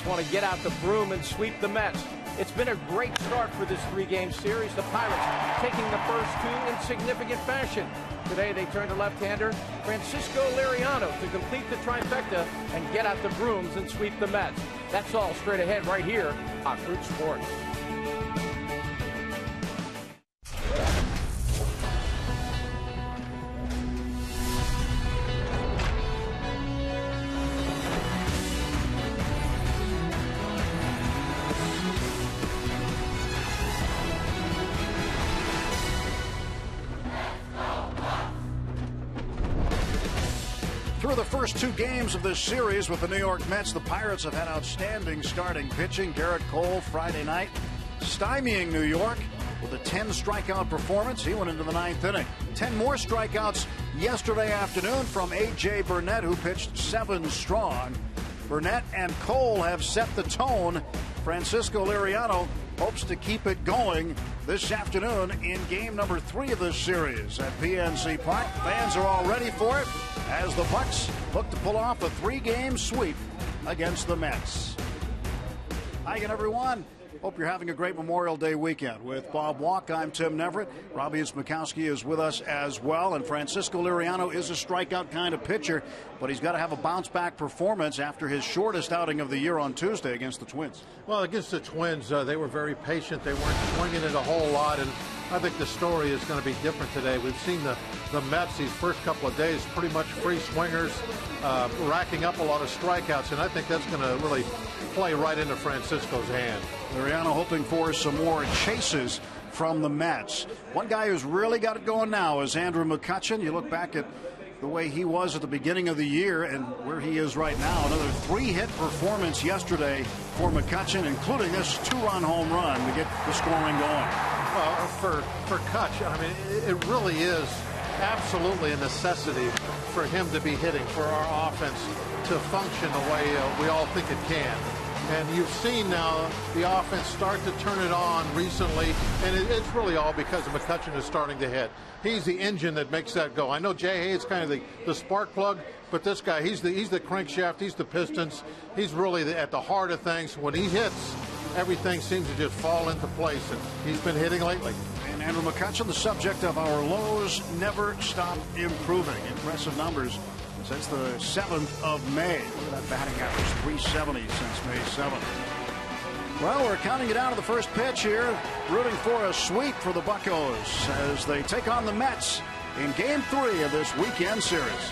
want to get out the broom and sweep the Mets. It's been a great start for this three-game series. The Pirates taking the first two in significant fashion. Today they turn to left-hander Francisco Liriano to complete the trifecta and get out the brooms and sweep the Mets. That's all straight ahead right here on Root Sports. Through the first two games of this series with the New York Mets, the Pirates have had outstanding starting pitching. Garrett Cole Friday night stymieing New York with a 10 strikeout performance. He went into the ninth inning. 10 more strikeouts yesterday afternoon from A.J. Burnett, who pitched 7 strong. Burnett and Cole have set the tone. Francisco Liriano hopes to keep it going this afternoon in game number 3 of this series at PNC Park. Fans are all ready for it as the Bucks look to pull off a 3-game sweep against the Mets. Hi again, everyone. Hope you're having a great Memorial Day weekend. With Bob Walk, I'm Tim Neverett. Robbie Smikowski is with us as well. And Francisco Liriano is a strikeout kind of pitcher, but he's got to have a bounce-back performance after his shortest outing of the year on Tuesday against the Twins. Well, against the Twins, they were very patient. They weren't swinging it a whole lot, and I think the story is going to be different today. We've seen the Mets these first couple of days pretty much free swingers, racking up a lot of strikeouts, and I think that's going to really play right into Francisco's hand. Liriano hoping for some more chases from the Mets. One guy who's really got it going now is Andrew McCutchen. You look back at the way he was at the beginning of the year and where he is right now. Another 3-hit performance yesterday for McCutchen, including this 2-run home run to get the scoring going. Well, for Kutch, I mean, it really is absolutely a necessity for him to be hitting, for our offense to function the way we all think it can. And you've seen now the offense start to turn it on recently, and it's really all because McCutchen is starting to hit. He's the engine that makes that go. I know Jay Hayes kind of the spark plug, but this guy, he's the crankshaft, he's the pistons. He's really at the heart of things. When he hits, everything seems to just fall into place, and he's been hitting lately. And Andrew McCutchen, the subject of our Lows Never Stop Improving. Impressive numbers since the 7th of May. Look at that batting average, 370 since May 7th. Well, we're counting it down to the first pitch here, rooting for a sweep for the Buccos as they take on the Mets in Game 3 of this weekend series.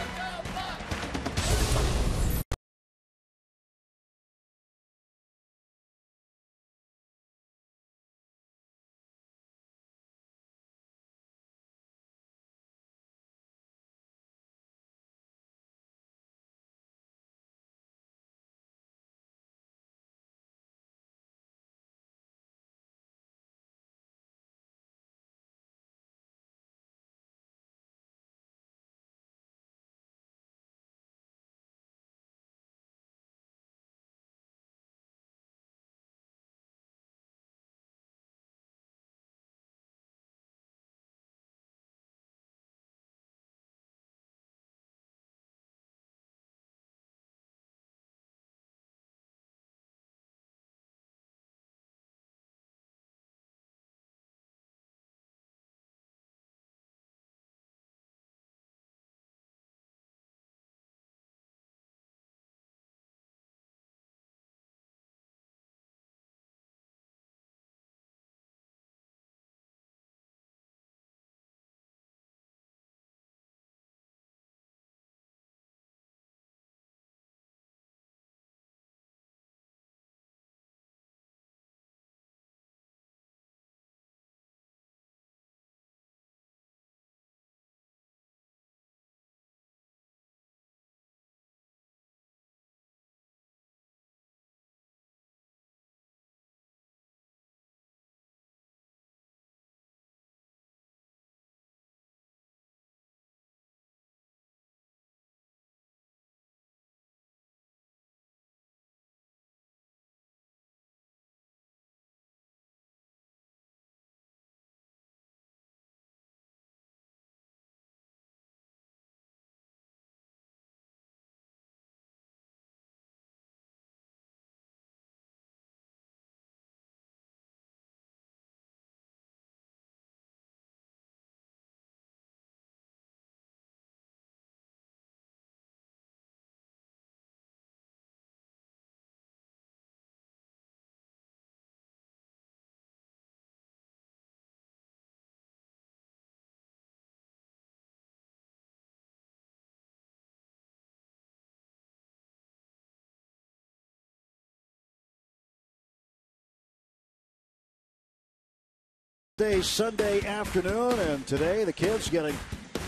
Sunday afternoon, and today the kids getting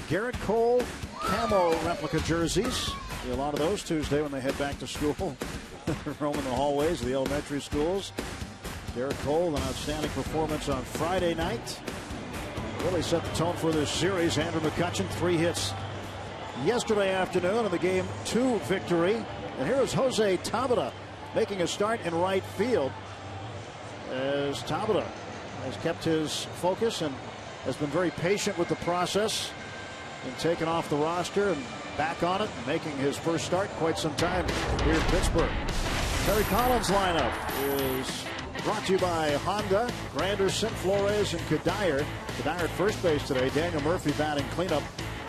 Garrett Cole camo replica jerseys. See a lot of those Tuesday when they head back to school, roaming the hallways of the elementary schools. Garrett Cole, an outstanding performance on Friday night. Really set the tone for this series. Andrew McCutchen, 3 hits yesterday afternoon in the Game 2 victory. And here is Jose Tabata making a start in right field, as Tabata has kept his focus and has been very patient with the process and taken off the roster and back on it and making his first start in quite some time here in Pittsburgh. Terry Collins' lineup is brought to you by Honda, Granderson, Flores, and Kadire. Kadire at first base today. Daniel Murphy batting cleanup.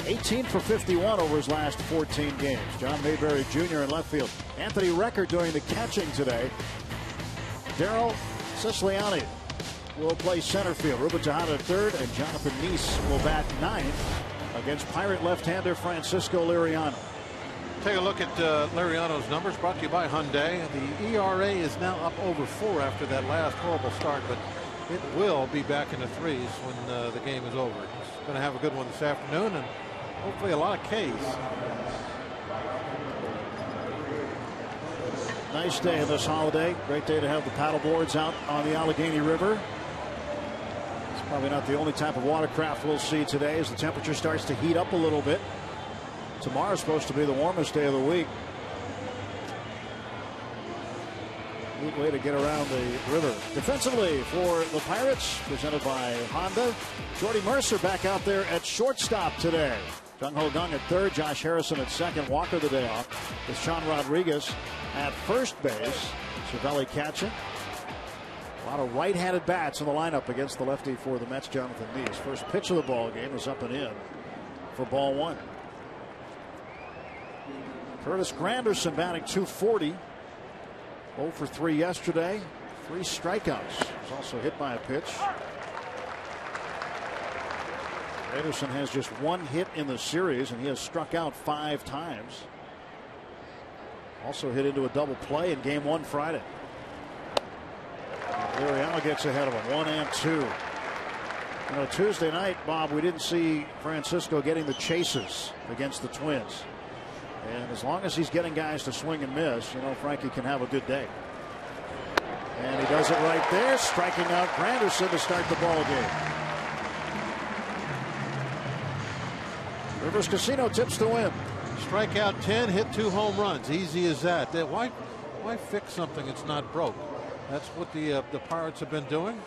18 for 51 over his last 14 games. John Mayberry Jr. in left field. Anthony Recker doing the catching today. Daryl Siciliani will play center field. Ruben Tejada at third, and Jonathan Neese will bat 9th against Pirate left-hander Francisco Liriano. Take a look at Liriano's numbers, brought to you by Hyundai. The ERA is now up over 4 after that last horrible start, but it will be back in the 3s when the game is over. He's going to have a good one this afternoon, and hopefully a lot of Ks. Nice day on this holiday. Great day to have the paddle boards out on the Allegheny River. Probably not the only type of watercraft we'll see today as the temperature starts to heat up a little bit. Tomorrow's supposed to be the warmest day of the week. Neat way to get around the river. Defensively for the Pirates, presented by Honda, Jordy Mercer back out there at shortstop today. Jung Ho Gung at third, Josh Harrison at second, Walker the day off. With Sean Rodriguez at first base. Cervelli catching. A lot of right-handed bats in the lineup against the lefty for the Mets, Jonathan Neese. First pitch of the ball game is up and in for ball 1. Curtis Granderson batting .240. 0 for 3 yesterday. 3 strikeouts. Was also hit by a pitch. Granderson has just 1 hit in the series, and he has struck out 5 times. Also hit into a double play in Game 1 Friday. Liriano gets ahead of him, 1 and 2. You know, Tuesday night, Bob, we didn't see Francisco getting the chases against the Twins. And as long as he's getting guys to swing and miss, you know, Frankie can have a good day. And he does it right there, striking out Granderson to start the ball game. Rivers Casino tips to win. Strikeout 10, hit 2 home runs. Easy as that. Why fix something that's not broke? That's what the Pirates have been doing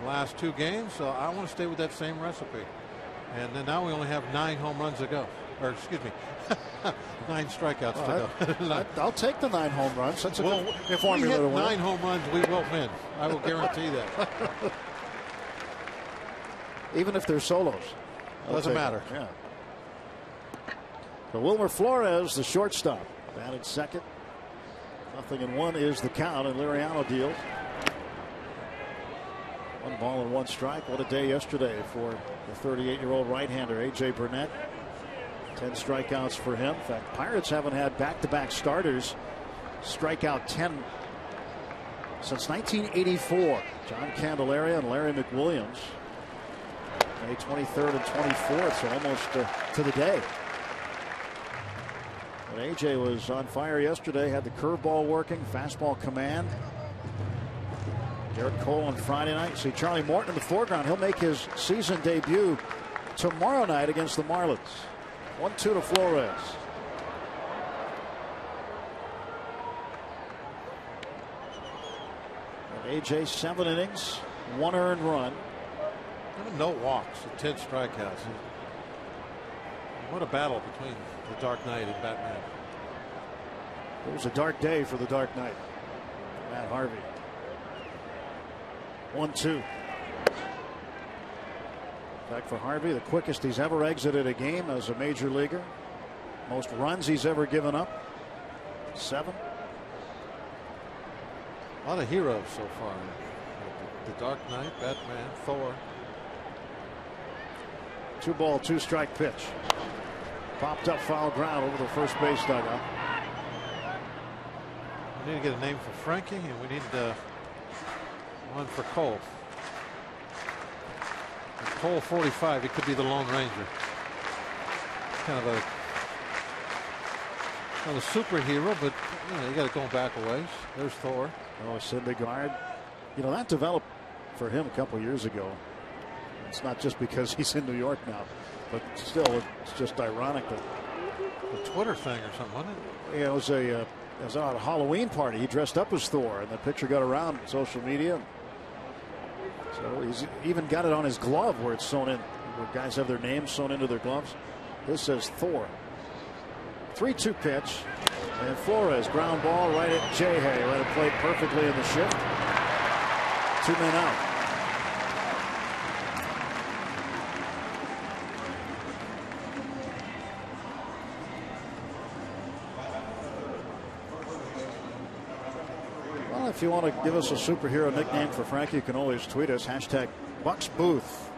the last 2 games. So I want to stay with that same recipe. And then now we only have 9 home runs to go. Or excuse me, 9 strikeouts to go. I'll take the 9 home runs. That's a good formula to win. 9 home runs, we will win. I will guarantee that. Even if they're solos. Doesn't matter. Yeah. So Wilmer Flores, the shortstop, batted second. 0-1 is the count, and Liriano deals. 1 ball and 1 strike. What a day yesterday for the 38-year-old right-hander, A.J. Burnett. 10 strikeouts for him. In fact, Pirates haven't had back-to-back starters strike out 10 since 1984. John Candelaria and Larry McWilliams. May 23rd and 24th, so almost to the day. But A.J. was on fire yesterday, had the curveball working, fastball command. Garrett Cole on Friday night. See Charlie Morton in the foreground. He'll make his season debut tomorrow night against the Marlins. 1-2 to Flores. And A.J. 7 innings, 1 earned run. No walks, 10 strikeouts. What a battle between the Dark Knight and Batman. It was a dark day for the Dark Knight. Matt Harvey. 1-2. Back for Harvey, the quickest he's ever exited a game as a major leaguer. Most runs he's ever given up. 7. A lot of heroes so far. The Dark Knight, Batman, Thor. 2 ball, 2 strike pitch. Popped up foul ground over the first base dugout. We need to get a name for Frankie, and we need one for Cole. Hole 45, he could be the Lone Ranger. Kind of not a superhero, but you got it going back a ways. There's Thor. Oh, Syndergaard. That developed for him a couple years ago. It's not just because he's in New York now, but still, it's just ironic that a Twitter thing or something, wasn't it? It was it was on a Halloween party. He dressed up as Thor, and the picture got around social media. So he's even got it on his glove where it's sewn in, where guys have their names sewn into their gloves. This says Thor. 3-2 pitch, and Flores ground ball right at Jay Hay. Let it play perfectly in the shift. 2 men out. Well, if you want to give us a superhero nickname for Frankie, you can always tweet us. #BucksBooth.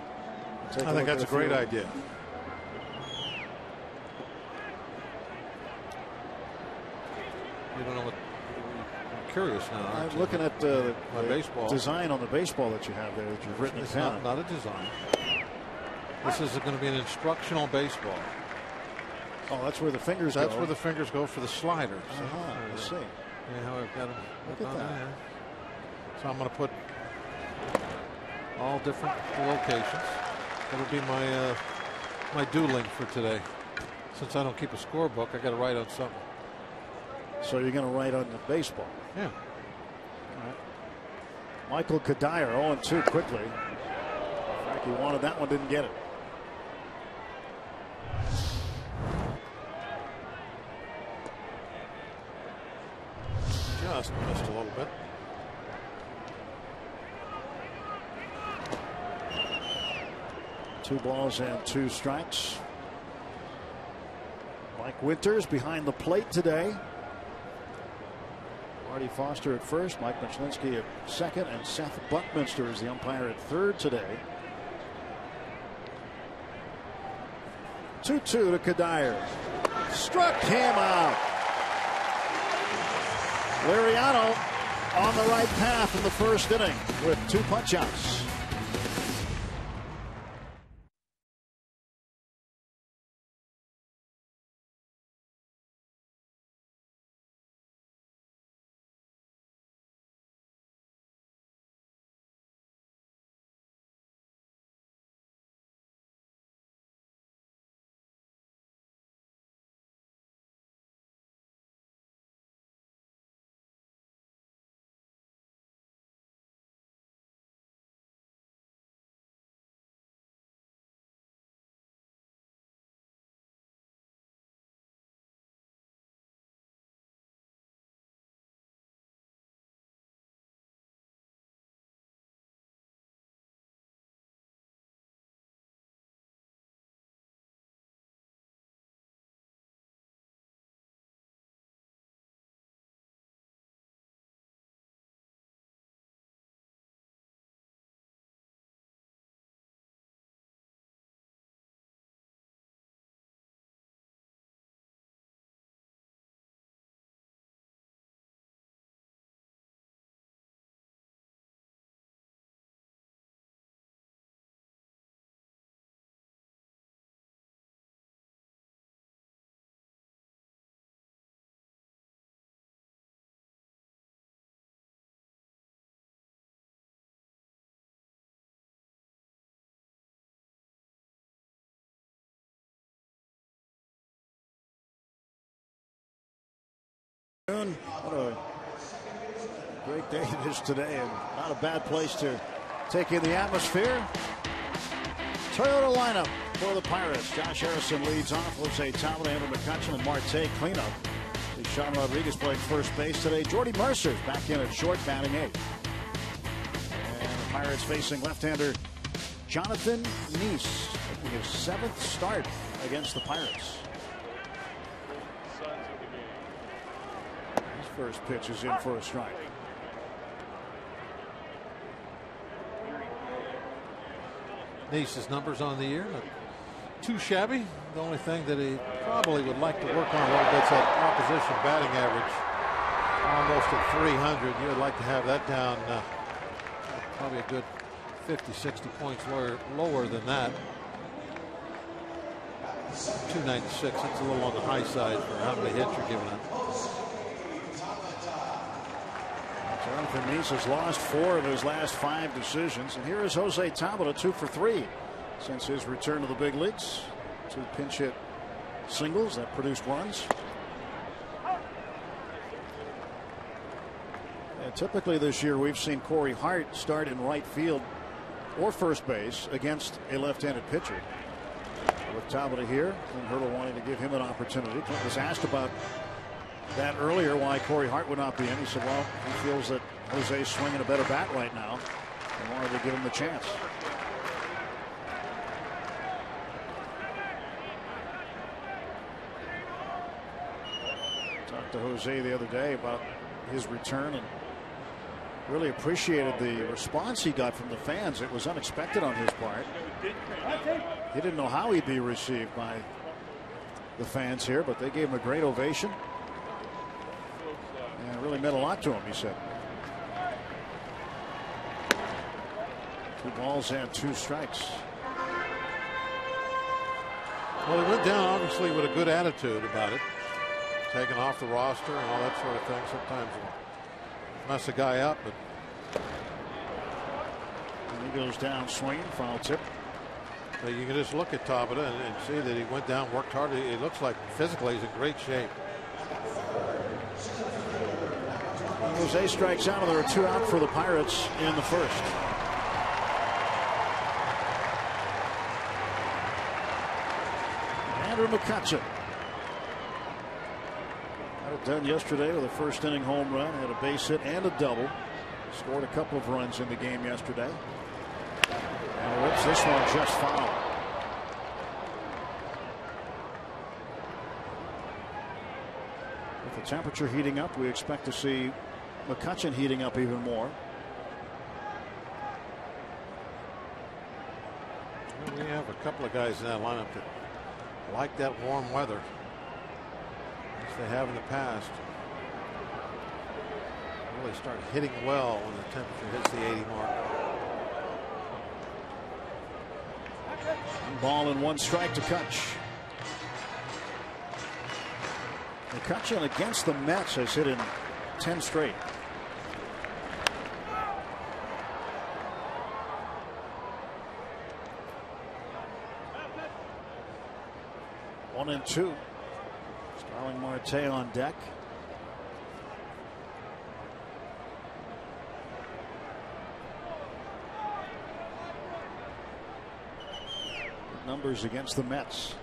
I think that's a great idea. You don't know what. I'm curious now. I'm looking at the baseball design on the baseball that you have there that you've written. It's not a design. This is going to be an instructional baseball. Oh, that's where the fingers go. That's where the fingers go for the sliders. I see. Yeah, how I've got them. Look at that. There. So I'm going to put all different locations. That'll be my doodling for today. Since I don't keep a scorebook, I got to write on something. So you're going to write on the baseball? Yeah. All right. Michael Kadire 0-2 quickly. Frankie wanted that one, didn't get it. Just missed a little bit. Two balls and 2 strikes. Mike Winters behind the plate today. Marty Foster at first, Mike Michlinski at second, and Seth Buckminster is the umpire at third today. 2-2 to Kadire. Struck him out. Liriano on the right path in the first inning with 2 punch-outs. What a great day it is today, and not a bad place to take in the atmosphere. Toyota lineup for the Pirates. Josh Harrison leads off. Jose Talbot, Andrew McCutcheon, and Marte cleanup. Sean Rodriguez playing first base today. Jordy Mercer's back in at short, batting 8th. And the Pirates facing left-hander Jonathan Neese, making his 7th start against the Pirates. First pitch is in for a strike. Neese's numbers on the year, not too shabby. The only thing that he probably would like to work on a little bit is that opposition batting average. Almost at 300. You would like to have that down probably a good 50, 60 points lower than that. 296. That's a little on the high side for how many hits you're giving up. Jonathan Nice has lost 4 of his last 5 decisions, and here is Jose Tabata, 2 for 3 since his return to the big leagues. 2 pinch hit singles that produced runs. And typically this year we've seen Corey Hart start in right field or first base against a left-handed pitcher. With Tabata here, Clint Hurdle wanting to give him an opportunity. Clint was asked about that earlier, why Corey Hart would not be in. He said, well, he feels that Jose's swinging a better bat right now and wanted to give him the chance. Talked to Jose the other day about his return and really appreciated the response he got from the fans. It was unexpected on his part. He didn't know how he'd be received by the fans here, but they gave him a great ovation. And it really meant a lot to him, he said. 2 balls and 2 strikes. Well, he went down obviously with a good attitude about it. Taking off the roster and all that sort of thing. Sometimes mess a guy up, but and he goes down swinging, foul tip. But you can just look at Tabata and see that he went down, worked hard. It looks like physically he's in great shape. Jose strikes out, and there are 2 out for the Pirates in the first. Andrew McCutcheon had it done yesterday with a first inning home run, had a base hit and a double. Scored a couple of runs in the game yesterday. And rips this one just foul. With the temperature heating up, we expect to see McCutcheon heating up even more. We have a couple of guys in that lineup that like that warm weather, as they have in the past. Really start hitting well when the temperature hits the 80 mark. 1 ball and 1 strike to Kutch. McCutcheon against the Mets has hit in 10 straight. One and 2. Starling Marte on deck. Good numbers against the Mets.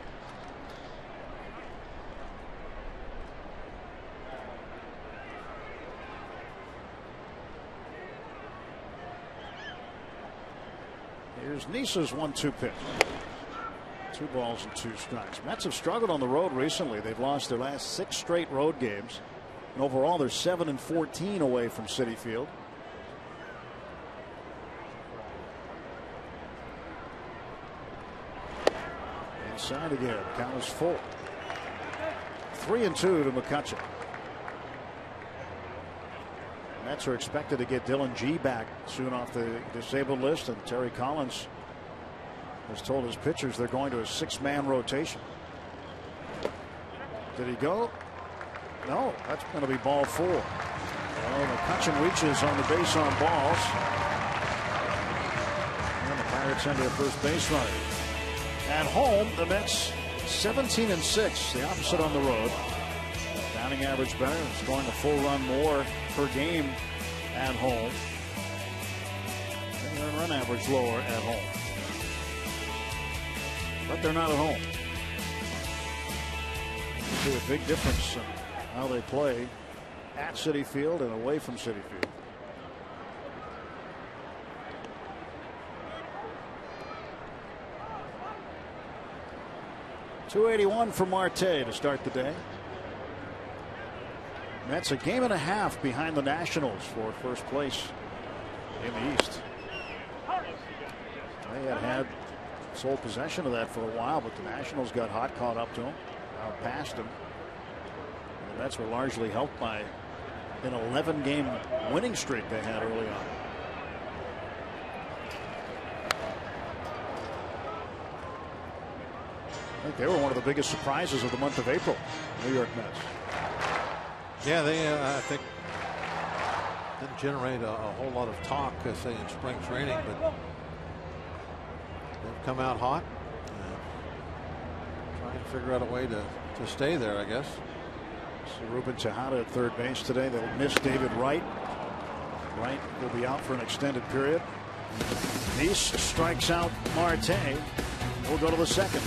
Here's Nisa's 1-2 pitch. 2 balls and 2 strikes. Mets have struggled on the road recently. They've lost their last 6 straight road games. And overall, they're 7-14 away from Citi Field. Inside again. Count is full. 3-2 to McCutcheon. Mets are expected to get Dylan G back soon off the disabled list, and Terry Collins has told his pitchers they're going to a 6-man rotation. Did he go? No, that's going to be ball 4. Well, McCutcheon reaches on the base on balls. And the Pirates send their first base runner. At home, the Mets 17-6, the opposite on the road. Batting average better, scoring a full run more per game at home. And their run average lower at home. But they're not at home. You see a big difference in how they play at Citi Field and away from Citi Field. .281 for Marte to start the day. Mets a game and a half behind the Nationals for first place in the East. They had sole possession of that for a while, but the Nationals got hot, caught up to them, out past them. And the Mets were largely helped by an 11-game winning streak they had early on. think they were one of the biggest surprises of the month of April. New York Mets. Yeah, they I think didn't generate a whole lot of talk, say in spring training, but they've come out hot. Trying to figure out a way to stay there, I guess. So Ruben Tejada at third base today. They'll miss David Wright. Wright will be out for an extended period. Nice strikes out Marte. We'll go to the second.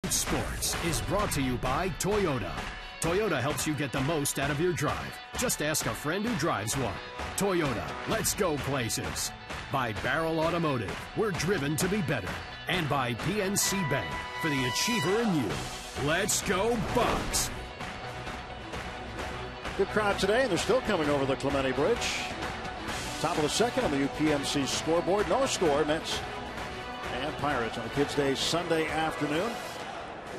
Sports is brought to you by Toyota. Toyota helps you get the most out of your drive. Just ask a friend who drives one. Toyota, let's go places. By Barrel Automotive, we're driven to be better. And by PNC Bank, for the achiever in you. Let's go Bucks. Good crowd today, and they're still coming over the Clemente Bridge. Top of the second on the UPMC scoreboard. No score, Mets and Pirates on a Kids Day Sunday afternoon.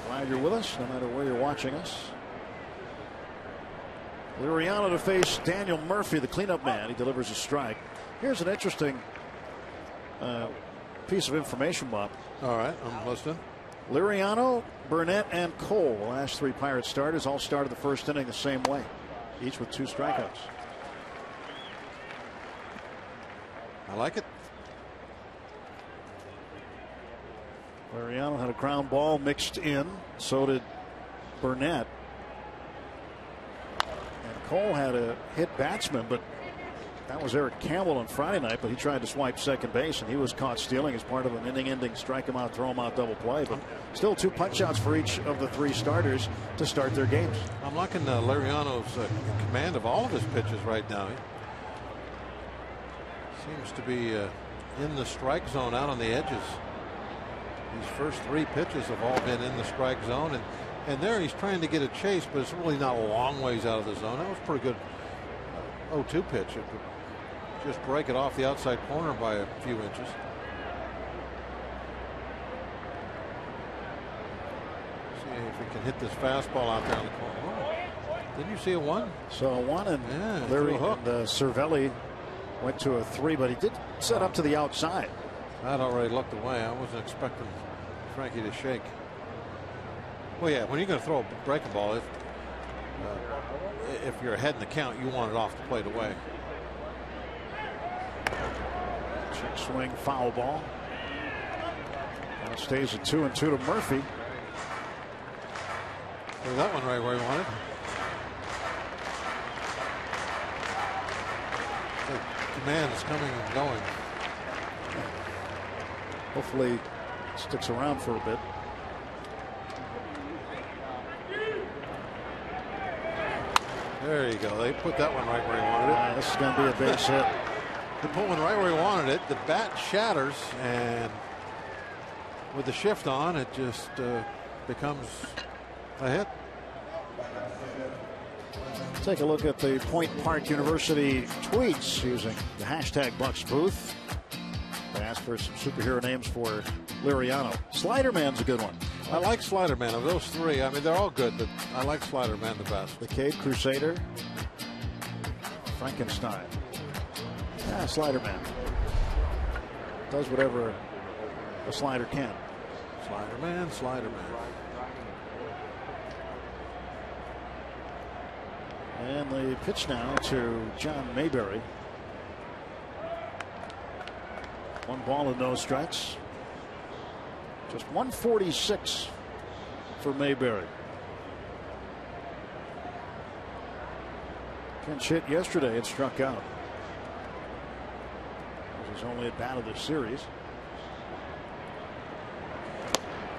Glad you're with us, no matter where you're watching us. Liriano to face Daniel Murphy, the cleanup man. He delivers a strike. Here's an interesting piece of information, Bob. All right, I'm listening. Liriano, Burnett, and Cole, the last three Pirates starters, all started the first inning the same way, each with 2 strikeouts. I like it. Liriano had a ground ball mixed in. So did Burnett. And Cole had a hit batsman, but that was Eric Campbell on Friday night. But he tried to swipe second base, and he was caught stealing as part of an inning-ending strike him out, throw him out double play. But still 2 punch-outs for each of the 3 starters to start their games. I'm liking Liriano's command of all of his pitches right now. He seems to be in the strike zone, out on the edges. These first 3 pitches have all been in the strike zone, and there he's trying to get a chase, but it's really not a long ways out of the zone. That was a pretty good 0-2 pitch. It could just break it off the outside corner by a few inches. See if we can hit this fastball out there on the corner. Oh, didn't you see a 1? So a 1, and yeah, Larry Cervelli went to a 3, but he did set up to the outside. I'd already looked away. I wasn't expecting Frankie to shake. Well, yeah, when you're going to throw a breaking ball, if you're ahead in the count, you want it off the plate away. Check swing, foul ball. And it stays at 2-2 to Murphy. There's that one right where he wanted. The command is coming and going. Hopefully it sticks around for a bit. There you go. They put that one right where he wanted it. This is going to be a base hit. They put one right where he wanted it. The bat shatters, and with the shift on, it just becomes a hit. Take a look at the Point Park University tweets using the hashtag Bucks Booth. They asked for some superhero names for Liriano. Sliderman's a good one. I like Sliderman. Of those three, I mean, they're all good, but I like Sliderman the best. The Cade Crusader. Frankenstein. Yeah, Sliderman. Does whatever a slider can. Sliderman, Sliderman. And the pitch now to John Mayberry. 1 ball and no strikes. Just 146 for Mayberry. Pinch hit yesterday and struck out. This is only at bat of this series.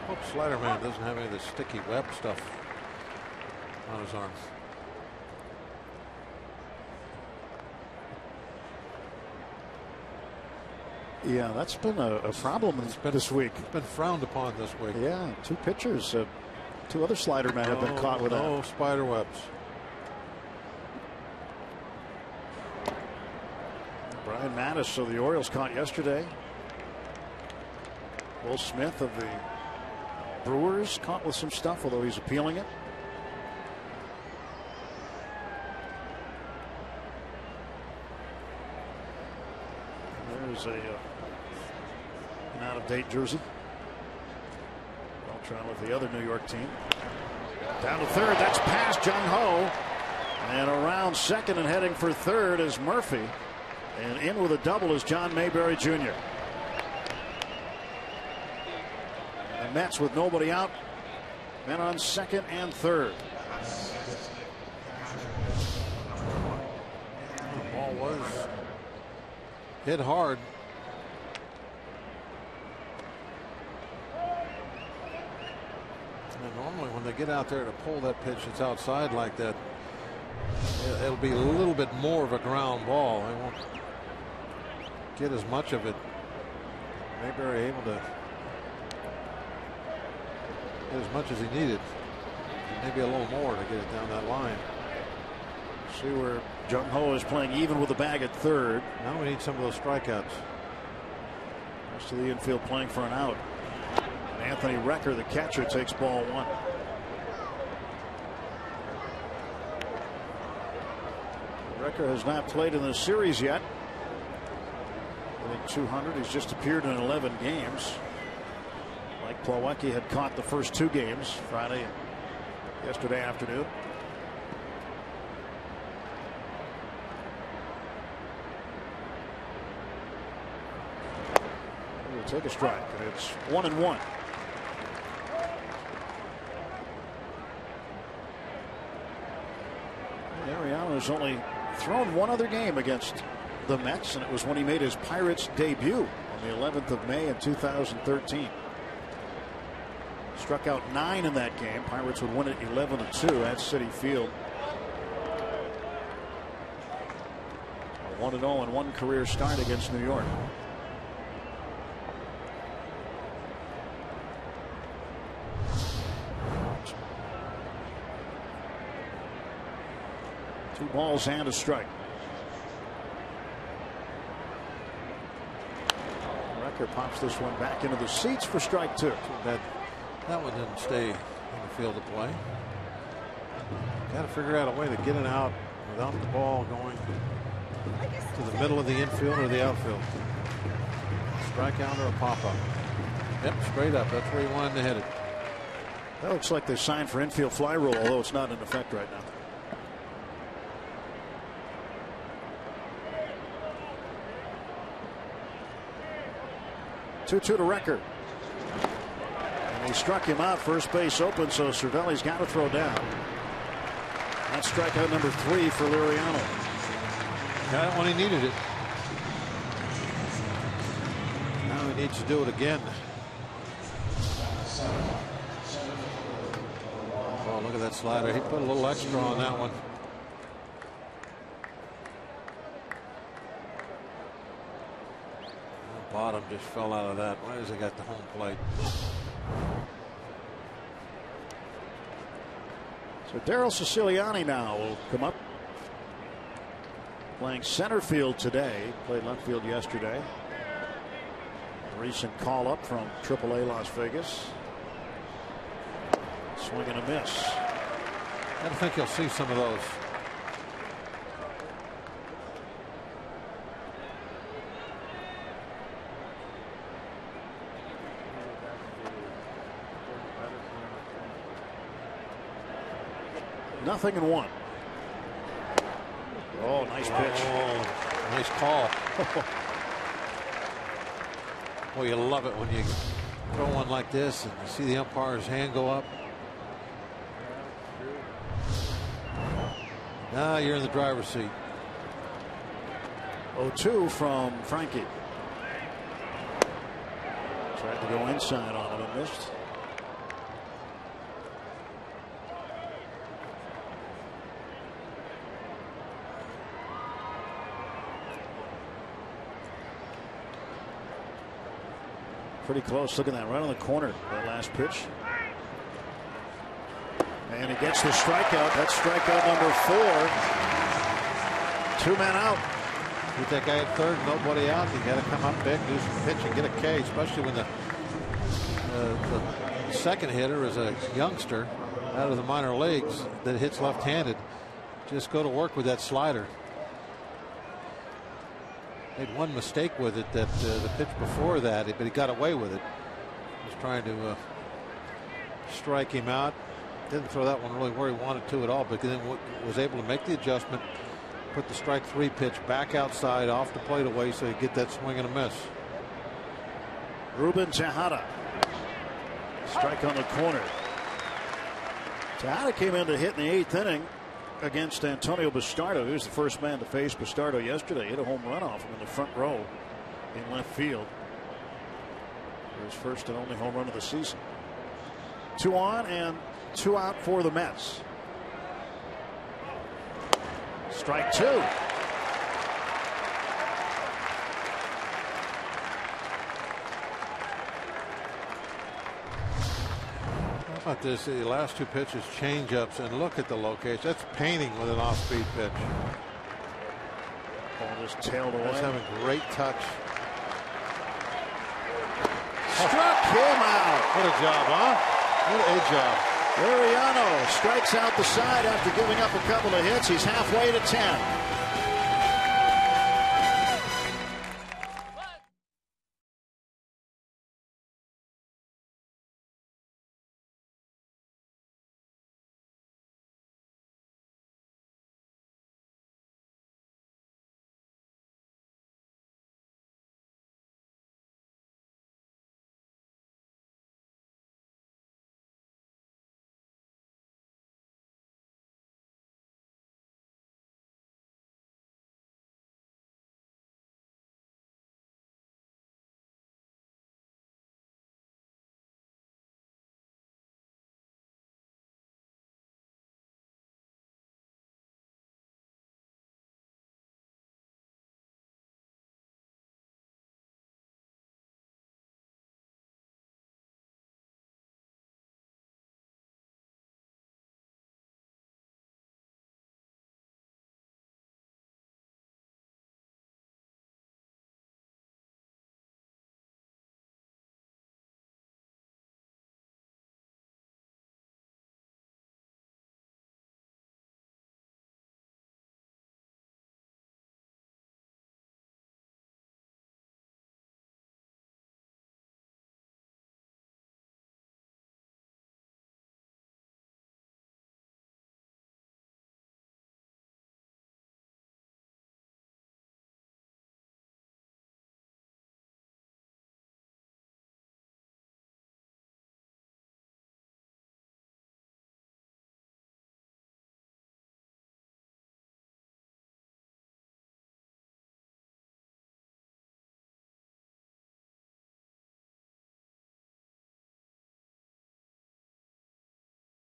Hope Sliderman doesn't have any of the sticky web stuff on his arm. Yeah, that's been a problem this week. It's been frowned upon this week. Yeah, 2 pitchers, 2 other slider men have been caught with that. No spider webs. Brian Mattis of the Orioles caught yesterday. Will Smith of the Brewers caught with some stuff, although he's appealing it. There's an out-of-date jersey. Beltran with the other New York team. Down to third. That's past Jung Ho. And around second and heading for third is Murphy. And in with a double is John Mayberry Jr. The Mets with nobody out. Men on second and third. The ball was hit hard. And normally when they get out there to pull that pitch that's outside like that, it'll be a little bit more of a ground ball. They won't get as much of it. Mayberry able to get as much as he needed. Maybe a little more to get it down that line. See where Jung Ho is playing even with the bag at third. Now we need some of those strikeouts. Rest of the infield playing for an out. And Anthony Recker, the catcher, takes ball 1. Recker has not played in the series yet. Hitting 200. He's just appeared in 11 games. Mike Plawecki had caught the first 2 games, Friday and yesterday afternoon. He'll take a strike, and it's 1-1. Ariano's only thrown 1 other game against the Mets, and it was when he made his Pirates debut on the 11th of May in 2013. Struck out 9 in that game. Pirates would win it 11-2 at Citi Field. A 1-0 in 1 career start against New York. Two balls and a strike. Recker pops this one back into the seats for strike 2. That one didn't stay in the field of play. Got to figure out a way to get it out without the ball going to the middle of the infield or the outfield. Strike out or a pop up. Yep, straight up. That's where he wanted to hit it. That looks like they signed for infield fly rule, although it's not in effect right now. Two to Recker. And he struck him out. First base open, so Cervelli's got to throw down. That's strikeout number 3 for Liriano. Got it when he needed it. Now he needs to do it again. Oh, look at that slider. He put a little extra on that one. The bottom just fell out of that. Why has he got the home plate? So Daryl Siciliani now will come up. playing center field today. Played left field yesterday. A recent call up from AAA Las Vegas. Swing and a miss. I think you'll see some of those. Nothing in one. Oh, nice pitch. Oh, nice call. Well, you love it when you throw one like this and you see the umpire's hand go up. Now you're in the driver's seat. 0-2 from Frankie. Tried to go inside on it and missed. Pretty close. Look at that, right on the corner, that last pitch. And he gets the strikeout. That's strikeout number 4. 2 men out. Get that guy at third, nobody out. You got to come up big, do some pitching, get a K, especially when the second hitter is a youngster out of the minor leagues that hits left-handed. Just go to work with that slider. Made one mistake with it, that the pitch before that, but he got away with it. Was trying to strike him out. Didn't throw that one really where he wanted to at all, but then was able to make the adjustment, put the strike 3 pitch back outside off the plate away so you get that swing and a miss. Ruben Tejada. Strike on the corner. Tejada came in to hit in the 8th inning against Antonio Bastardo. He was the first man to face Bastardo yesterday. Hit a home run off him in the front row in left field. His first and only home run of the season. 2 on and 2 out for the Mets. Strike 2. How about this? The last 2 pitches, change-ups, and look at the location. That's painting with an off-speed pitch. Ball just tailed away. That's having great touch. Struck him out. What a job, huh? What a job. Ariano strikes out the side after giving up a couple of hits. He's halfway to 10.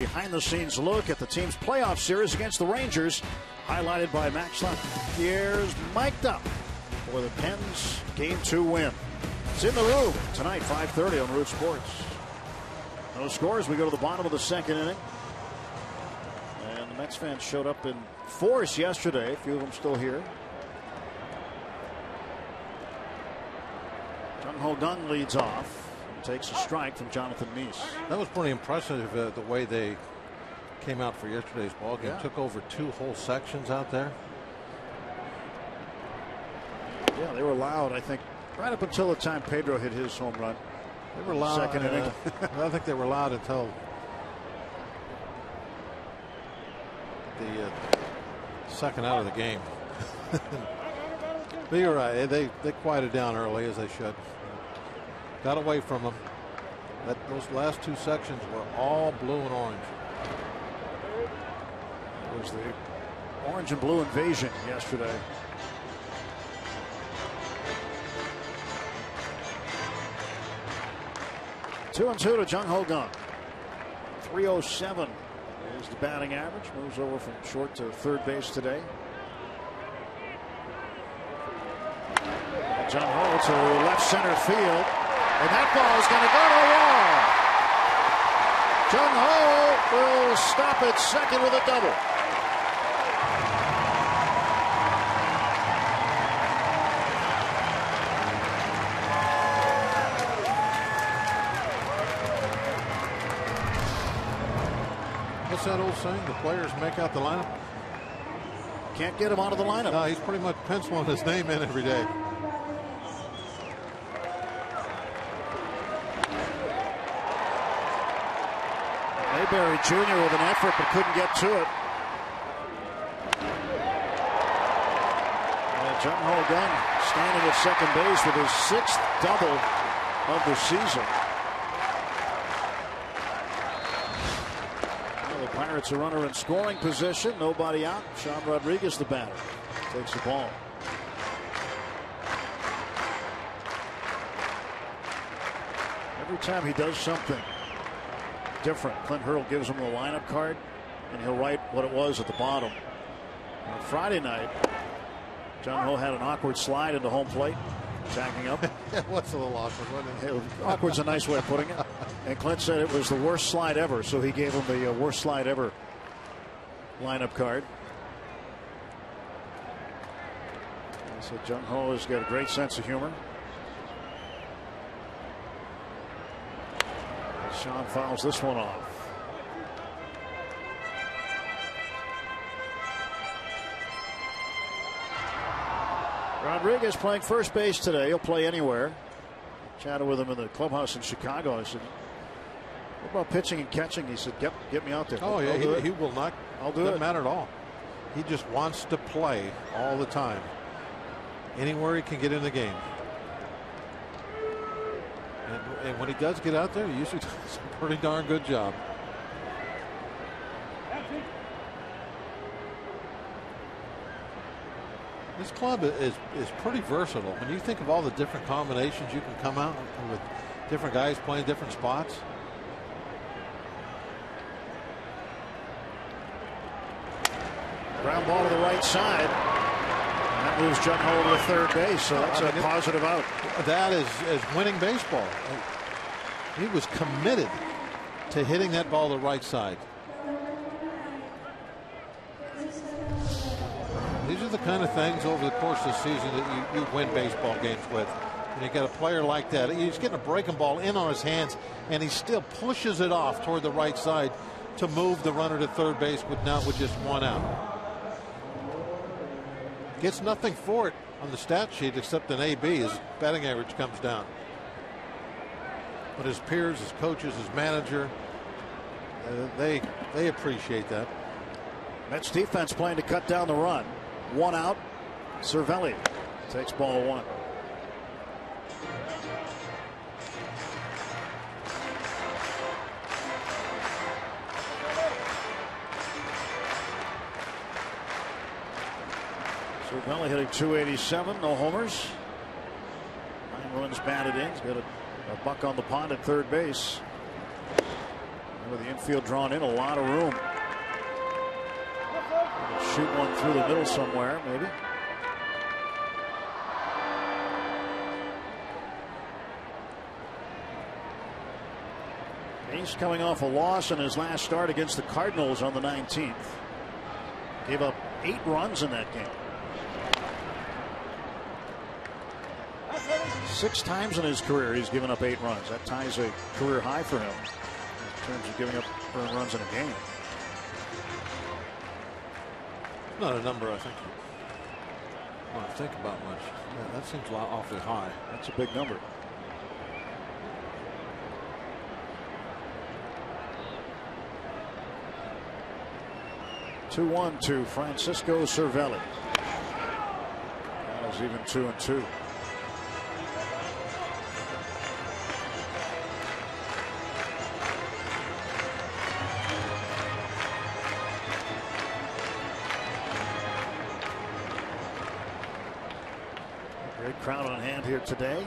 Behind-the-scenes look at the team's playoff series against the Rangers, highlighted by Max LaFleur's mic'd up for the Pens' Game 2 win. It's in the room tonight, 5:30 on Root Sports. No scores. We go to the bottom of the 2nd inning. And the Mets fans showed up in force yesterday. A few of them still here. Jung Ho Gung leads off and takes a strike from Jonathan Meese. That was pretty impressive, the way they came out for yesterday's ball game. Yeah. Took over 2 whole sections out there. Yeah, they were loud, I think, right up until the time Pedro hit his home run. They were loud. Second inning. I think they were loud until the second out of the game. But you're right. They quieted down early, as they should. Got away from them. Those last 2 sections were all blue and orange. It was the orange and blue invasion yesterday. Two and two to Jung Ho Gung. 307 is the batting average. Moves over from short to third base today. Jung Ho to left center field, and that ball is going to go to the wall. Jung Ho will stop at second with a double. What's that old saying? The players make out the lineup. Can't get him out of the lineup. No, he's pretty much penciling his name in every day. Mayberry Jr. with an effort but couldn't get to it. And Jung Ho Gung standing at second base with his 6th double of the season. Well, the Pirates a runner in scoring position. Nobody out. Sean Rodriguez, the batter, takes the ball. Every time he does something different, Clint Hurl gives him the lineup card, and he'll write what it was at the bottom. On Friday night, Jung Ho had an awkward slide into home plate, tacking up. What's a little awkward, wasn't it? Awkward's a nice way of putting it. And Clint said it was the worst slide ever, so he gave him the worst slide ever lineup card. And so Jung Ho has got a great sense of humor. Sean fouls this one off. Rodriguez playing first base today. He'll play anywhere. Chatted with him in the clubhouse in Chicago. I said, what about pitching and catching? He said, get me out there. Oh, yeah, he will not. I'll do it. Doesn't matter at all. He just wants to play all the time. Anywhere he can get in the game. And when he does get out there, he usually does a pretty darn good job. This club is pretty versatile. When you think of all the different combinations you can come out with, different guys playing different spots. Ground ball to the right side. That moves Jung Ho to the third base, so that's a positive out. That is winning baseball. He was committed to hitting that ball to the right side. These are the kind of things over the course of the season that you win baseball games with. When you get a player like that, he's getting a breaking ball in on his hands, and he still pushes it off toward the right side to move the runner to third base with just one out. Gets nothing for it on the stat sheet except an AB. His batting average comes down. But his peers, his coaches, his manager, they appreciate that. Mets defense playing to cut down the run. One out. Cervelli takes ball one. Cervelli hitting .287, no homers. 9 runs batted in. He's got a buck on the pond at third base. With the infield drawn in, a lot of room. Shoot one through the middle somewhere, maybe. He's coming off a loss in his last start against the Cardinals on the 19th. Gave up 8 runs in that game. 6 times in his career he's given up 8 runs. That ties a career high for him in terms of giving up earned runs in a game. Not a number I think you want to think about much. Yeah, that seems awfully high. That's a big number. Two-1 to Francisco Cervelli. That was even 2-2. Great crowd on hand here today.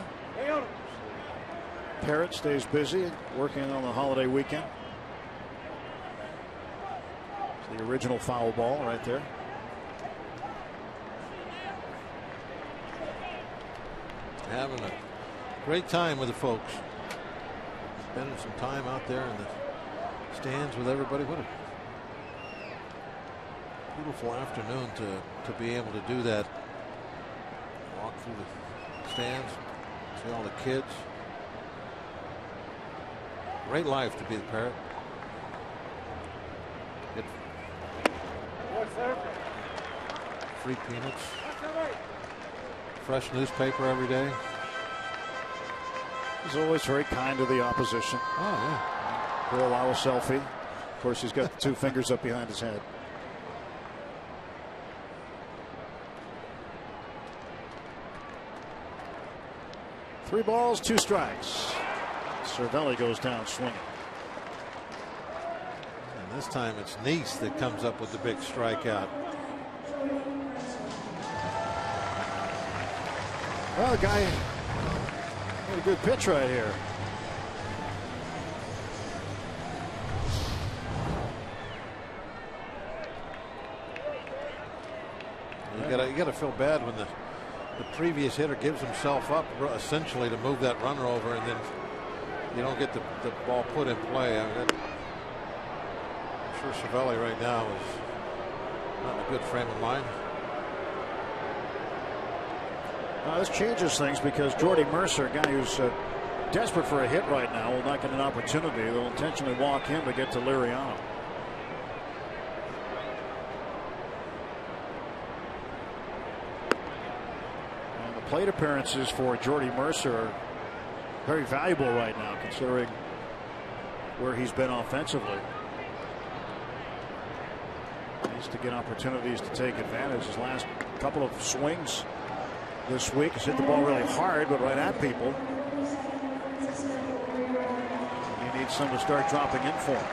Parrott stays busy working on the holiday weekend. The original foul ball right there. Having a great time with the folks. Spending some time out there in the stands with everybody. What a beautiful afternoon to be able to do that. Walk through the stands, see all the kids. Great life to be the Parrot. Free peanuts, fresh newspaper every day. He's always very kind to the opposition. Oh, yeah. He'll allow a selfie. Of course, he's got the 2 fingers up behind his head. Three balls, 2 strikes. Cervelli goes down swinging. And this time it's Neese that comes up with the big strikeout. Well, the guy had a good pitch right here. You got to feel bad when the previous hitter gives himself up essentially to move that runner over, and then you don't get the ball put in play. I mean, I'm sure Cervelli right now is not in a good frame of mind. This changes things because Jordy Mercer, a guy who's desperate for a hit right now, will not get an opportunity. They'll intentionally walk him to get to Liriano. And the plate appearances for Jordy Mercer are very valuable right now, considering where he's been offensively. He needs to get opportunities to take advantage. His last couple of swings this week has hit the ball really hard, but right at people. He needs some to start dropping in for him.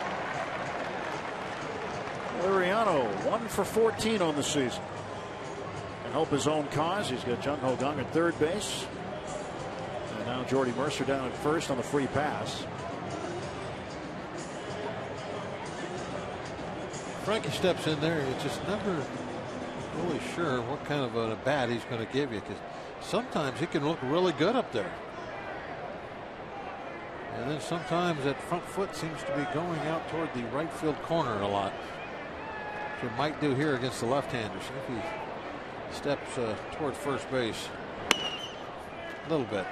Liriano 1 for 14 on the season. Can help his own cause. He's got Jung Ho Kang at third base. And now Jordy Mercer down at first on the free pass. Frankie steps in there. You're just never really sure what kind of a bat he's going to give you, because sometimes he can look really good up there, and then sometimes that front foot seems to be going out toward the right field corner a lot, which it might do here against the left-handers. If he steps toward first base a little bit,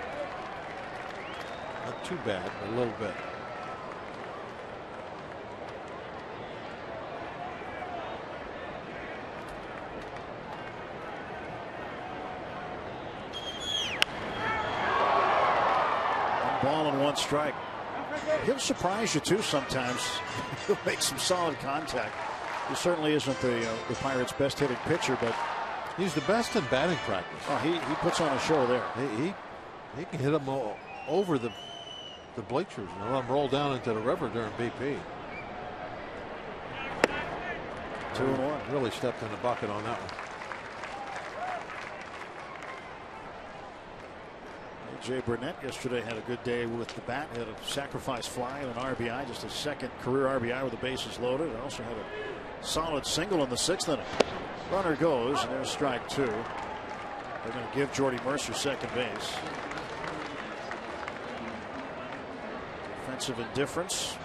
not too bad, but a little bit. Ball and 1 strike. He'll surprise you too sometimes. He'll make some solid contact. He certainly isn't the Pirates' best hitting pitcher, but he's the best in batting practice. Oh, he puts on a show there. He can hit them over the bleachers and let them roll down into the river during BP. 2-1. Really stepped in the bucket on that one. Jay Burnett yesterday had a good day with the bat. Had a sacrifice fly and an RBI, just his second career RBI with the bases loaded. Also had a solid single in the 6th inning. Runner goes, and there's strike 2. They're going to give Jordy Mercer second base. Defensive indifference.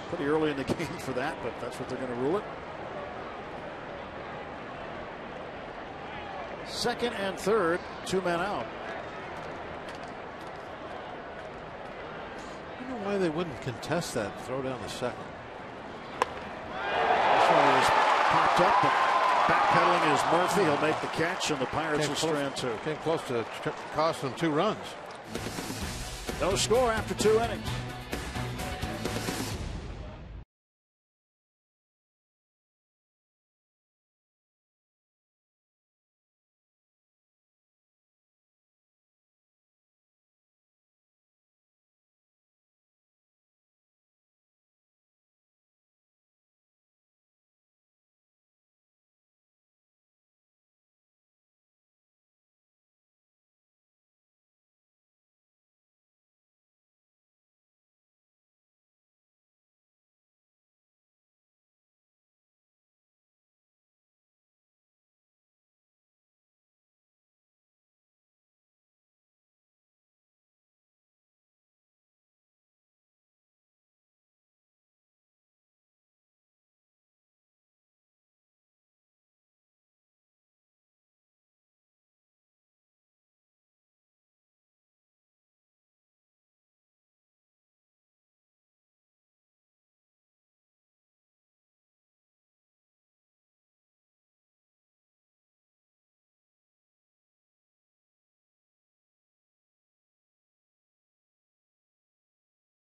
Pretty early in the game for that, but that's what they're going to rule it. Second and third, 2 men out. why they wouldn't contest that and throw down the second. This one is popped up, but backpedaling is Murphy. He'll make the catch, and the Pirates will strand two. Came close to cost them 2 runs. No score after 2 innings.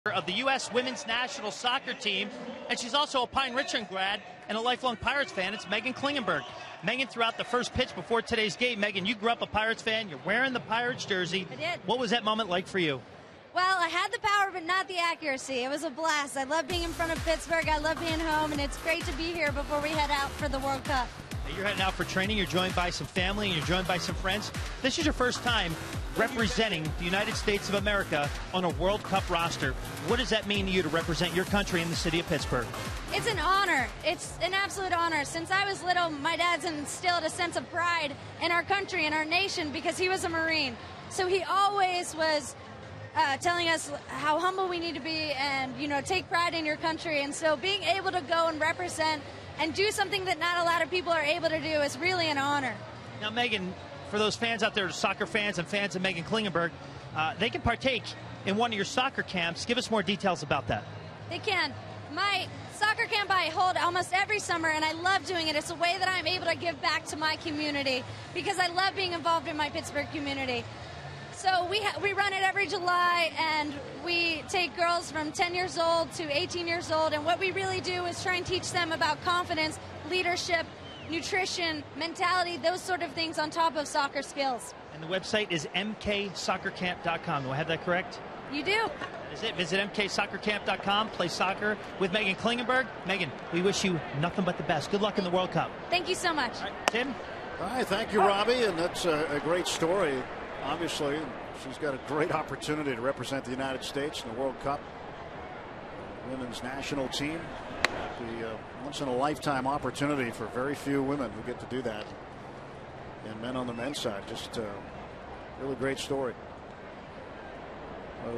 Of the U.S. women's national soccer team, and she's also a Pine Richland grad and a lifelong Pirates fan. It's Megan Klingenberg. Megan, throughout the first pitch before today's game, Megan, you grew up a Pirates fan. You're wearing the Pirates jersey. I did. What was that moment like for you? Well, I had the power, but not the accuracy. It was a blast. I love being in front of Pittsburgh. I love being home, and it's great to be here before we head out for the World Cup. You're heading out for training. You're joined by some family, and you're joined by some friends. This is your first time representing the United States of America on a World Cup roster. What does that mean to you to represent your country in the city of Pittsburgh? It's an honor. It's an absolute honor. Since I was little, my dad's instilled a sense of pride in our country and our nation because he was a Marine. So he always was telling us how humble we need to be and, you know, take pride in your country. And so being able to go and represent and do something that not a lot of people are able to do is really an honor. Now, Megan, for those fans out there, soccer fans and fans of Megan Klingenberg, they can partake in one of your soccer camps. Give us more details about that. They can. My soccer camp I hold almost every summer, and I love doing it. It's a way that I'm able to give back to my community because I love being involved in my Pittsburgh community. So we run it every July, and we take girls from 10 years old to 18 years old, and what we really do is try and teach them about confidence, leadership, nutrition, mentality, those sort of things on top of soccer skills. And the website is mksoccercamp.com. Do I have that correct? You do. That is it. Visit mksoccercamp.com. Play soccer with Megan Klingenberg. Megan, we wish you nothing but the best. Good luck in the World Cup. Thank you so much. All right, Tim? All right, thank you, Robbie, and that's a great story. Obviously, she's got a great opportunity to represent the United States in the World Cup. Women's national team. The once-in-a-lifetime opportunity for very few women who get to do that. And men on the men's side. Just a really great story.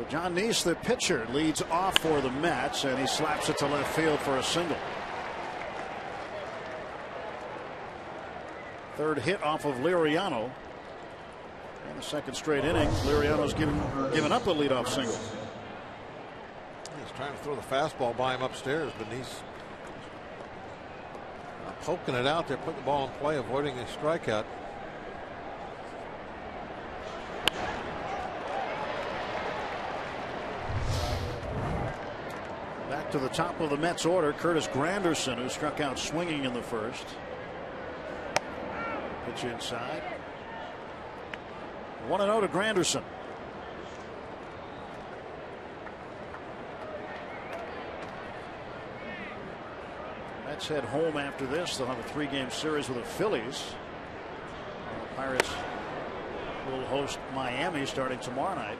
John Neese, the pitcher, leads off for the Mets, and he slaps it to left field for a single. Third hit off of Liriano. In the second straight inning, Liriano's given up a leadoff single. He's trying to throw the fastball by him upstairs, but he's poking it out there, putting the ball in play, avoiding a strikeout. Back to the top of the Mets order, Curtis Granderson, who struck out swinging in the first. Pitch inside. 1-0 to Granderson. Mets head home after this. They'll have a 3-game series with the Phillies. The Pirates will host Miami starting tomorrow night.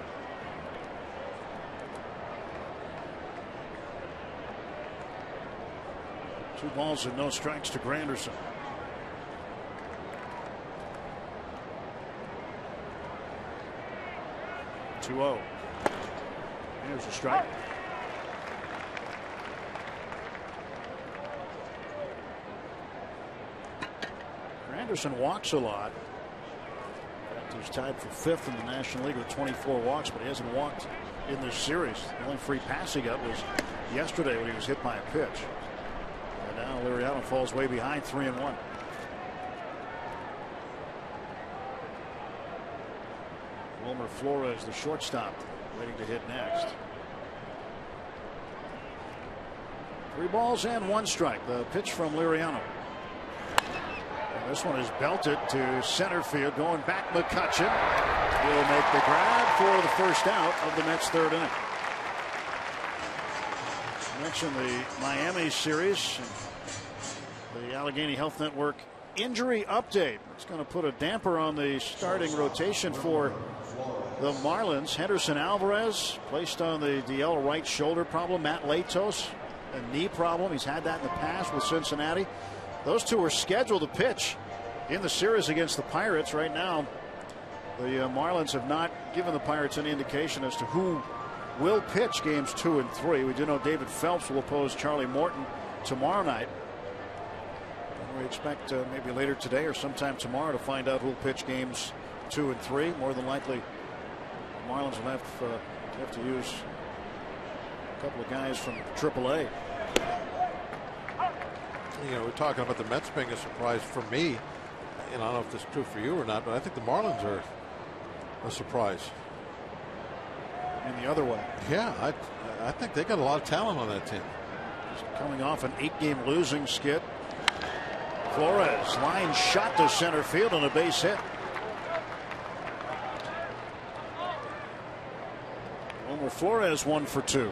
Two balls and no strikes to Granderson. Here's a strike. Granderson walks a lot. He's who's tied for 5th in the National League with 24 walks, but he hasn't walked in this series. The only free pass he got was yesterday when he was hit by a pitch. And now Liriano falls way behind, 3-1. Wilmer Flores, the shortstop, waiting to hit next. 3 balls and 1 strike. The pitch from Liriano. And this one is belted to center field. Going back, McCutchen. He'll make the grab for the first out of the Mets' 3rd inning. I mentioned the Miami series. The Allegheny Health Network injury update. It's going to put a damper on the starting rotation for the Marlins. Henderson Alvarez placed on the DL right shoulder problem. Matt Latos, a knee problem. He's had that in the past with Cincinnati. Those two are scheduled to pitch in the series against the Pirates. Right now, the Marlins have not given the Pirates any indication as to who will pitch games 2 and 3. We do know David Phelps will oppose Charlie Morton tomorrow night. And we expect maybe later today or sometime tomorrow to find out who will pitch games 2 and 3. More than likely, the Marlins will have to use a couple of guys from AAA. You know, we're talking about the Mets being a surprise for me. And I don't know if this is true for you or not, but I think the Marlins are a surprise. In the other way. Yeah, I think they got a lot of talent on that team. Just coming off an 8-game losing skid. Flores, line shot to center field on a base hit. Wilmer Flores 1 for 2.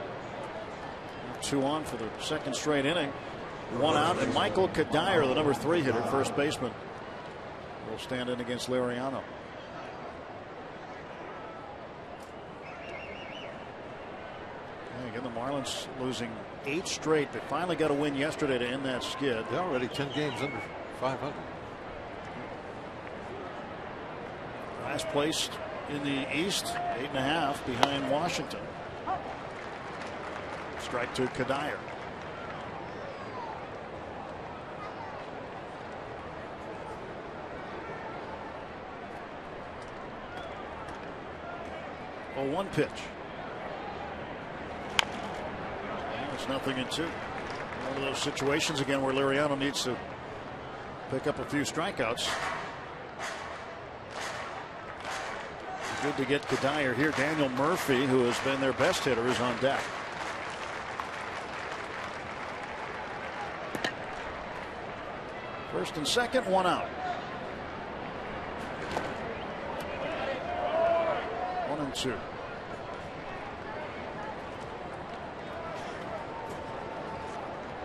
2 on for the 2nd straight inning. 1 out, and Michael Kadire, the number 3 hitter, first baseman, will stand in against Liriano. Again, the Marlins losing 8 straight. They finally got a win yesterday to end that skid. They're already 10 games under 500. Last placed in the East, 8.5 behind Washington. Strike to Kadire. Oh, 1 pitch. It's 0-2. One of those situations again where Liriano needs to pick up a few strikeouts. Good to get Kadire here. Daniel Murphy, who has been their best hitter, is on deck. First and second, 1 out. 1-2.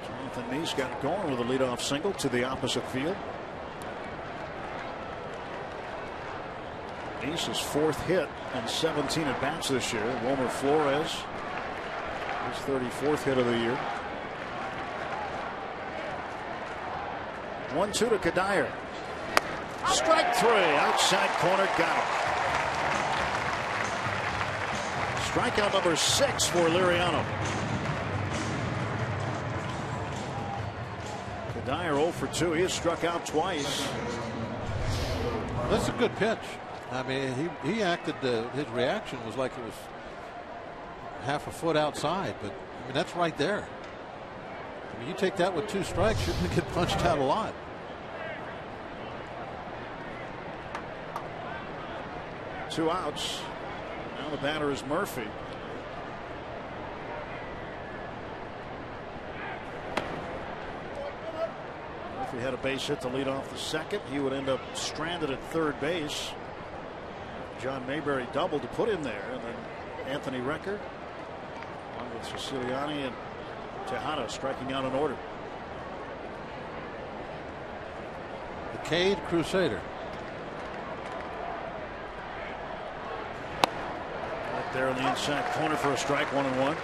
Jonathan Neese got it going with a leadoff single to the opposite field. Neese's 4th hit and 17 at bats this year. Wilmer Flores, his 34th hit of the year. 1-2 to Kadire. Strike 3, outside corner, got it. Strikeout number 6 for Liriano. Kadire 0 for 2. He has struck out twice. That's a good pitch. I mean, he acted. His reaction was like it was half a foot outside, but I mean that's right there. I mean, you take that with 2 strikes, you're going to get punched out a lot. Two outs. Now the batter is Murphy. Murphy had a base hit to lead off the second. He would end up stranded at 3rd base. John Mayberry doubled to put him there, and then Anthony Recker, along with Siciliani and Tejada, striking out in order. The Cade Crusader. Right there in the inside corner for a strike, 1-1.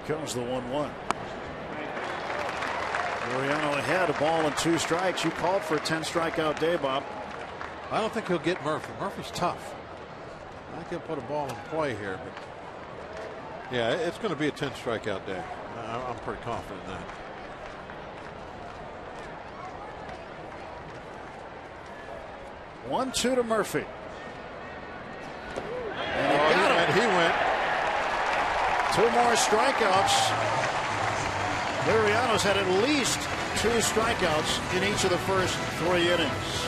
Comes the 1-1. Liriano ahead, a ball and 2 strikes. You called for a 10 strikeout day, Bob. I don't think he'll get Murphy. Murphy's tough. I think he'll put a ball in play here, but yeah, it's going to be a 10 strikeout day. I'm pretty confident in that. One-two to Murphy. And he went. 2 more strikeouts. Liriano's had at least 2 strikeouts in each of the first 3 innings.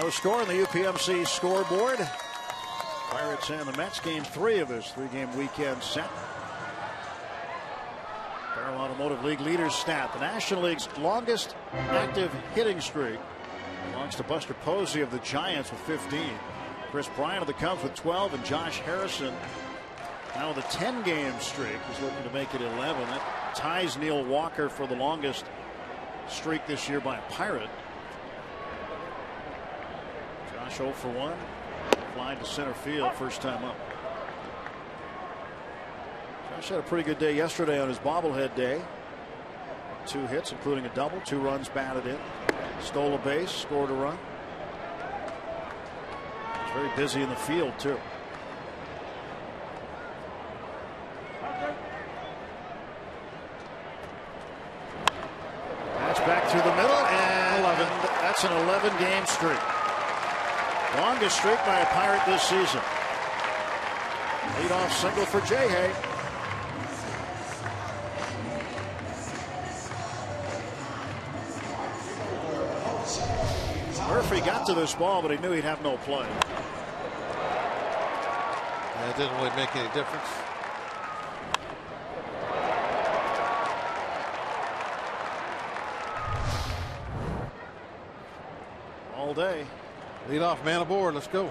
No score on the UPMC scoreboard. Pirates and the Mets, game 3 of this 3-game weekend set. Barrel Automotive League leaders stat. The National League's longest active hitting streak belongs to Buster Posey of the Giants with 15. Chris Bryant of the Cubs with 12, and Josh Harrison now with a 10-game streak. He's looking to make it 11. That ties Neil Walker for the longest streak this year by a Pirate. Josh 0 for 1. Flying to center field, first time up. Josh had a pretty good day yesterday on his bobblehead day. 2 hits, including a double, 2 runs batted in. Stole a base, scored a run. He's very busy in the field, too. That's back through the middle, and 11. That's an 11-game streak. Longest streak by a Pirate this season. Leadoff single for J-Hay. Murphy got to this ball, but he knew he'd have no play. That didn't really make any difference. All day. Leadoff man aboard. Let's go.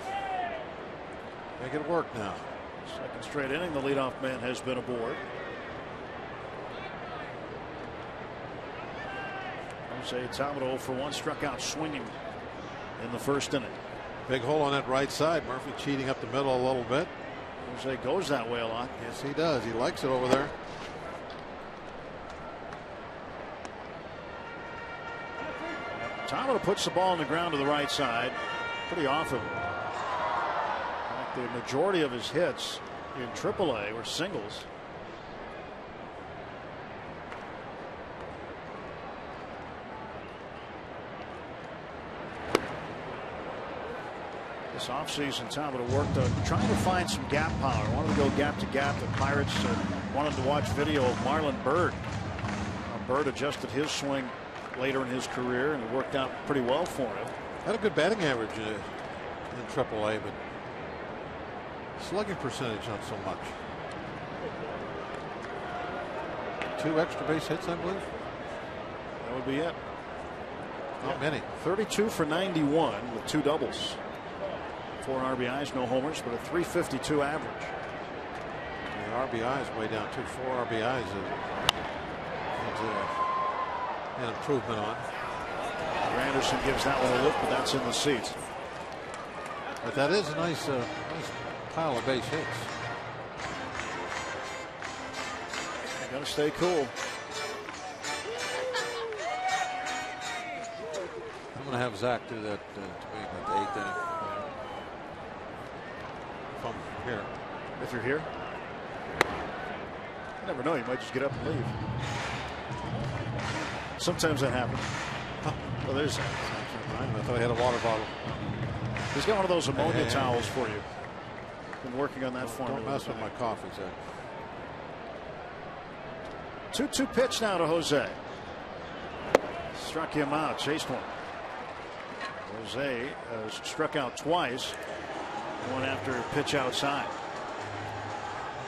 Make it work now. Second straight inning, the leadoff man has been aboard. Jose Tampa 0 for 1, struck out swinging in the first inning. Big hole on that right side. Murphy cheating up the middle a little bit. Jose goes that way a lot. Yes, he does. He likes it over there. Tampa puts the ball on the ground to the right side pretty often. In fact, the majority of his hits in AAA were singles. This offseason, Tampa worked on trying to find some gap power. Wanted to go gap to gap. The Pirates wanted to watch video of Marlon Byrd. Byrd adjusted his swing later in his career, and it worked out pretty well for him. Had a good batting average in AAA, but slugging percentage not so much. 2 extra base hits, I believe. That would be it. Not many. 32 for 91 with 2 doubles. 4 RBIs, no homers, but a .352 average. The RBI is way down too. 4 RBIs is an improvement on. Anderson gives that one a look, but that's in the seats. But that is a nice pile of base hits. Got to stay cool. I'm going to have Zach do that to me at the 8th inning. If I'm here. If you're here? You never know. You might just get up and leave. Sometimes that happens. Well, there's that. I thought he had a water bottle. He's got one of those ammonia towels for you. Been working on that formula. Don't mess with my coffee, Zach. 2-2 pitch now to Jose. Struck him out. Chased one. Jose struck out twice. One after a pitch outside.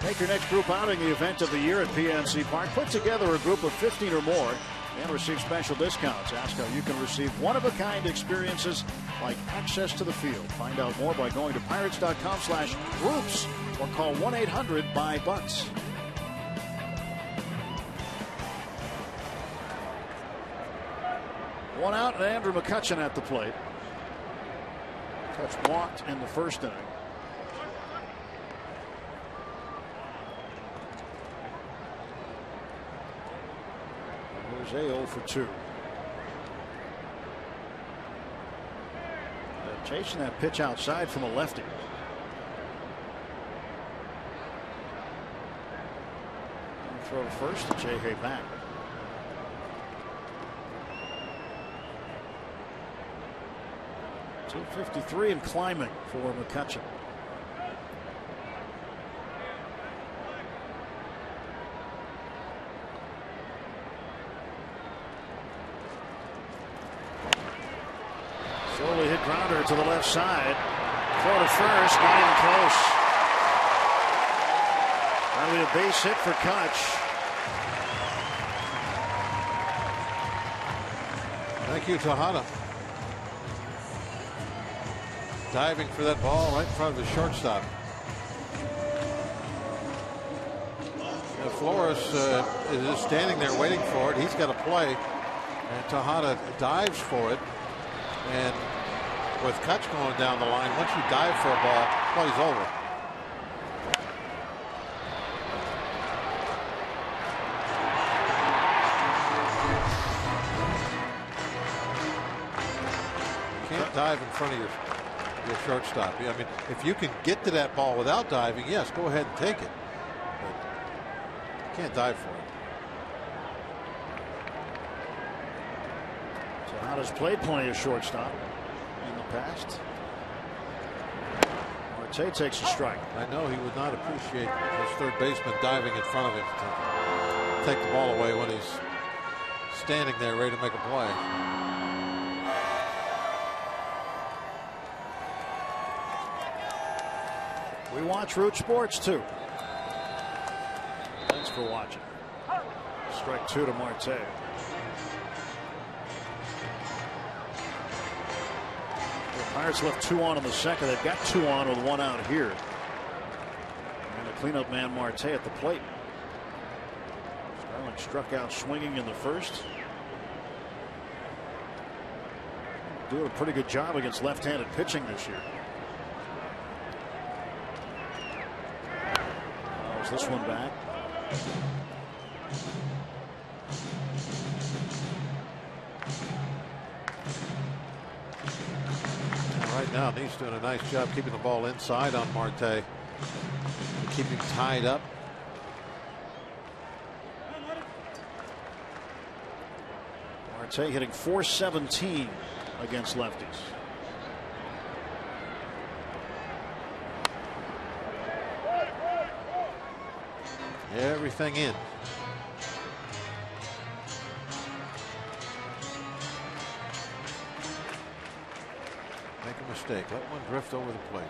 Make your next group outing the event of the year at PNC Park. Put together a group of 15 or more and receive special discounts. Ask how you can receive one-of-a-kind experiences like access to the field. Find out more by going to pirates.com/groups or call 1-800-BUY-BUCKS. One out and Andrew McCutchen at the plate. Touch walked in the first inning. Jose 0 for 2. Chasing that pitch outside from a lefty. Throw to first to J.Hay back. .253 and climbing for McCutchen. Slowly hit grounder to the left side. Throw to first, not even close. That'll be a base hit for Kutch. Thank you, Tejada. Diving for that ball right in front of the shortstop. Flores is just standing there waiting for it. He's got to play, and Tejada dives for it. And with Kutch going down the line, once you dive for a ball, play's over. You can't dive in front of your shortstop. I mean, if you can get to that ball without diving, yes, go ahead and take it. But you can't dive for it. Tejada's played plenty of shortstop in the past. Marte takes a strike. I know he would not appreciate his third baseman diving in front of him to take the ball away when he's standing there ready to make a play. We watch Root Sports too. Thanks for watching. Strike 2 to Marte. The Pirates left 2 on in the second. They've got 2 on with 1 out here. And the cleanup man Marte at the plate. Starling struck out swinging in the first. Doing a pretty good job against left-handed pitching this year. This one back. Right now, he's doing a nice job keeping the ball inside on Marte. Keep him tied up. Marte hitting .417 against lefties. Everything in. Make a mistake. Let one drift over the plate.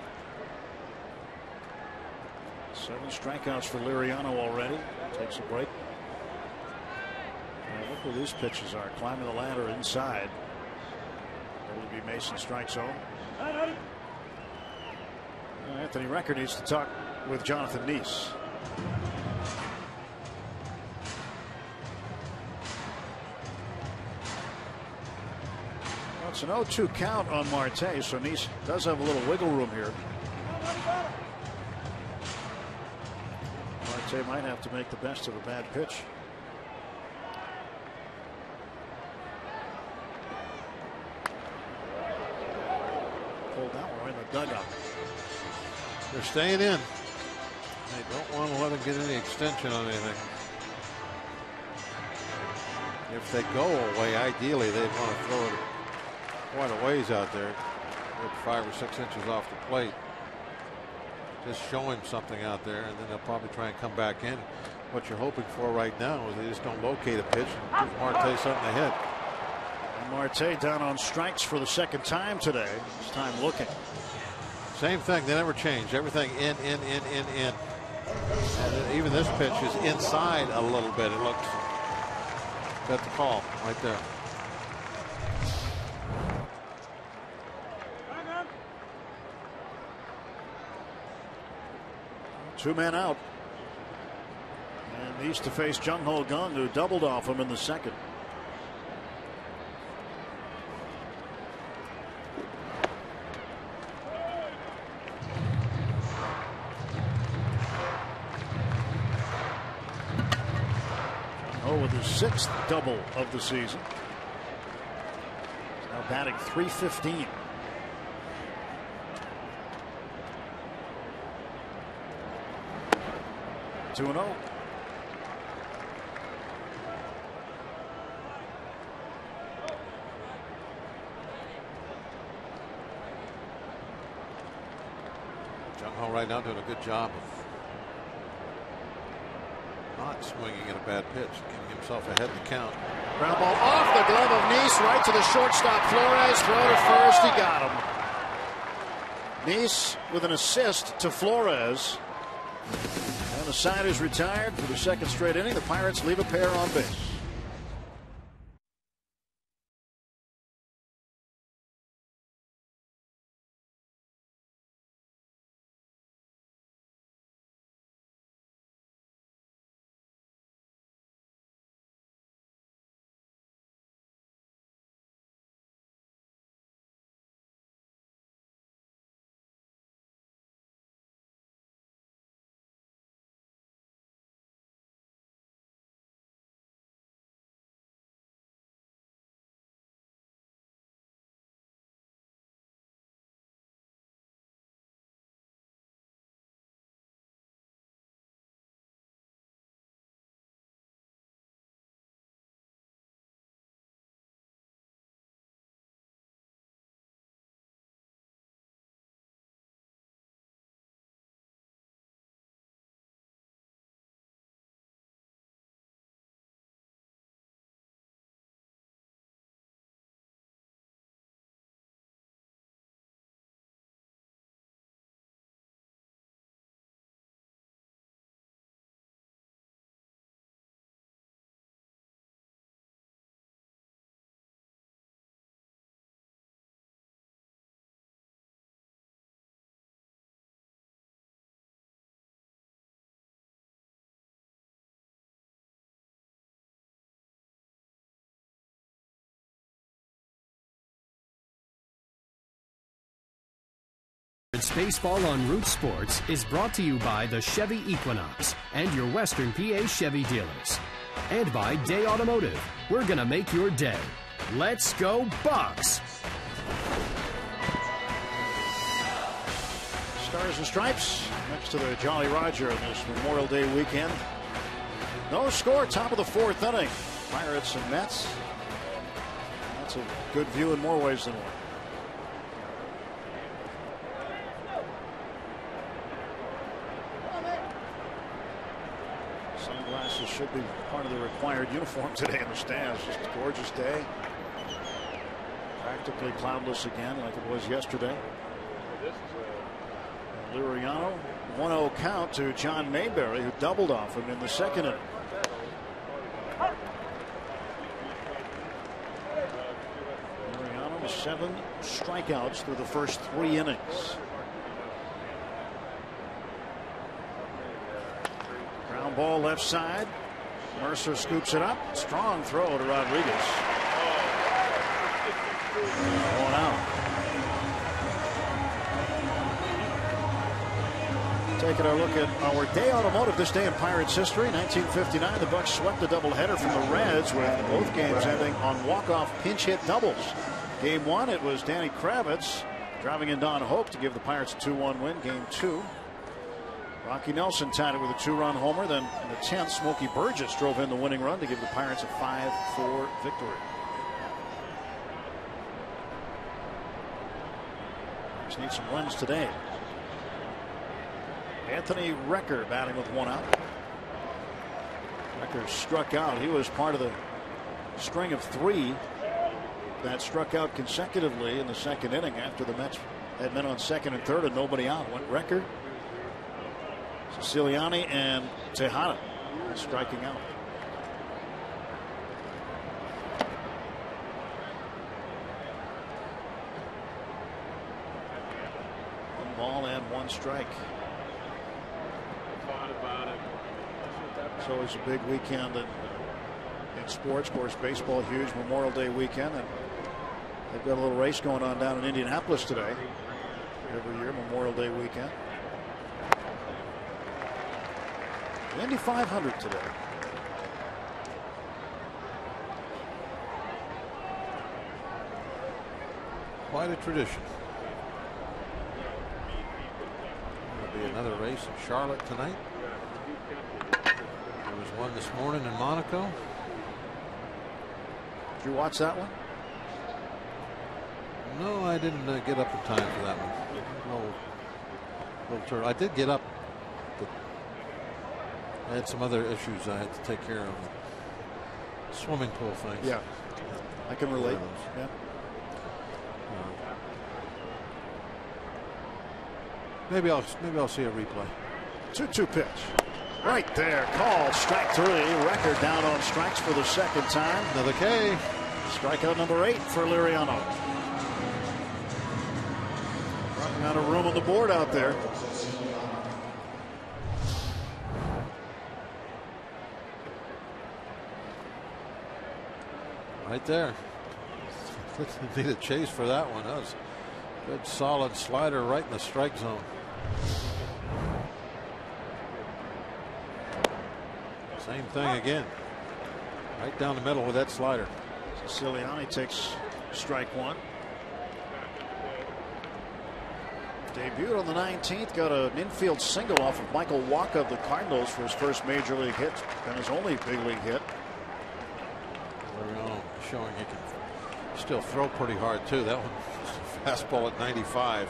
7 strikeouts for Liriano already. Takes a break. where these pitches are. Climbing the ladder inside. Will be Mason strike zone. Anthony Recker needs to talk with Jonathan Nice. Well, it's an 0-2 count on Marte, so Nice does have a little wiggle room here. Marte might have to make the best of a bad pitch. Pulled that one in the dugout. They're staying in. They don't want to let him get any extension on anything. If they go away, ideally they'd want to throw it quite a ways out there, 5 or 6 inches off the plate. Just show him something out there, and then they'll probably try and come back in. What you're hoping for right now is they just don't locate a pitch and give Marte something to hit. And Marte down on strikes for the second time today. This time looking. Same thing. They never change. Everything in. And even this pitch is inside a little bit. It looks. That's the call right there. Two men out. And he's to face Jung Ho Kang, who doubled off him in the second. With his 6th double of the season. He's now batting .315. Two and 0. Jung Ho right now doing a good job of not swinging at a bad pitch, getting himself ahead in the count. Ground ball off the glove of Nice, right to the shortstop. Flores, throw to first. He got him. Nice with an assist to Flores. And the side is retired for the second straight inning. The Pirates leave a pair on base. Baseball on Root Sports is brought to you by the Chevy Equinox and your Western PA Chevy dealers. And by Day Automotive. We're going to make your day. Let's go Bucks! Stars and Stripes next to the Jolly Roger this Memorial Day weekend. No score, top of the 4th inning. Pirates and Mets. That's a good view in more ways than one. Sunglasses should be part of the required uniform today in the stands. Just a gorgeous day. Practically cloudless again like it was yesterday. Liriano, 1-0 count to John Mayberry, who doubled off him in the second inning. 7 strikeouts through the first 3 innings. Ground ball left side. Mercer scoops it up. Strong throw to Rodriguez. 1 out. Taking a look at our day automotive this day in Pirates history. 1959, the Bucs swept a doubleheader from the Reds, with both games ending on walk-off pinch hit doubles. Game 1, it was Danny Kravitz driving in Don Hope to give the Pirates a 2-1 win. Game 2, Rocky Nelson tied it with a 2-run homer. Then in the 10th, Smokey Burgess drove in the winning run to give the Pirates a 5-4 victory. Pirates need some runs today. Anthony Recker batting with 1 out. Recker struck out. He was part of the string of 3 that struck out consecutively in the 2nd inning after the Mets had men on 2nd and 3rd and nobody out. Went Recker, Siciliani, and Tejada striking out. One ball and 1 strike. It's always a big weekend in sports. Of course, baseball huge, Memorial Day weekend, and they've got a little race going on down in Indianapolis today. Every year, Memorial Day weekend. The Indy 500 today. Quite a tradition. There'll be another race in Charlotte tonight. There was one this morning in Monaco. Did you watch that one? No, I didn't get up in time for that one. Little turtle. I did get up, but I had some other issues I had to take care of. Swimming pool things. Yeah, I can relate. Yeah. Maybe I'll see a replay. 2-2 pitch. Right there, called strike 3. Record down on strikes for the 2nd time. Another K. Strikeout number 8 for Liriano. Running out of room on the board out there. Right there. Need a chase for that one. That was a good solid slider right in the strike zone. Same thing again. Right down the middle with that slider. Siciliani takes strike 1. Debuted on the 19th. Got an infield single off of Michael Wacha of the Cardinals for his first major league hit and his only big league hit. Liriano showing he can still throw pretty hard too. That one, fastball at 95.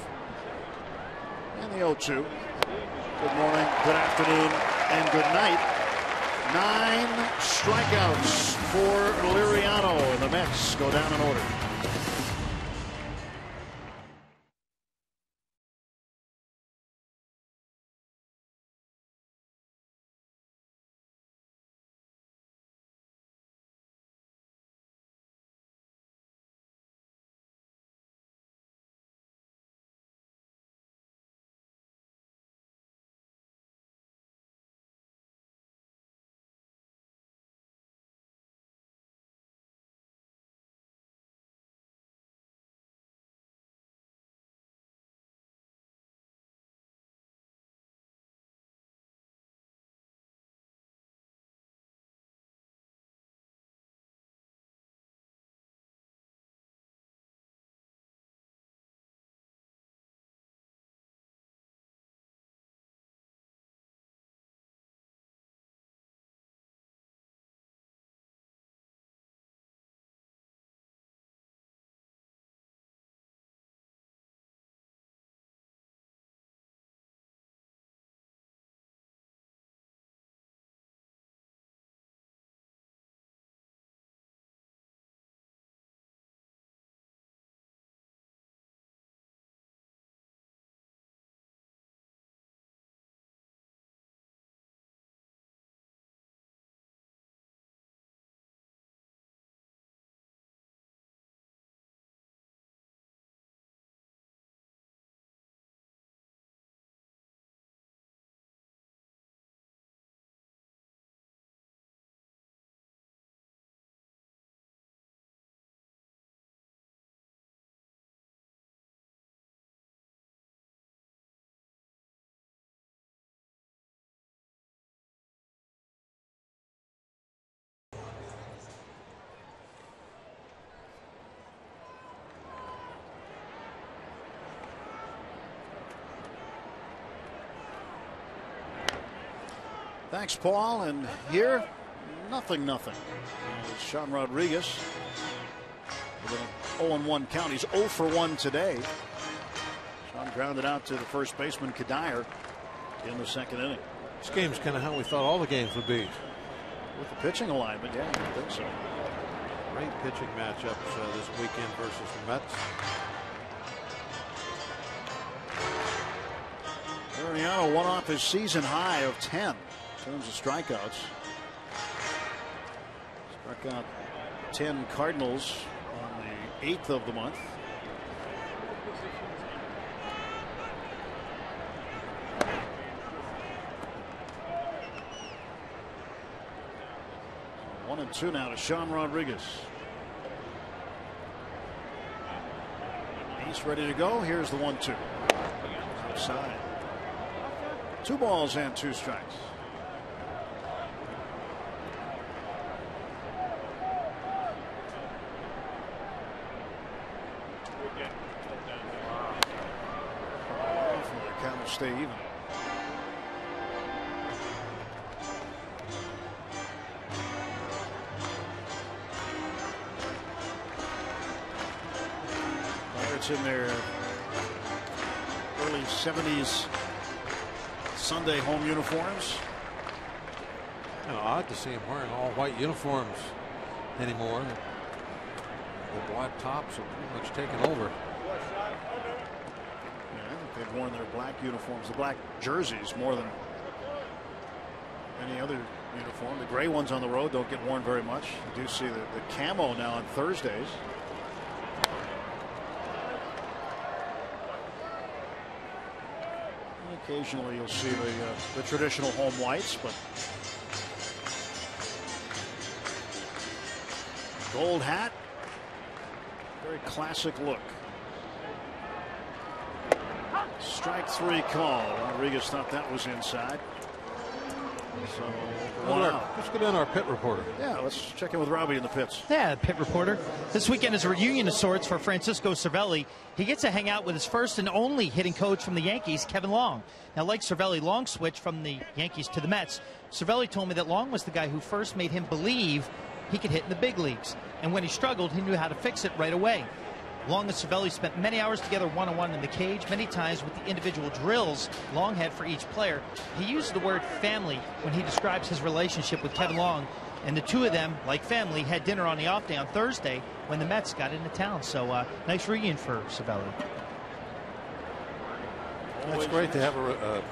And the 0-2. Good morning, good afternoon, and good night. 9 strikeouts for Liriano, and the Mets go down in order. Thanks, Paul. And here, nothing. Sean Rodriguez with an 0-1 count. He's 0 for 1 today. Sean grounded out to the first baseman, Kadire, in the second inning. This game's kind of how we thought all the games would be. With the pitching alignment, yeah, I think so. Great pitching matchups this weekend versus the Mets. Ariano won off his season high of 10 in terms of strikeouts. Struck out 10 Cardinals on the 8th of the month. One and two now to Sean Rodriguez. He's ready to go. Here's the 1-2. Outside. 2 balls and 2 strikes. The count will stay even. Pirates in their early 70s Sunday home uniforms. Kind of odd to see him wearing all white uniforms anymore. The black tops are pretty much taken over. Yeah, I think they've worn their black uniforms, the black jerseys, more than any other uniform. The gray ones on the road don't get worn very much. You do see the camo now on Thursdays. Occasionally you'll see the traditional home whites, but gold hat, very classic look. Strike 3 call. Rodriguez thought that was inside. So Let's get in our pit reporter. Yeah, let's check in with Robbie in the pits. Yeah, pit reporter. This weekend is a reunion of sorts for Francisco Cervelli. He gets to hang out with his first and only hitting coach from the Yankees, Kevin Long. Now, like Cervelli, Long switched from the Yankees to the Mets. Cervelli told me that Long was the guy who first made him believe he could hit in the big leagues. And when he struggled, he knew how to fix it right away. Long and Cervelli spent many hours together one-on-one in the cage, many times with the individual drills Long had for each player. He used the word family when he describes his relationship with Kevin Long, and the two of them, like family, had dinner on the off day on Thursday when the Mets got into town. So nice reunion for Cervelli. It's great to have a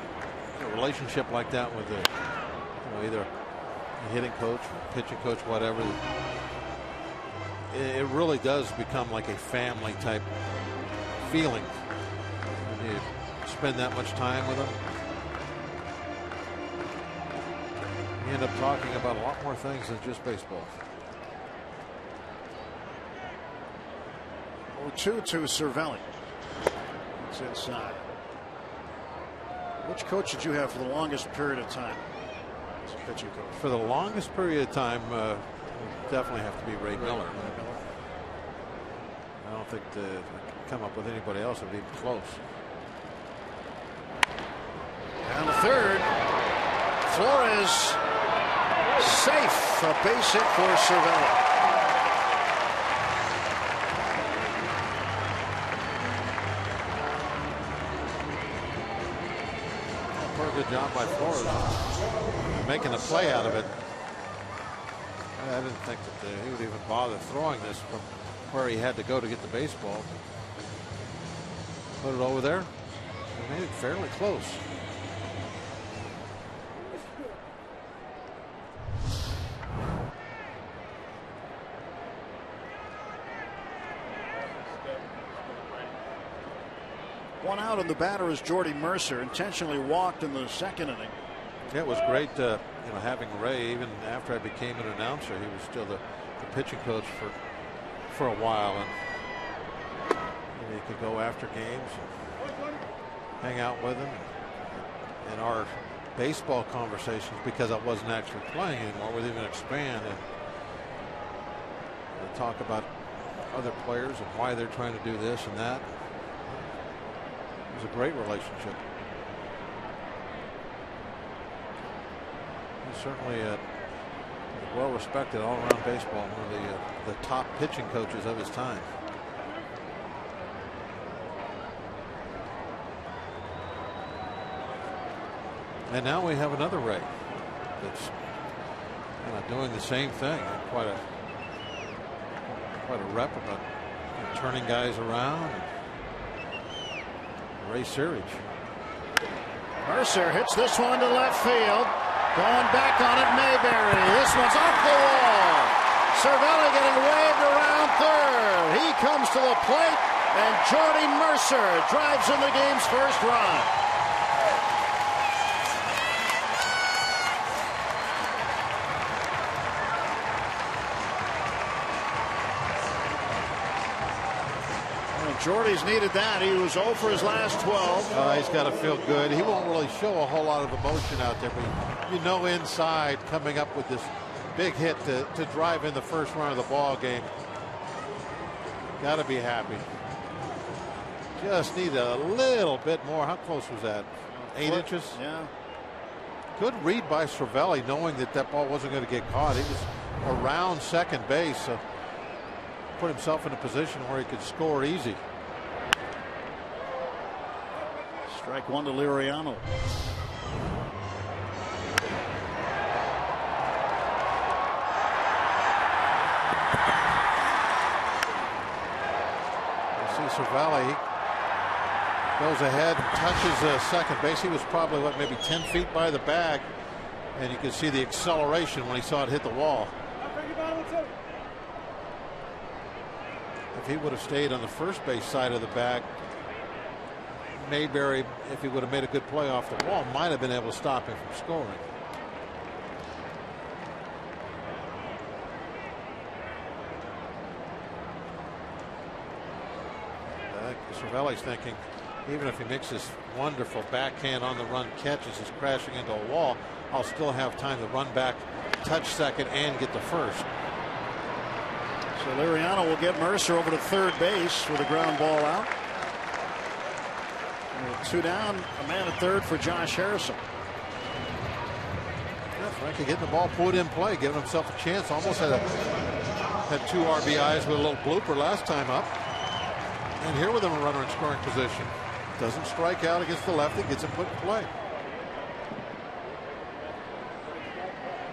relationship like that with either a hitting coach, pitching coach, whatever. It really does become like a family type feeling when you spend that much time with them. You end up talking about a lot more things than just baseball. 0-2 to Cervelli. It's inside. Which coach did you have for the longest period of time as a pitching coach? For the longest period of time, definitely have to be Ray Miller. I don't think to come up with anybody else would be even close. Down the third. Flores safe. A base hit for Cervelli. Good job by Flores making a play out of it. I didn't think that he would even bother throwing this from where he had to go to get the baseball. Put it over there and made it fairly close. One out, and the batter is Jordy Mercer. Intentionally walked in the second inning. Yeah, it was great, having Ray. Even after I became an announcer, he was still the pitching coach for a while, and he could go after games and hang out with him. In our baseball conversations, because I wasn't actually playing anymore, we'd even expand and talk about other players and why they're trying to do this and that. It was a great relationship. He's certainly a well-respected all-around baseball, one of the top pitching coaches of his time. And now we have another Ray that's kind of doing the same thing. Quite a rep about turning guys around. Ray Searage. Mercer hits this one to left field. Going back on it, Mayberry. This one's off the wall. Cervelli getting waved around third. He comes to the plate, and Jordy Mercer drives in the game's first run. Jordy's needed that. He was 0 for his last 12. He's got to feel good. He won't really show a whole lot of emotion out there, but you know inside coming up with this big hit to drive in the first run of the ball game. Got to be happy. Just need a little bit more. How close was that? 8 inches? Yeah. Good read by Cervelli, knowing that ball wasn't going to get caught. He was around second base, so put himself in a position where he could score easy. Strike one to Liriano. You see Cervelli goes ahead and touches second base. He was probably maybe 10 feet by the bag, and you can see the acceleration when he saw it hit the wall. If he would have stayed on the first base side of the bag, Mayberry, if he would have made a good play off the wall, might have been able to stop him from scoring. Cervelli's thinking, even if he makes this wonderful backhand on the run catch as he's crashing into a wall, I'll still have time to run back, touch second, and get to first. So Liriano will get Mercer over to third base with a ground ball out. And 2 down, a man at third for Josh Harrison. Yeah, Frankie getting the ball put in play, giving himself a chance. Almost had 2 RBIs with a little blooper last time up. And here with him a runner in scoring position. Doesn't strike out against the lefty, gets him put in play.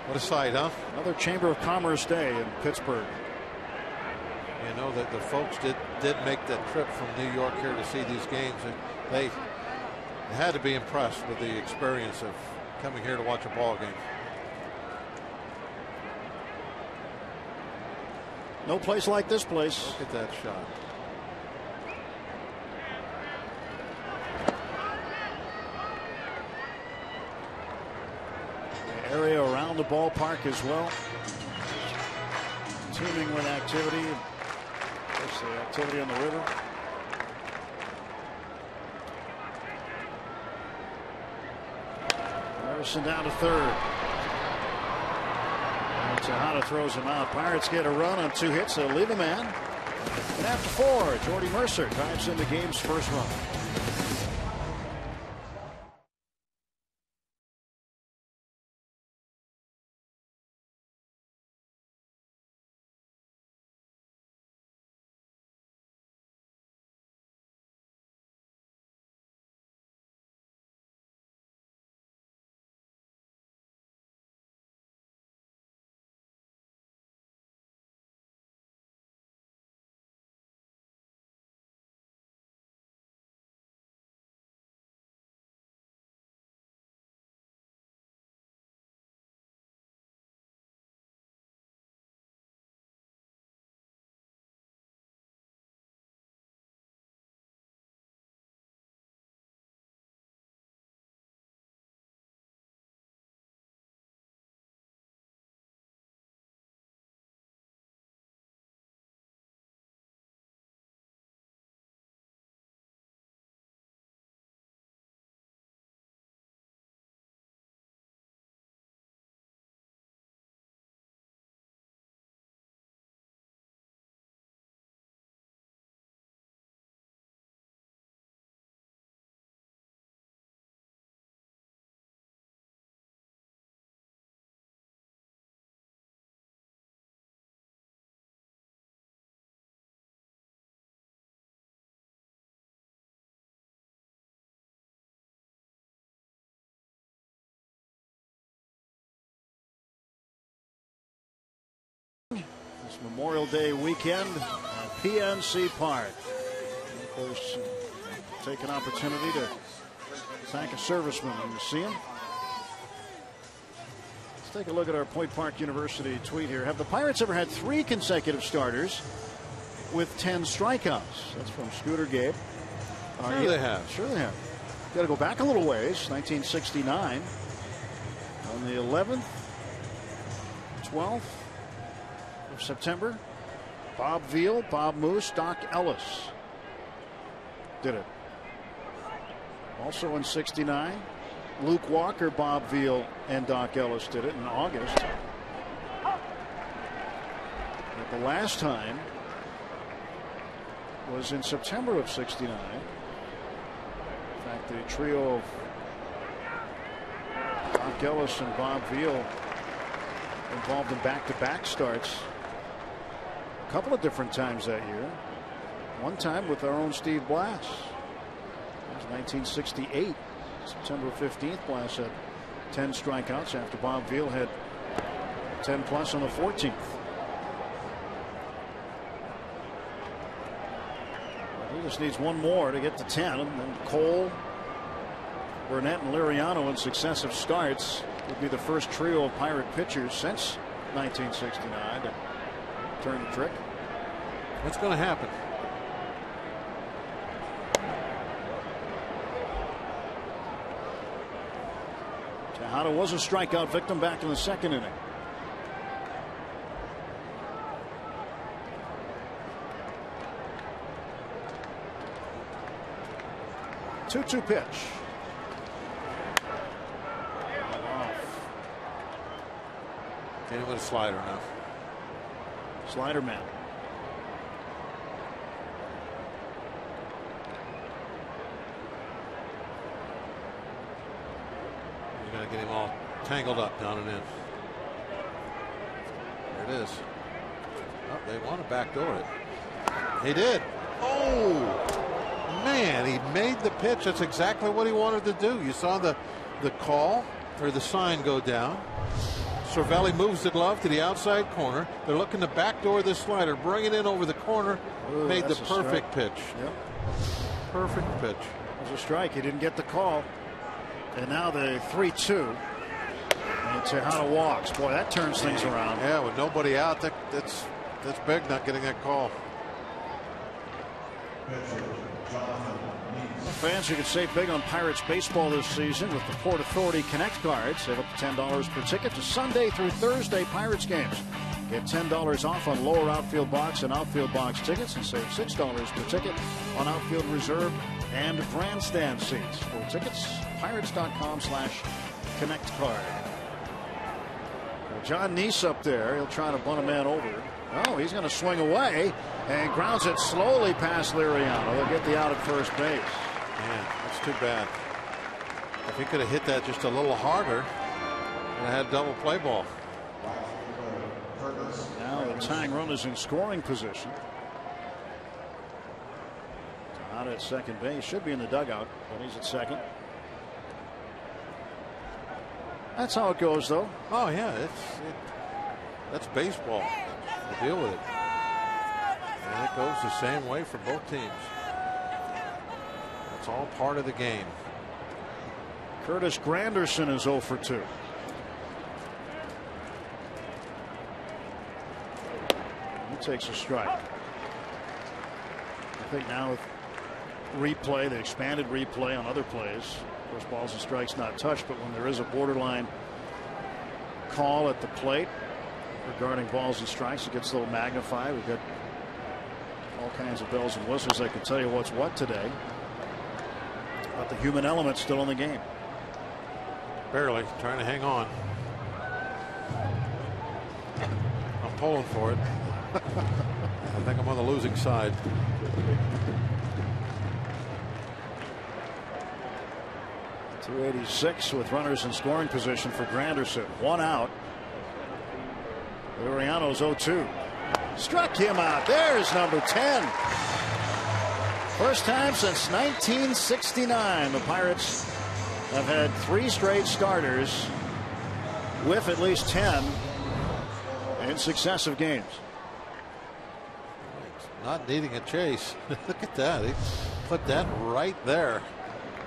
What a sight, huh? Another Chamber of Commerce day in Pittsburgh. You know that the folks did make that trip from New York here to see these games, and they had to be impressed with the experience of coming here to watch a ball game. No place like this place. Look at that shot. The area around the ballpark as well, teeming with activity. There's the activity on the river. Harrison down to third. And Tejada throws him out. Pirates get a run on 2 hits. They'll leave a man. And after 4, Jordy Mercer drives in the game's first run. Memorial Day weekend at PNC Park. And of course, take an opportunity to thank a serviceman when you see him. Let's take a look at our Point Park University tweet here. Have the Pirates ever had 3 consecutive starters with 10 strikeouts? That's from Scooter Gabe. Sure they have. Sure they have. Got to go back a little ways. 1969. On the 11th, 12th of September, Bob Veal, Bob Moose, Doc Ellis did it. Also in 69, Luke Walker, Bob Veal, and Doc Ellis did it in August. But the last time was in September of 69. In fact, the trio of Doc Ellis and Bob Veal involved in back-to-back starts a couple of different times that year. One time with our own Steve Blass. It was 1968. September 15th, Blass had 10 strikeouts after Bob Veal had 10 plus on the 14th. He just needs one more to get to 10, and then Cole, Burnett, and Liriano in successive starts would be the first trio of Pirate pitchers since 1969 to turn the trick. What's going to happen? Tejada was a strikeout victim back in the second inning. Two-two pitch. Hit him with a slider now. Slider man. You're going to get him all tangled up down and in. There it is. Oh, they want to backdoor it. He did. Oh! Man, he made the pitch. That's exactly what he wanted to do. You saw the call or the sign go down. Cervelli moves the glove to the outside corner. They're looking to backdoor this slider, bring it in over the corner. Ooh, made the perfect pitch. Yep. Perfect pitch. It was a strike. He didn't get the call. And now the 3-2. And Tejada walks. Boy, that turns things around. Yeah, with nobody out, that's big not getting that call. Fans, you can save big on Pirates baseball this season with the Port Authority Connect cards. Save up to $10 per ticket to Sunday through Thursday Pirates games. Get $10 off on lower outfield box and outfield box tickets, and save $6 per ticket on outfield reserve and grandstand seats. For tickets, pirates.com/connect card. Well, John Neese up there. He'll try to bunt a man over. Oh, he's going to swing away and grounds it slowly past Liriano. They'll get the out at first base. Man, that's too bad. If he could have hit that just a little harder and had double play ball. Now the tying run is in scoring position. Out at second base, should be in the dugout, but he's at second. That's how it goes, though. Oh yeah, that's baseball. To deal with it, and it goes the same way for both teams. It's all part of the game. Curtis Granderson is 0 for 2. He takes a strike. I think now with replay, the expanded replay on other plays, of course, balls and strikes not touched, but when there is a borderline call at the plate regarding balls and strikes, it gets a little magnified. We've got all kinds of bells and whistles that can tell you what's what today. But the human element's still in the game. Barely trying to hang on. I'm pulling for it. I think I'm on the losing side. .286 with runners in scoring position for Granderson. One out. Liriano's 0-2. Struck him out. There's number 10. First time since 1969 the Pirates have had 3 straight starters with at least 10 in successive games. not needing a chase. Look at that. He put that right there.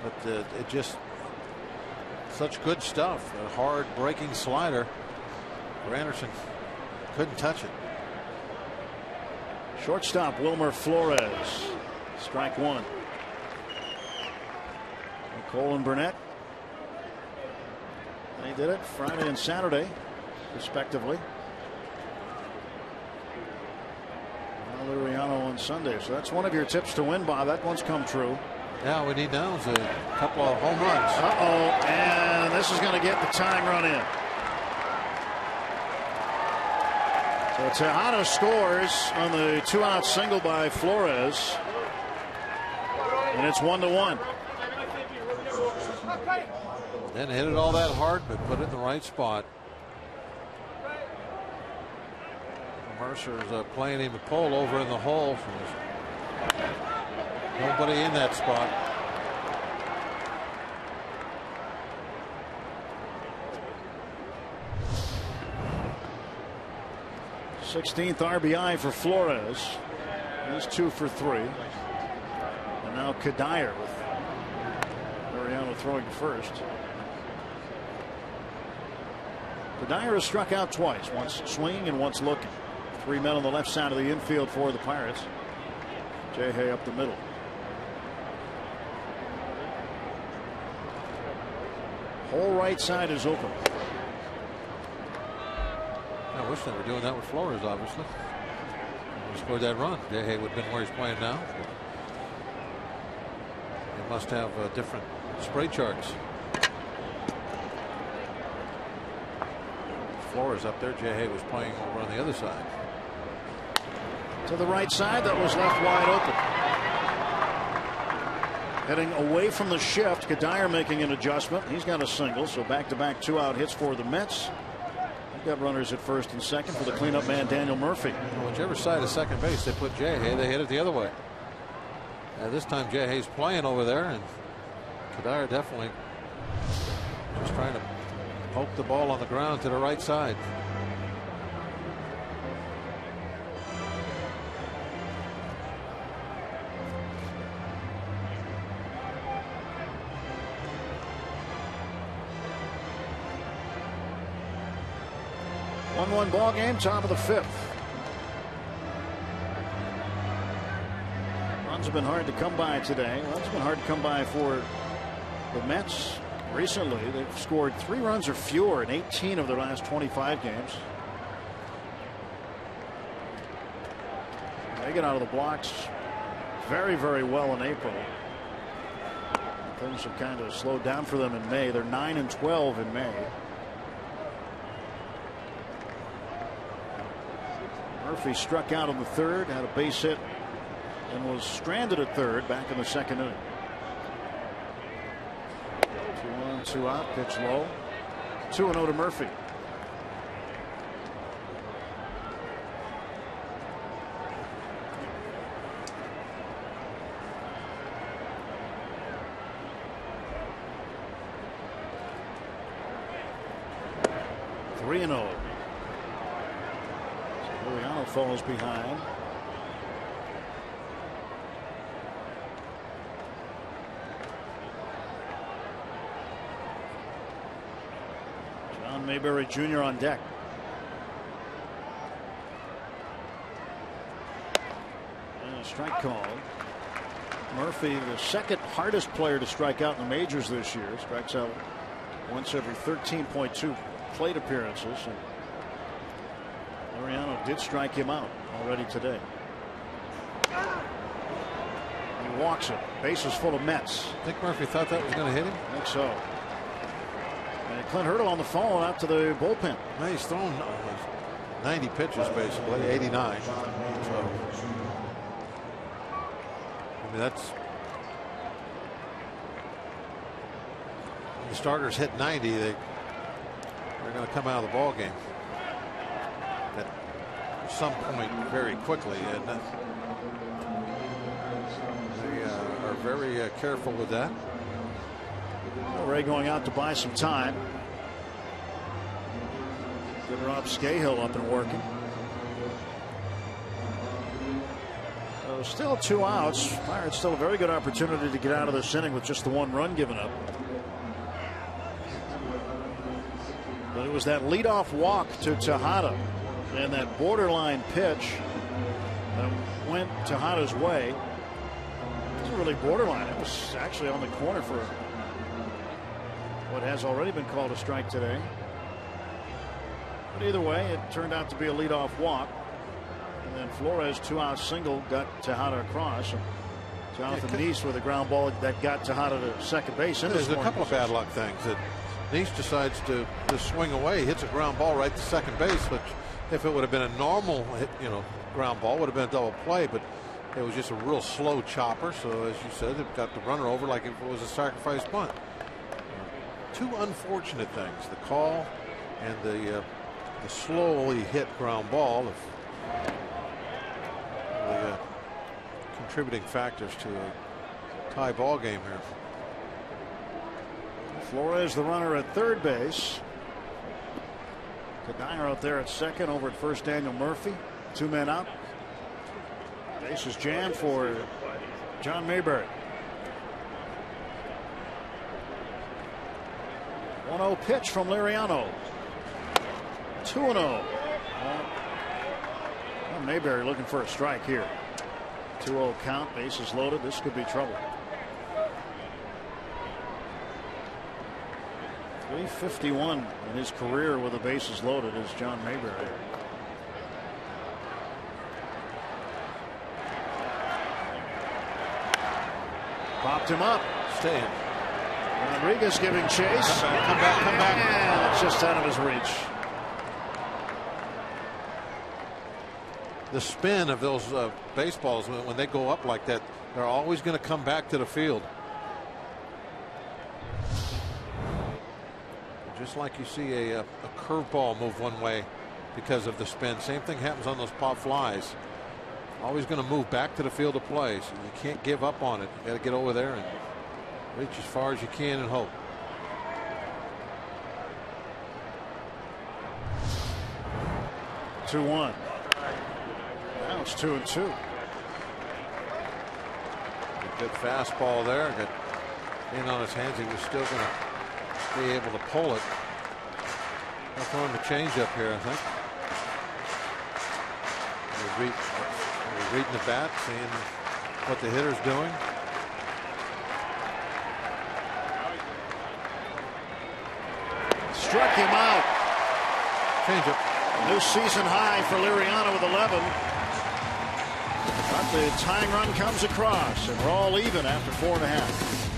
But it just such good stuff. A hard breaking slider. Anderson couldn't touch it. Shortstop Wilmer Flores. Strike one. Cole and Burnett. They did it Friday and Saturday, respectively. Liriano on Sunday. So that's one of your tips to win, Bob. That one's come true. Yeah, we need now is a couple of home runs. And this is going to get the tying run in. So Tejada scores on the 2-out single by Flores. And it's 1-1. Didn't hit it all that hard, but put it in the right spot. Mercer's playing him a pole over in the hole. Nobody in that spot. th RBI for Flores. He's 2 for 3. And now Kadire with Mariano throwing to first. Kadire has struck out twice, once swinging and once looking. 3 men on the left side of the infield for the Pirates. Jay Hay up the middle. Whole right side is open. I wish they were doing that with Flores, obviously. He scored that run. Jay Hay would have been where he's playing now. They must have different spray charts. Flores up there. Jay Hay was playing over on the other side. To the right side, that was left wide open. Heading away from the shift, Kadire making an adjustment. He's got a single, so back-to-back 2-out hits for the Mets. They've got runners at first and second for the cleanup man, Daniel Murphy. Well, whichever side of second base they put Jay Hay, they hit it the other way. This time Jay Hay's playing over there, and Kadire definitely just trying to poke the ball on the ground to the right side. One ball game, top of the 5th. Runs have been hard to come by today. Runs have been hard to come by for the Mets. Recently, they've scored 3 runs or fewer in 18 of their last 25 games. They get out of the blocks very, very well in April. Things have kind of slowed down for them in May. They're 9-12 in May. Murphy struck out in the 3rd, had a base hit, and was stranded at 3rd back in the 2nd inning. 2-1, 2 out, pitch low. 2-0 to Murphy. Falls behind. John Mayberry Jr. on deck. And a strike call. Murphy, the second hardest player to strike out in the majors this year. Strikes out once every 13.2 plate appearances. And Mariano did strike him out already today. He walks it. Bases full of Mets. I think Murphy thought that was going to hit him. I think so. And Clint Hurdle on the phone out to the bullpen. Well, he's thrown 90 pitches basically, 89. So, I mean, that's when the starters hit 90, they're going to come out of the ball game at some point very quickly, and they are very careful with that. Ray going out to buy some time. Get Rob Scahill up and working. So still 2 outs. Pirates still a very good opportunity to get out of this inning with just the 1 run given up. But it was that leadoff walk to Tejada and that borderline pitch that went Tejada's way. It wasn't really borderline. It was actually on the corner for what has already been called a strike today. But either way, it turned out to be a leadoff walk. And then Flores 2-out single got Tejada across. And Jonathan Neese with a ground ball that got Tejada to second base. There's a couple of bad luck things that Neese decides to swing away, hits a ground ball right to second base, which if it would have been a normal ground ball would have been a double play, but it was just a real slow chopper. So as you said, it got the runner over like if it was a sacrifice bunt. Two unfortunate things: the call and the slowly hit ground ball. The contributing factors to a tie ball game here. Flores the runner at third base. Kadire out there at second. Over at first, Daniel Murphy. 2 men out. Base is jammed for John Mayberry. 1-0 pitch from Liriano. 2-0. Mayberry looking for a strike here. 2-0 count. Bases loaded. This could be trouble. 351 in his career with the bases loaded is John Mayberry. Popped him up. Staying. Rodriguez giving chase. Come back. And it's just out of his reach. The spin of those baseballs, when they go up like that, they're always going to come back to the field. Just like you see a curveball move one way because of the spin. Same thing happens on those pop flies. Always going to move back to the field of play. So you can't give up on it. You got to get over there and reach as far as you can and hope. Two-one. Now it's 2-2. Good fastball there. Got in on his hands. He was still going to be able to pull it. I'll throw him a change up here, I think. We're reading the bat, seeing what the hitter's doing. Struck him out. Change up. New season high for Liriano with 11. But the tying run comes across, and we're all even after 4.5.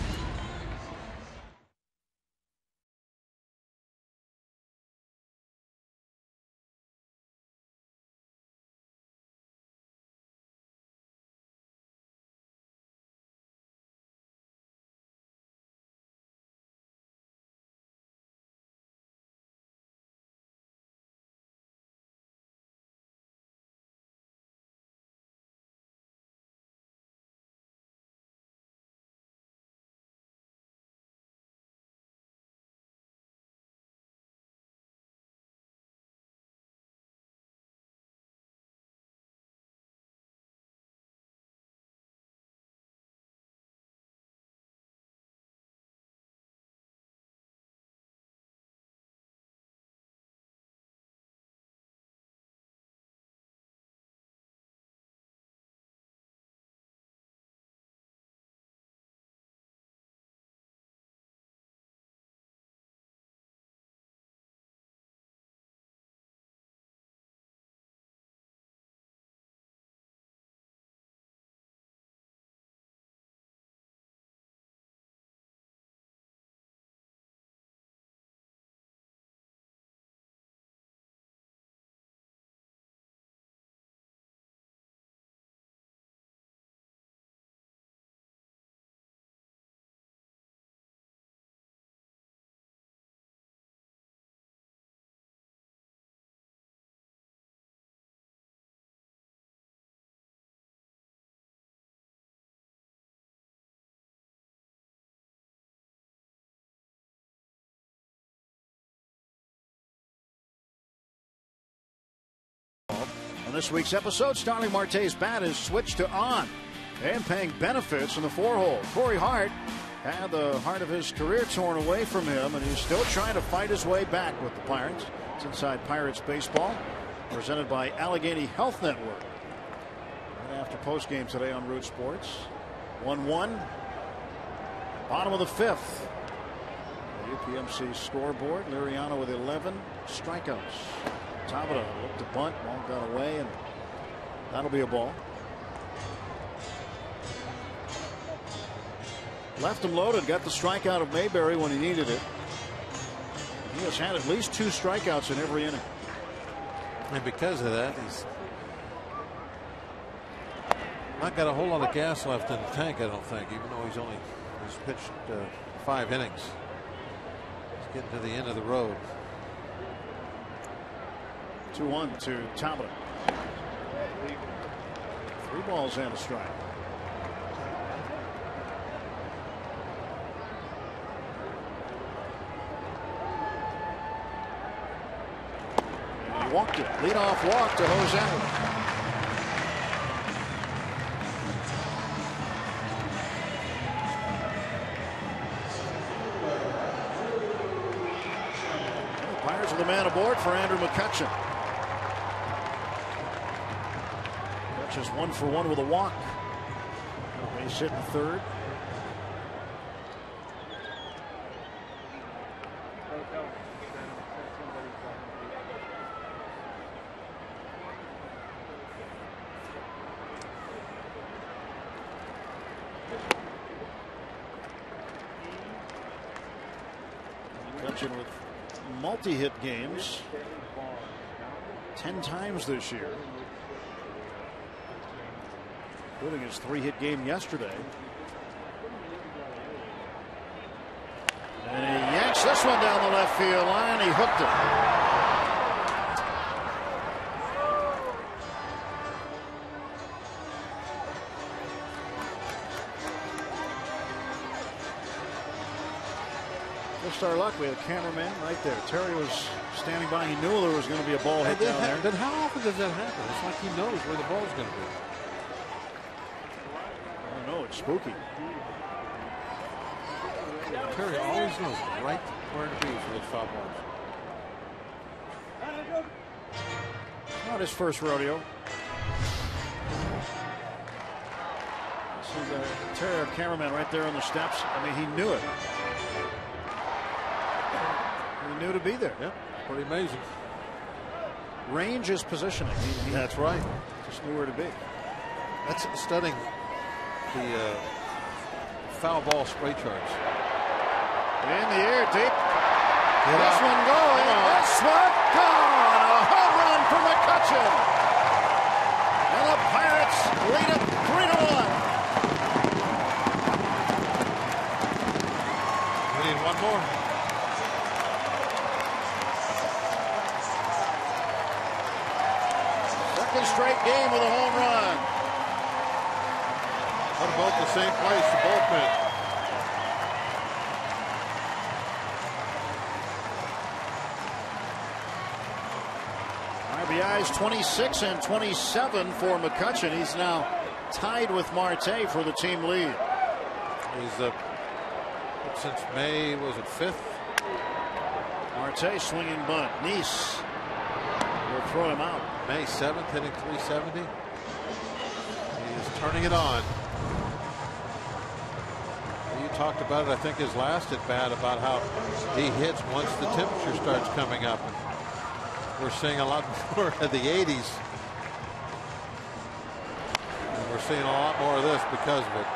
this week's episode, Starling Marte's bat is switched to on and paying benefits in the 4-hole. Corey Hart had the heart of his career torn away from him, and he's still trying to fight his way back with the Pirates. It's Inside Pirates Baseball, presented by Allegheny Health Network. Right after postgame today on Root Sports. 1-1. Bottom of the 5th. The UPMC scoreboard. Liriano with 11 strikeouts. Tabata looked to bunt, ball got away, and that'll be a ball. Left him loaded, got the strikeout of Mayberry when he needed it. He has had at least 2 strikeouts in every inning. And because of that, he's not got a whole lot of gas left in the tank, I don't think, even though he's pitched 5 innings. He's getting to the end of the road. 2-1 to Tabata. 3 balls and a strike. And he walked it. Leadoff walk to Jose. Pirates are the man aboard for Andrew McCutchen. Just 1 for 1 with a walk. Base hit in third. McCutchen with multi-hit games 10 times this year, including his 3-hit game yesterday. And he yanks this one down the left field line. He hooked it. Just our luck, we had a cameraman right there. Terry was standing by. He knew there was going to be a ball hit down there. But how often does that happen? It's like he knows where the ball's going to be. I don't know. It's spooky. Terry always knows right where to be for those foul balls. Not his first rodeo. See Terry, our cameraman, right there on the steps. I mean, he knew it. He knew to be there. Yeah, pretty amazing. Range is positioning. That's right. Just knew where to be. That's studying the foul ball spray charts. In the air, deep. This one going. This one gone. A home run for McCutchen. And the Pirates lead it 3-1. We need one more. Second straight game with a home run. What about the same place, the bullpen? RBIs 26 and 27 for McCutchen. He's now tied with Marte for the team lead. He's since May, was it 5th? Marte swinging bunt. Nice will throw him out. May 7th, hitting 370. He is turning it on. You talked about it, I think, his last at bat, about how he hits once the temperature starts coming up. We're seeing a lot more of the 80s. And we're seeing a lot more of this because of it.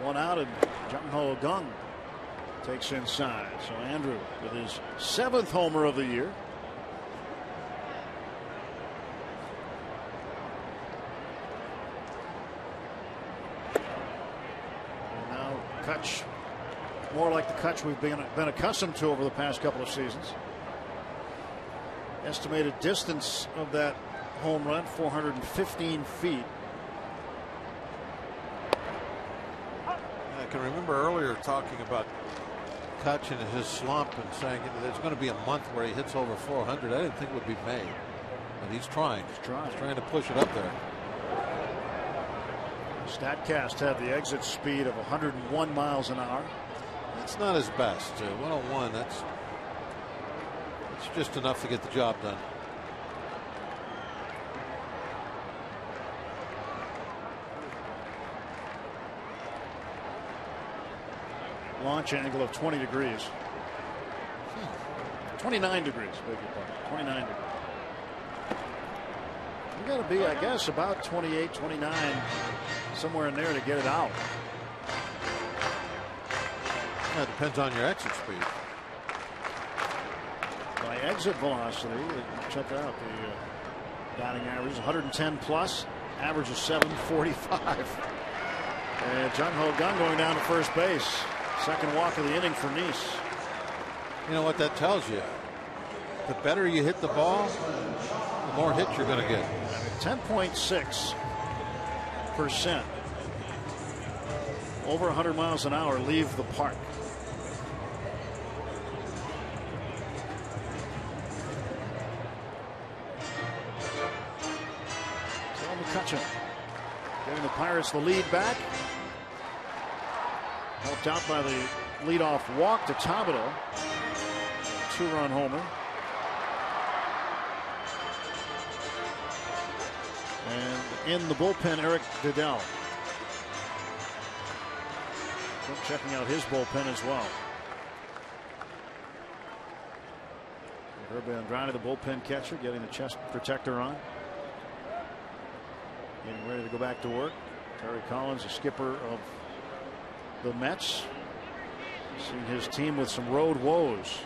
One out, and Jung Ho Gung takes inside. So Andrew with his 7th homer of the year. And now Kutch, more like the Kutch we've been accustomed to over the past couple of seasons. Estimated distance of that home run, 415 feet. I can remember earlier talking about McCutchen in his slump and saying there's going to be a month where he hits over 400. I didn't think it would be May, but he's trying. He's trying to push it up there. StatCast had the exit speed of 101 miles an hour. That's not his best. 101. That's just enough to get the job done. Launch angle of 20 degrees. 29 degrees. Beg your pardon. 29 degrees. You got to be, I guess, about 28, 29, somewhere in there to get it out. That depends on your exit speed. By exit velocity, check out the batting average, 110 plus, average of 745. And Jung Ho Gun going down to first base. Second walk of the inning for Nice. You know what that tells you? The better you hit the ball, the more hits you're going to get. 10.6% over 100 miles an hour leave the park. McCutchen giving the Pirates the lead back. Helped out by the leadoff walk to Tabito. 2-run homer. And in the bullpen, Eric Vidal. Checking out his bullpen as well. Herb Andrade, the bullpen catcher, getting the chest protector on. Getting ready to go back to work. Terry Collins, the skipper of the Mets, seen his team with some road woes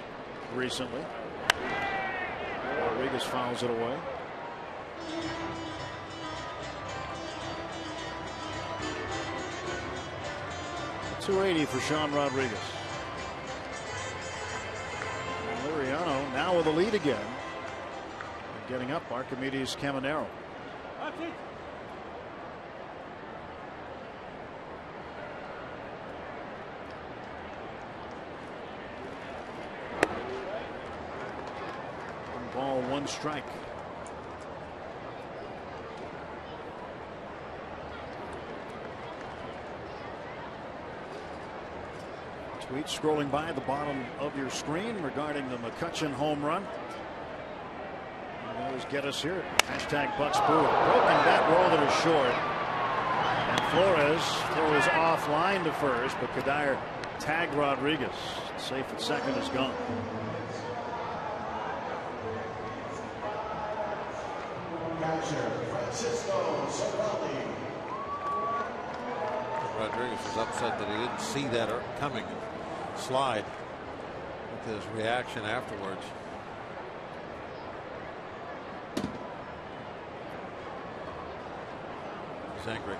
recently. Rodriguez fouls it away. .280 for Sean Rodriguez. And Liriano now with a lead again. And getting up, Archimedes Caminero. Ball, 1 strike. Tweet scrolling by at the bottom of your screen regarding the McCutchen home run. You can always get us here. Hashtag Bucks Brew. Broken bat roll that is short. And Flores throws off line to first, but Kadir tagged Rodriguez. Safe at second is gone. Rodriguez was upset that he didn't see that coming slide with his reaction afterwards. He's angry.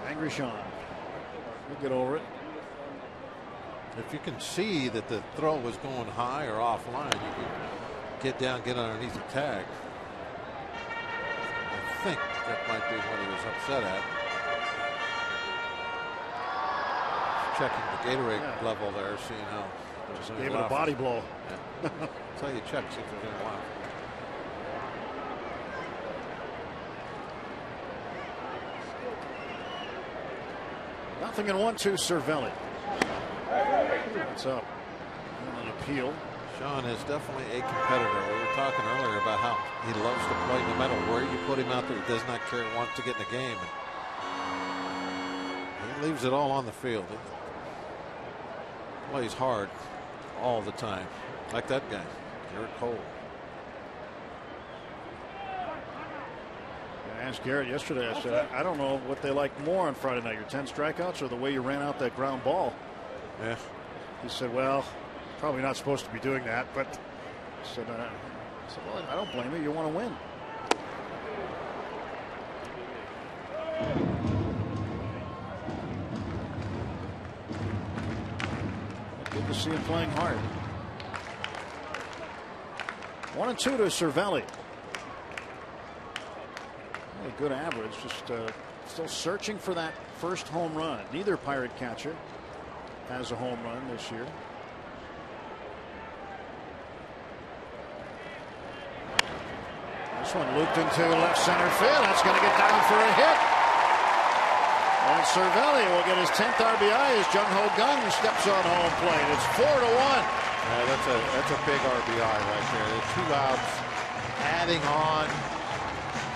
Angry Sean. He'll get over it. If you can see that the throw was going high or offline, you can get down, get underneath the tag. I think that might be what he was upset at. Checking the Gatorade level there, seeing how. Just gave it a body blow. Yeah. That's how you check, see if there's any line. Nothing in 1-2 Cervelli. What's up? An appeal. Sean is definitely a competitor. We were talking earlier about how he loves to play no matter where you put him out there. He does not care, wants to get in the game. He leaves it all on the field. He plays hard all the time, like that guy, Garrett Cole. I asked Garrett yesterday, I said, I don't know what they like more on Friday night, your 10 strikeouts or the way you ran out that ground ball. Yeah. He said, well, probably not supposed to be doing that, but I said, well, I don't blame you. You want to win. Good to see him playing hard. 1-2 to Cervelli. A good average, just still searching for that first home run. Neither Pirate catcher has a home run this year. This one looped into left center field. That's going to get down for a hit. And Cervelli will get his 10th RBI as Jung-Ho Gung steps on home plate. It's 4-1. Yeah, that's a big RBI right there. The 2 outs, adding on,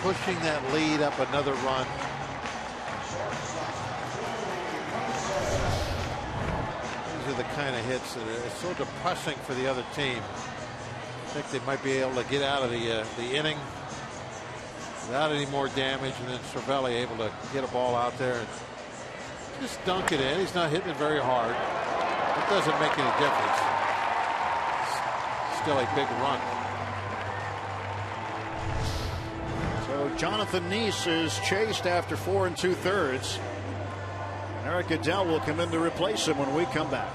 pushing that lead up another run. These are the kind of hits that are so depressing for the other team. I think they might be able to get out of the inning without any more damage, and then Cervelli able to get a ball out there and just dunk it in. He's not hitting it very hard. It doesn't make any difference. It's still a big run. So Jonathan Neese is chased after 4 2/3. Eric Goodell will come in to replace him when we come back.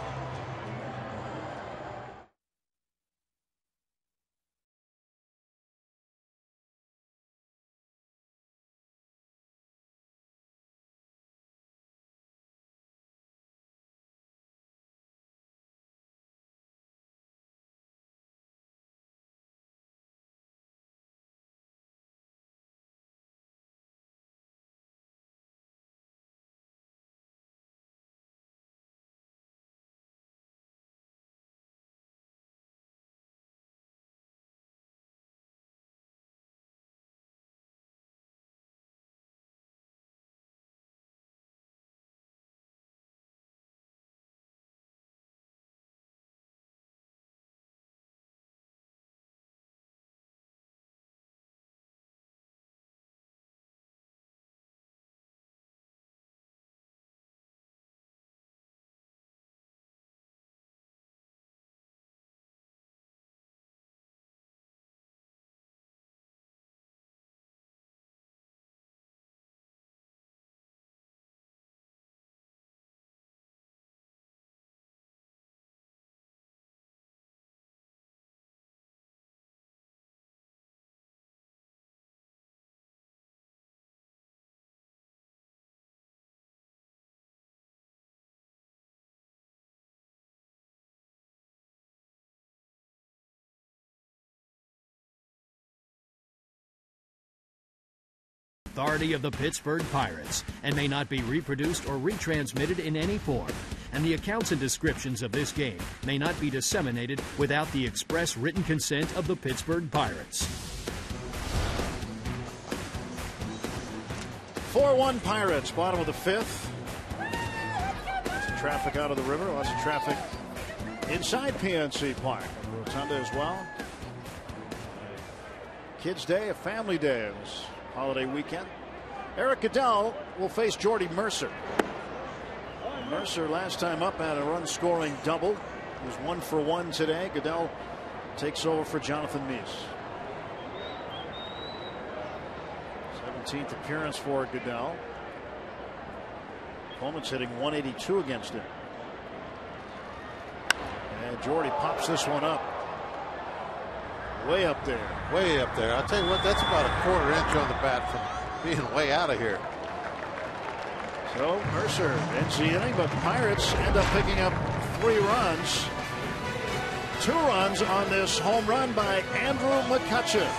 Authority of the Pittsburgh Pirates and may not be reproduced or retransmitted in any form. And the accounts and descriptions of this game may not be disseminated without the express written consent of the Pittsburgh Pirates. 4-1 Pirates, bottom of the 5th. Lots of traffic out of the river, lots of traffic inside PNC Park. Rotunda as well. Kids Day, a family day. It was holiday weekend. Eric Goodell will face Jordy Mercer. Mercer last time up had a run scoring double. He was 1 for 1 today. Goodell takes over for Jonathan Neese. 17th appearance for Goodell. Coleman's hitting 182 against him. And Jordy pops this one up. Way up there. Way up there. I'll tell you what, that's about a 1/4 inch on the bat from being way out of here. So Mercer ends the inning, but the Pirates end up picking up 3 runs. 2 runs on this home run by Andrew McCutchen.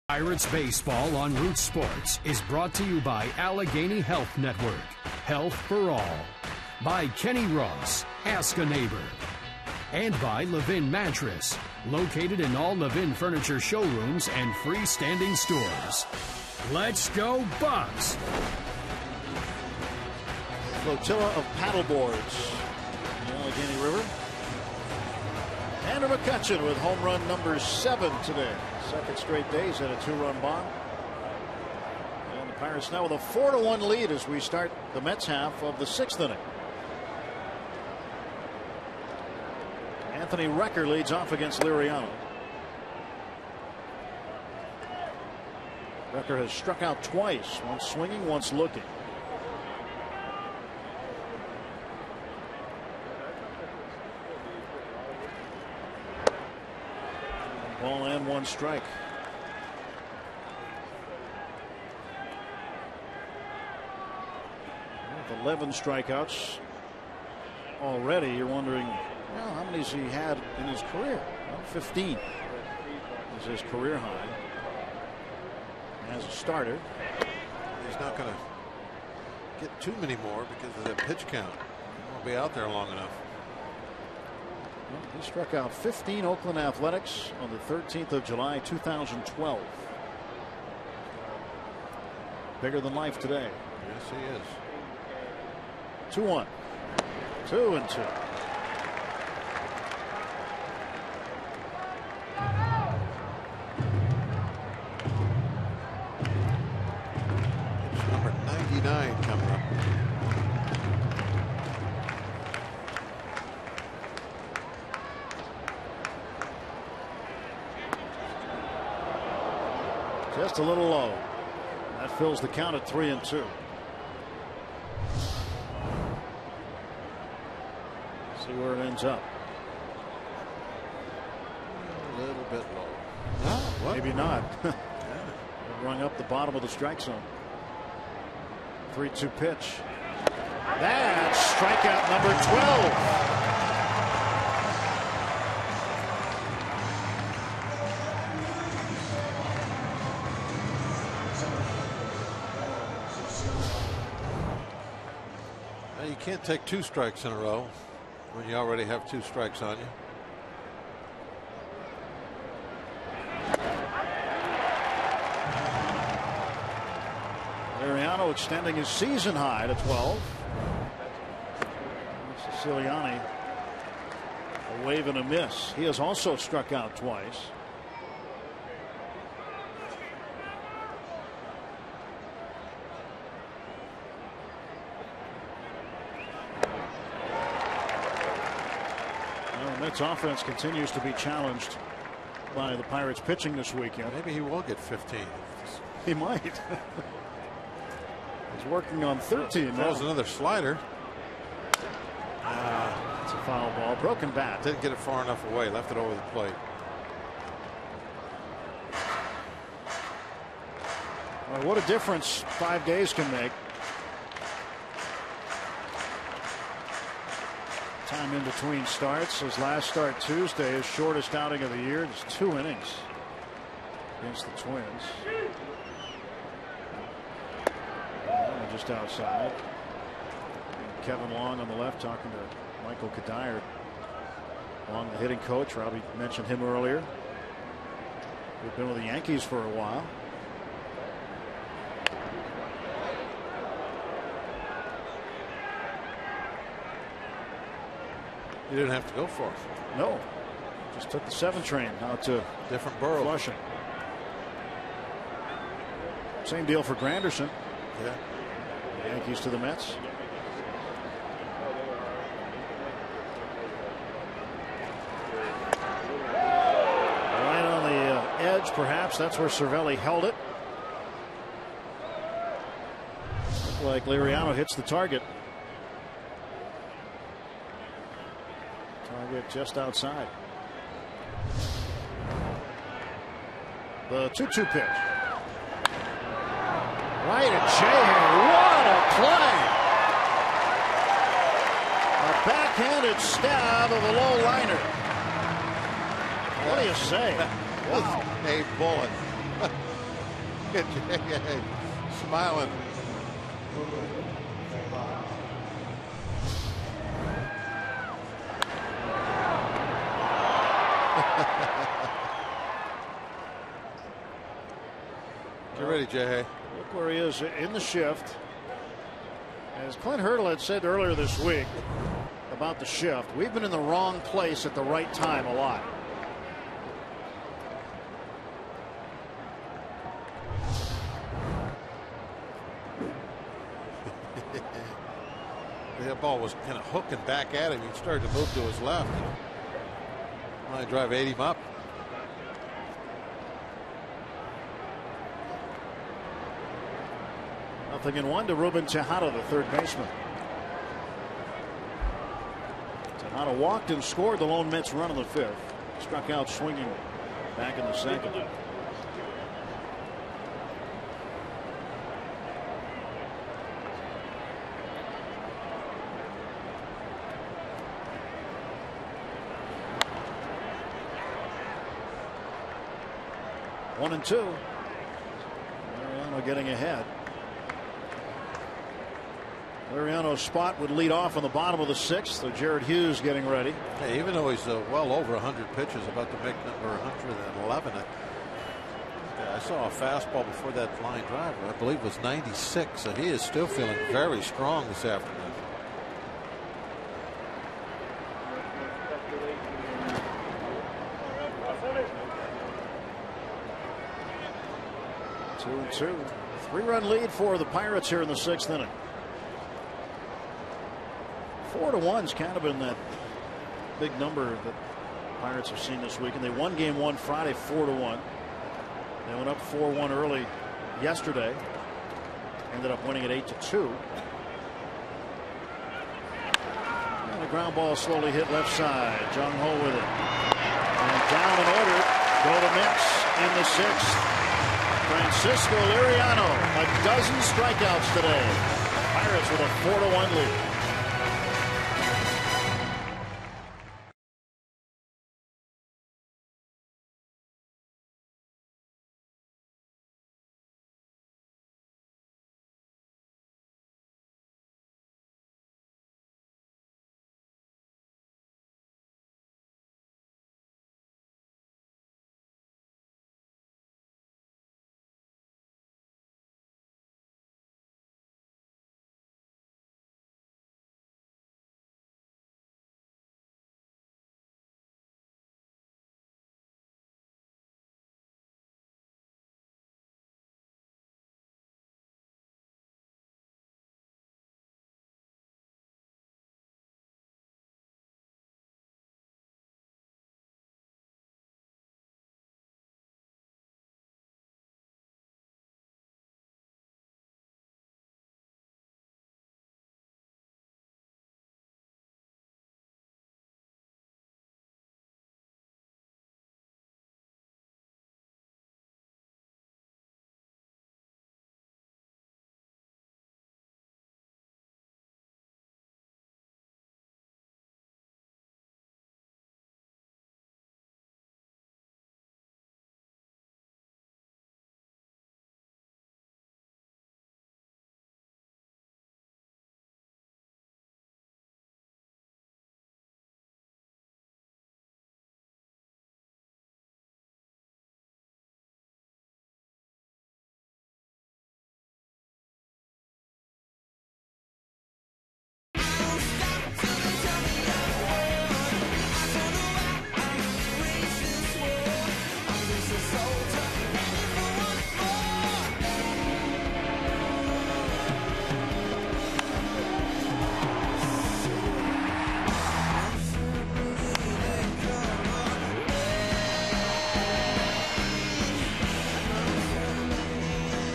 Pirates Baseball on Root Sports is brought to you by Allegheny Health Network. Health for all. By Kenny Ross, Ask a Neighbor. And by Levin Mattress, located in all Levin furniture showrooms and freestanding stores. Let's go Bucks! Flotilla of paddleboards in the Allegheny River. Andrew McCutchen with home run number 7 today. Second straight day he's had a 2-run bomb. And the Pirates now with a 4-1 lead as we start the Mets half of the 6th inning. Anthony Recker leads off against Liriano. Recker has struck out twice, once swinging, once looking. Ball and 1 strike. With 11 strikeouts already, you're wondering, well, how many has he had in his career? Well, 15 is his career high as a starter. He's not going to get too many more because of the pitch count. He won't be out there long enough. Well, he struck out 15 Oakland Athletics on the 13th of July 2012. Bigger than life today. Yes, he is. 2-1. 2-2. It's number 99 coming up. Just a little low. That fills the count at 3-2. See where it ends up. A little bit low. No, what? Maybe not. Rung up the bottom of the strike zone. 3-2 pitch. That's strikeout number 12. You can't take 2 strikes in a row when you already have 2 strikes on you. Liriano extending his season high to 12. Siciliani a wave and a miss. He has also struck out twice. Mets offense continues to be challenged by the Pirates pitching this weekend. Maybe he will get 15. He might. He's working on 13 now. Throws another slider. It's a foul ball. Broken bat. Didn't get it far enough away. Left it over the plate. Well, what a difference 5 days can make. Time in between starts. His last start Tuesday, his shortest outing of the year. Just 2 innings against the Twins. And just outside. Kevin Long on the left talking to Michael Kadire. Long, the hitting coach. Robbie mentioned him earlier. We've been with the Yankees for a while. You didn't have to go for it. No. Just took the 7 train out to different borough. Flushing. Same deal for Granderson. Yeah. The Yankees to the Mets. Right on the edge, perhaps. That's where Cervelli held it. Looked like Liriano hits the target. Target just outside. The 2-2 pitch. Right at Sheehan. What a play! A backhanded stab of a low liner. What do you say? Wow. A bullet. at J.A. smiling. Get ready, J.A. Look where he is in the shift. As Clint Hurdle had said earlier this week about the shift, we've been in the wrong place at the right time a lot. That ball was kind of hooking back at him. He started to move to his left. Line drive ate him up. Nothing in one to Ruben Tejada, the third baseman. Tejada walked and scored the lone Mets run in the fifth. Struck out swinging back in the second. One and two. Liriano getting ahead. Liriano's spot would lead off on the bottom of the sixth. So Jared Hughes getting ready. Hey, even though he's well over 100 pitches, about to make number 111. I saw a fastball before that line drive. I believe it was 96. So he is still feeling very strong this afternoon. Two and two. 3-run lead for the Pirates here in the sixth inning. 4-1's kind of been that big number that the Pirates have seen this week, and they won game one Friday 4-1. They went up 4-1 early yesterday. Ended up winning it 8-2. And the ground ball slowly hit left side. Jung Ho with it. And down and ordered go the Mets in the sixth. Francisco Liriano, a dozen strikeouts today. Pirates with a 4-1 lead.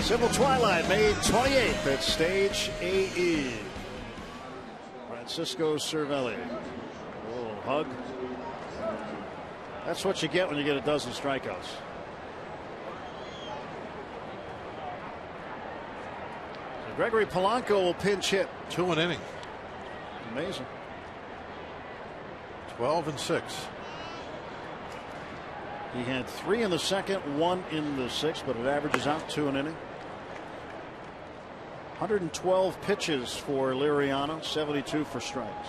Civil Twilight, May 28th at Stage AE. Francisco Cervelli. A little hug. That's what you get when you get a dozen strikeouts. So Gregory Polanco will pinch hit. 2 an inning. Amazing. 12 and 6. He had 3 in the second, 1 in the sixth, but it averages out 2 an inning. 112 pitches for Liriano, 72 for strikes.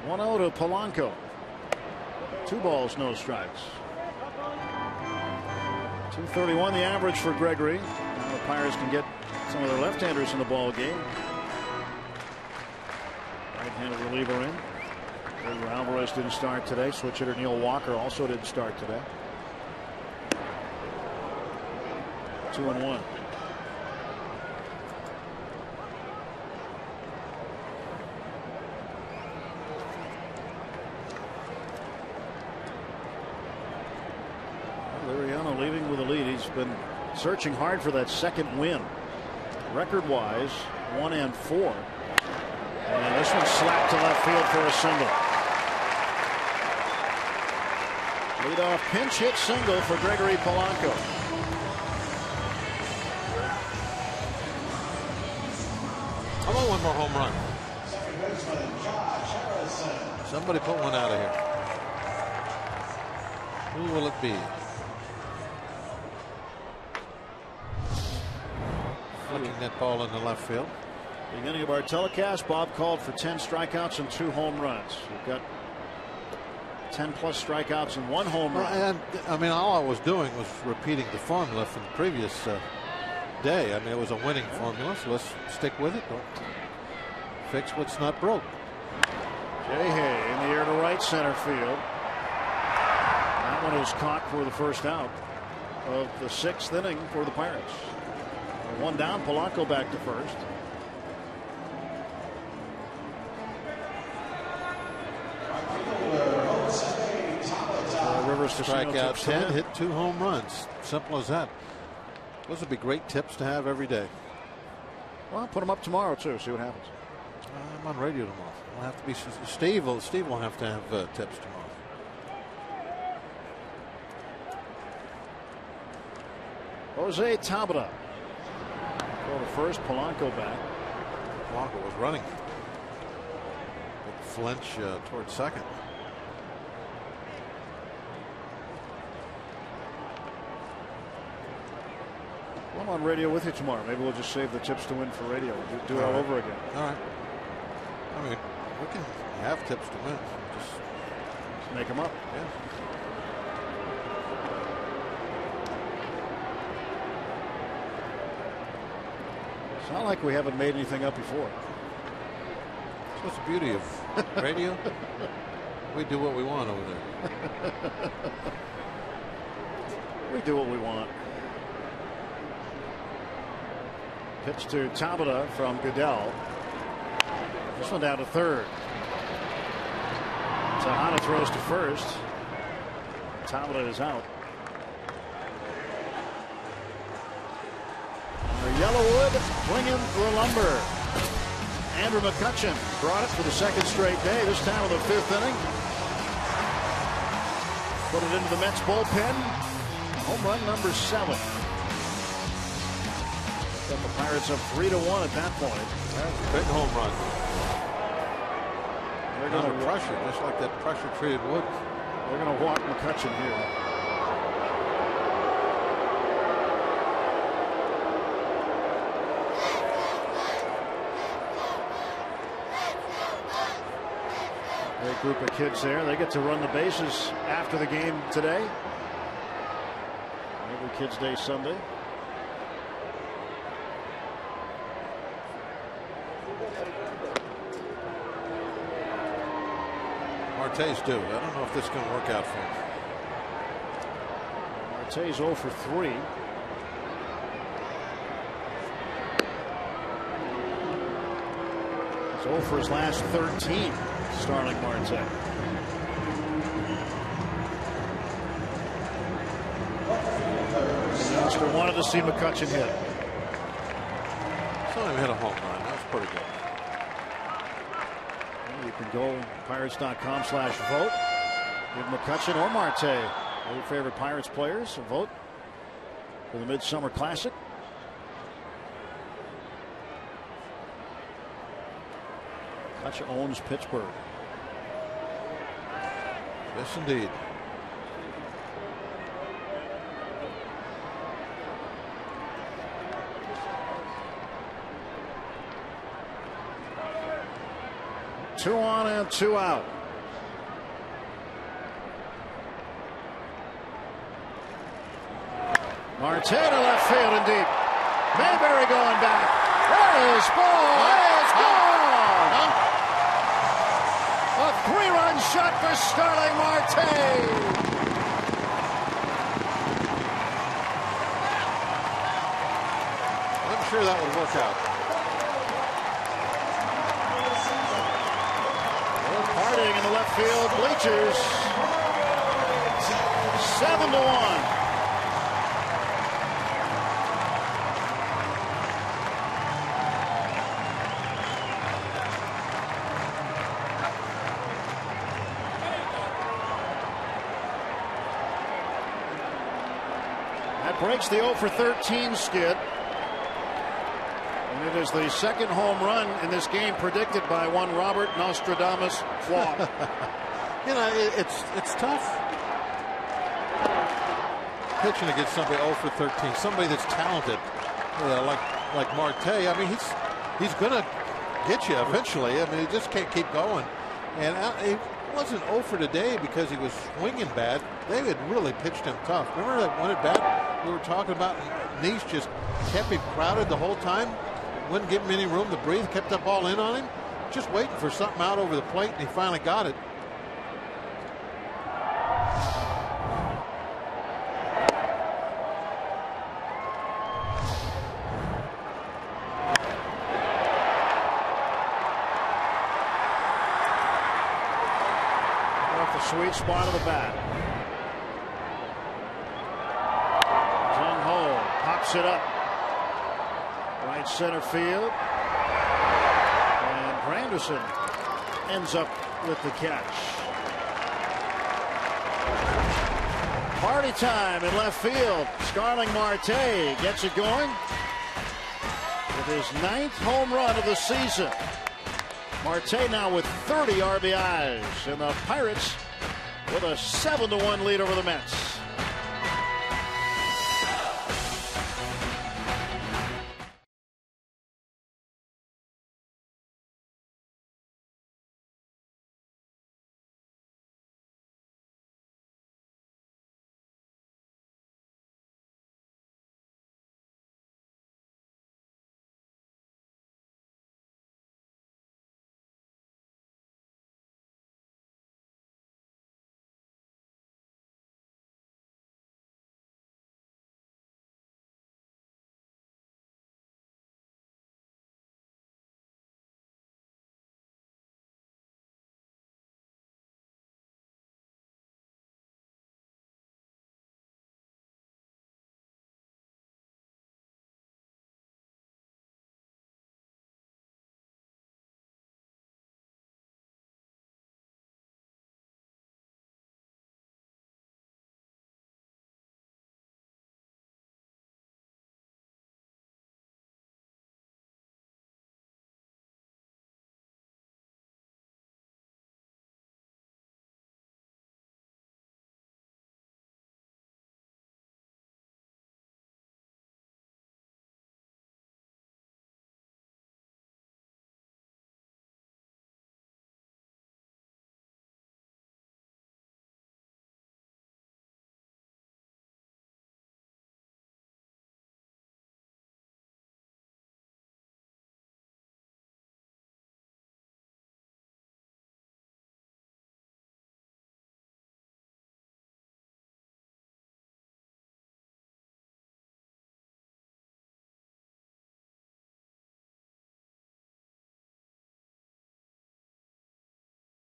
One out to Polanco. 2 balls, no strikes. 231 the average for Gregory. Now the Pirates can get some of their left-handers in the ball game. Right-handed reliever in. Edgar Alvarez didn't start today. Switch hitter Neil Walker also didn't start today. 2-1. Liriano leading with a lead. He's been searching hard for that second win. Record-wise, 1 and 4. And this one slapped to left field for a single. Leadoff pinch hit single for Gregory Polanco. How about one more home run? Somebody put one out of here. Who will it be? Flicking that ball in the left field. Beginning of our telecast, Bob called for 10 strikeouts and 2 home runs. We've got 10 plus strikeouts and 1 home run. And I mean, all I was doing was repeating the formula from the previous day. I mean, it was a winning formula, so let's stick with it. Don't fix what's not broke. Jay Hay in the air to right center field. That one was caught for the first out of the 6th inning for the Pirates. 1 down, Polanco back to first. Rivers to strike out 10, hit 2 home runs. Simple as that. Those would be great tips to have every day. Well, put them up tomorrow too. See what happens. I'm on radio tomorrow. I'll have to be Steve will have to have tips tomorrow. Jose Tabata. Go to first. Polanco back. Polanco was running. Big flinch towards second. I'm on radio with you tomorrow. Maybe we'll just save the tips to win for radio. We'll do it all over again. All right. I mean, we can have tips to win. Just make them up. Yeah. It's not like we haven't made anything up before. That's what's the beauty of radio. We do what we want over there. We do what we want. Pitch to Tabata from Goodell. This one down to third. Tejada throws to first. Tabata is out. Yellowwood bringing the lumber. Andrew McCutchen brought it for the 2nd straight day. This time of the 5th inning. Put it into the Mets bullpen. Home run number 7. The Pirates up 3-1 at that point. That's a big home run. They're going to pressure, just like that pressure-treated wood. They're going to walk McCutchen here. Great group of kids there. They get to run the bases after the game today. Every Kids Day Sunday. Marte's due. I don't know if this is going to work out for him. Marte's 0 for 3. He's 0 for his last 13. Starling Marte. Monster wanted to see McCutchen hit. Saw him hit a home run. That was pretty good. You can go Pirates.com/vote. Give McCutchen or Marte, your favorite Pirates players, a vote for the Midsummer Classic. Kutch owns Pittsburgh. Yes, indeed. Two on and two out. Marte to left field and deep. Mayberry going back. There is ball. It's gone. A three-run shot for Starling Marte. I'm sure that would work out. Partying in the left field bleachers. 7-1. That breaks the 0 for 13 skid. And it is the second home run in this game predicted by one Robert Nostradamus Waugh. You know, it's tough pitching against somebody 0 for 13, somebody that's talented, like Marte. I mean, he's going to get you eventually. I mean, he just can't keep going. And he wasn't 0 for today because he was swinging bad. They had really pitched him tough. Remember that one at bat we were talking about? Nice just kept him crowded the whole time. Wouldn't give him any room to breathe. Kept that ball in on him. Just waiting for something out over the plate, and he finally got it. Off the sweet spot of the bat. Jung Ho pops it up. Right center field. And Granderson ends up with the catch. Party time in left field. Starling Marte gets it going with his 9th home run of the season. Marte now with 30 RBIs, and the Pirates with a 7-1 lead over the Mets.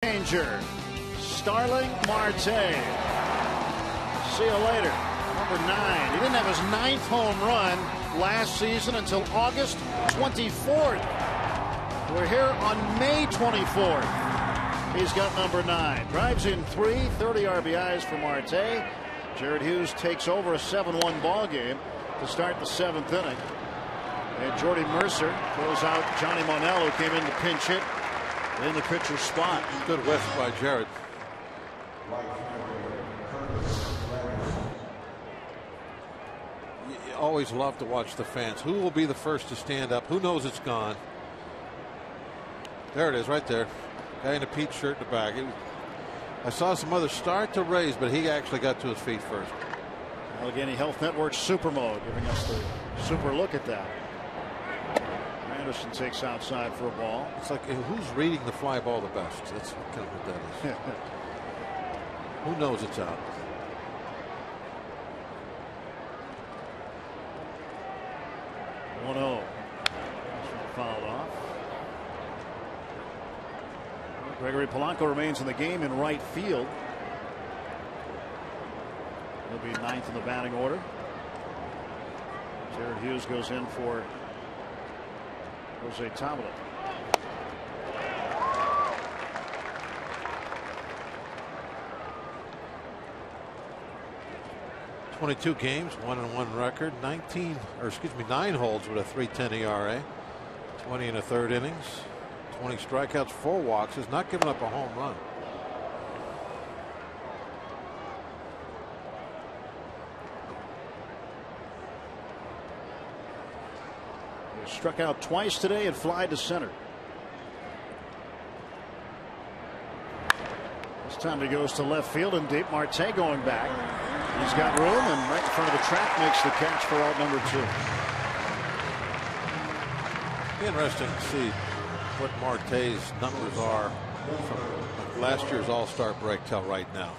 Danger. Starling Marte. See you later. Number 9. He didn't have his 9th home run last season until August 24th. We're here on May 24th. He's got number 9. Drives in 3, 30 RBIs for Marte. Jared Hughes takes over a 7-1 ball game to start the 7th inning. And Jordy Mercer throws out Johnny Monell, who came in to pinch hit in the pitcher's spot. Good whiff by Jarrett. You always love to watch the fans. Who will be the first to stand up? Who knows it's gone? There it is right there. Guy in a Pete shirt in the back. I saw some others start to raise, but he actually got to his feet first. Allegheny Health Network Super Mode giving us the super look at that. Anderson takes outside for a ball. It's like, who's reading the fly ball the best? That's kind of what that is. Who knows it's out? Fouled off. Gregory Polanco remains in the game in right field. He'll be ninth in the batting order. Jared Hughes goes in for Jose Tabla. "22 games, 1-1 record, 9 holds with a 3.10 ERA, 20 in the third innings, 20 strikeouts, 4 walks, has not given up a home run. He struck out twice today and fly to center. This time he goes to left field and deep. Marte going back. He's got room and right in front of the track makes the catch for out number 2. Be interesting to see what Marte's numbers are from last year's All-Star break till right now.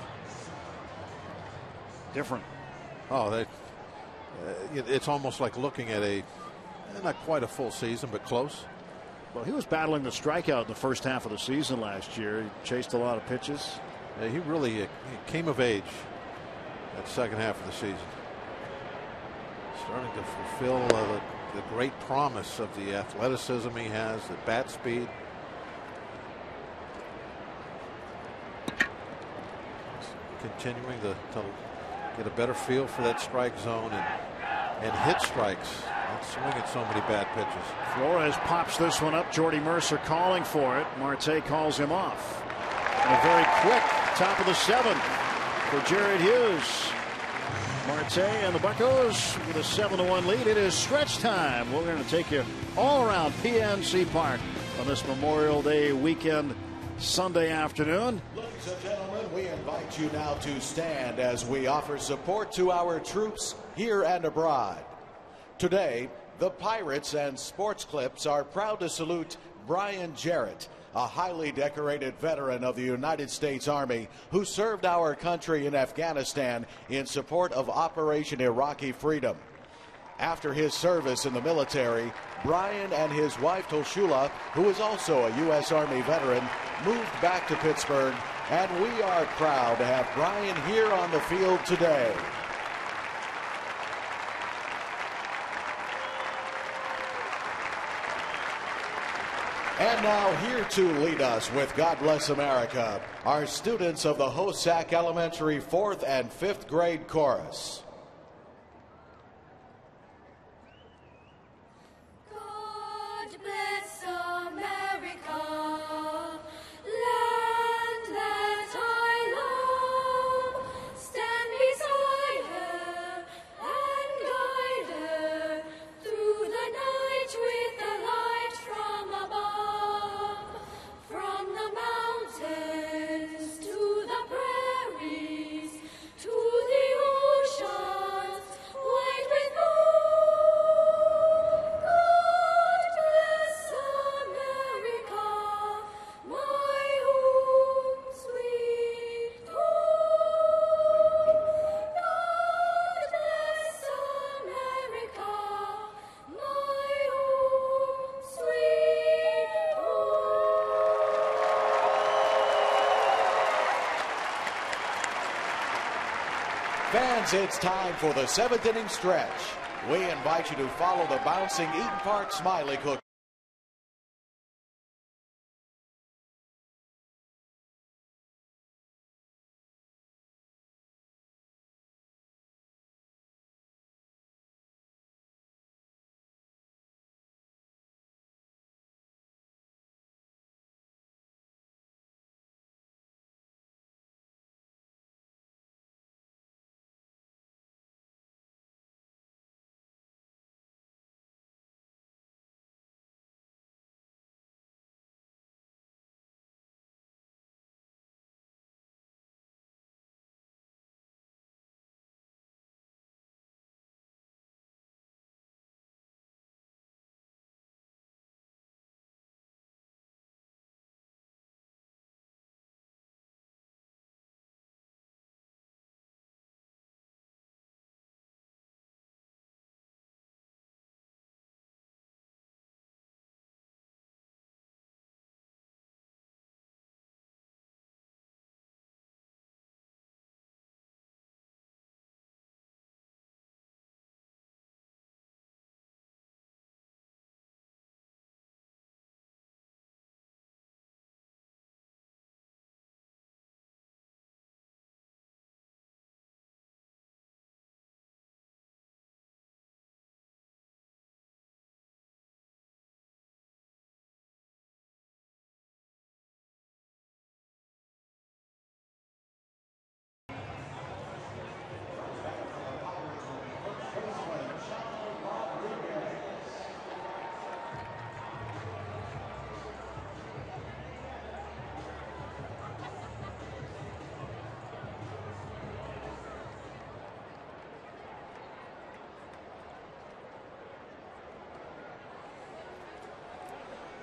Different. Oh, it's almost like looking at not quite a full season, but close. Well, he was battling the strikeout in the first half of the season last year. He chased a lot of pitches. Yeah, he really came of age that second half of the season. Starting to fulfill the great promise of the athleticism he has, the bat speed. Continuing to get a better feel for that strike zone and hit strikes. Not swinging so many bad pitches. Flores pops this one up. Jordy Mercer calling for it. Marte calls him off. And a very quick top of the 7th for Jared Hughes. Marte and the Buccos with a 7-1 lead. It is stretch time. We're going to take you all around PNC Park on this Memorial Day weekend Sunday afternoon. Ladies and gentlemen, we invite you now to stand as we offer support to our troops here and abroad. Today, the Pirates and Sports Clips are proud to salute Brian Jarrett, a highly decorated veteran of the United States Army who served our country in Afghanistan in support of Operation Iraqi Freedom. After his service in the military, Brian and his wife Toshula, who is also a U.S. Army veteran, moved back to Pittsburgh, and we are proud to have Brian here on the field today. And now here to lead us with God Bless America are students of the Hosack Elementary 4th and 5th grade chorus. God bless America, land that I love. Stand beside her and guide her through the night with the light from above. From the mountains to the prairies, to the oceans white with gold. God bless America, my home sweet home. God bless America, my home sweet home. Fans, it's time for the 7th inning stretch. We invite you to follow the bouncing Eaton Park Smiley Cook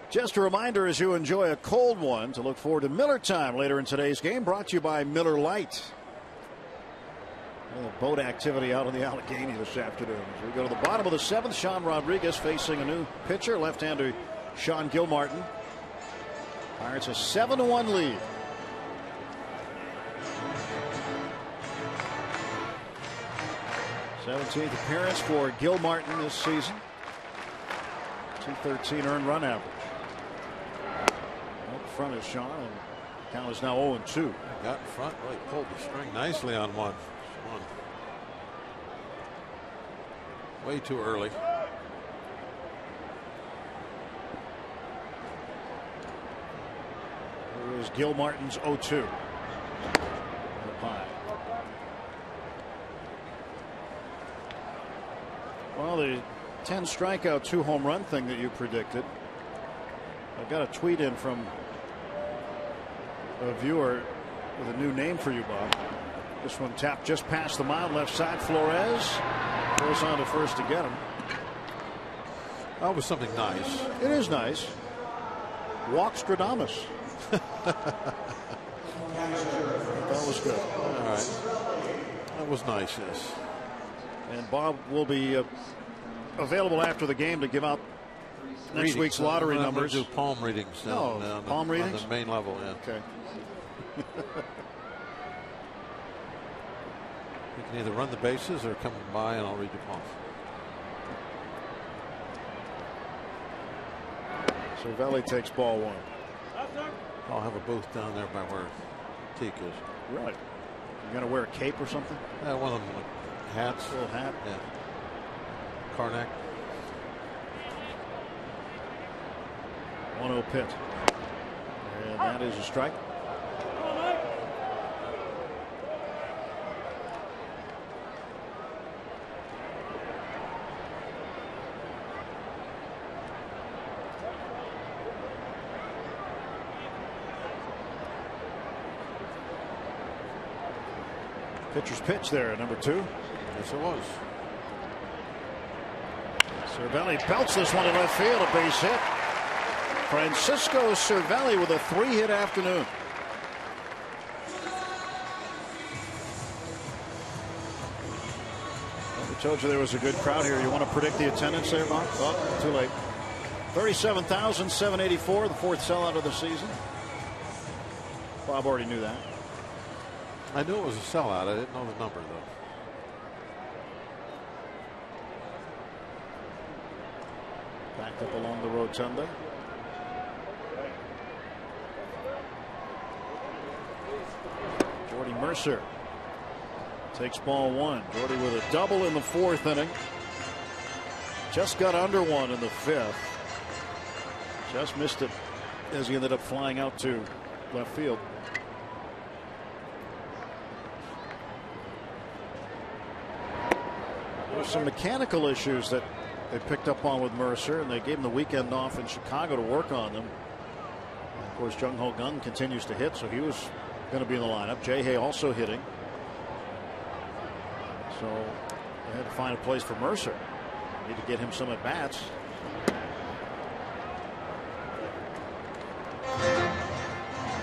Just a reminder as you enjoy a cold one to look forward to Miller time later in today's game, brought to you by Miller Lite. Boat activity out in the Allegheny this afternoon. As we go to the bottom of the 7th, Sean Rodriguez facing a new pitcher, left-hander Sean Gilmartin. Pirates a 7-1 lead. th appearance for Gilmartin this season. 213 earned run average. Up front is Sean, and count is now 0-2. Got in front, really pulled the string nicely on one. Way too early. Here is Gilmartin's 0-2. Up high. Well, the 10 strikeout, 2 home run thing that you predicted. I got a tweet in from a viewer with a new name for you, Bob. This one tapped just past the mound, left side. Flores goes on to first to get him. That was something nice. It is nice. Walk Stradamus. That was good. All right. That was nice, yes. And Bob will be available after the game to give out next week's lottery numbers. Do palm readings. No, palm readings? On the main level, yeah. Okay. You can either run the bases or come by and I'll read your palm. Cervelli takes ball 1. I'll have a booth down there by where Teak is. Right. You gonna wear a cape or something? Yeah, one of them like hats. A little hat. Yeah. Karnak. 1-0 pitch. And that is a strike. Pitcher's pitch there, number 2. Yes, it was. Cervelli belts this one in left field, a base hit. Francisco Cervelli with a 3-hit afternoon. I told you there was a good crowd here. You want to predict the attendance there, Bob? Oh, too late. 37,784, the 4th sellout of the season. Bob already knew that. I knew it was a sellout. I didn't know the number, though. Backed up along the rotunda. Jordy Mercer takes ball 1. Jordy with a double in the 4th inning. Just got under 1 in the 5th. Just missed it as he ended up flying out to left field. There's some mechanical issues that they picked up on with Mercer, and they gave him the weekend off in Chicago to work on them. And of course, Jung Ho Gung continues to hit, so he was going to be in the lineup. Jay-Hay also hitting. So they had to find a place for Mercer. Need to get him some at bats.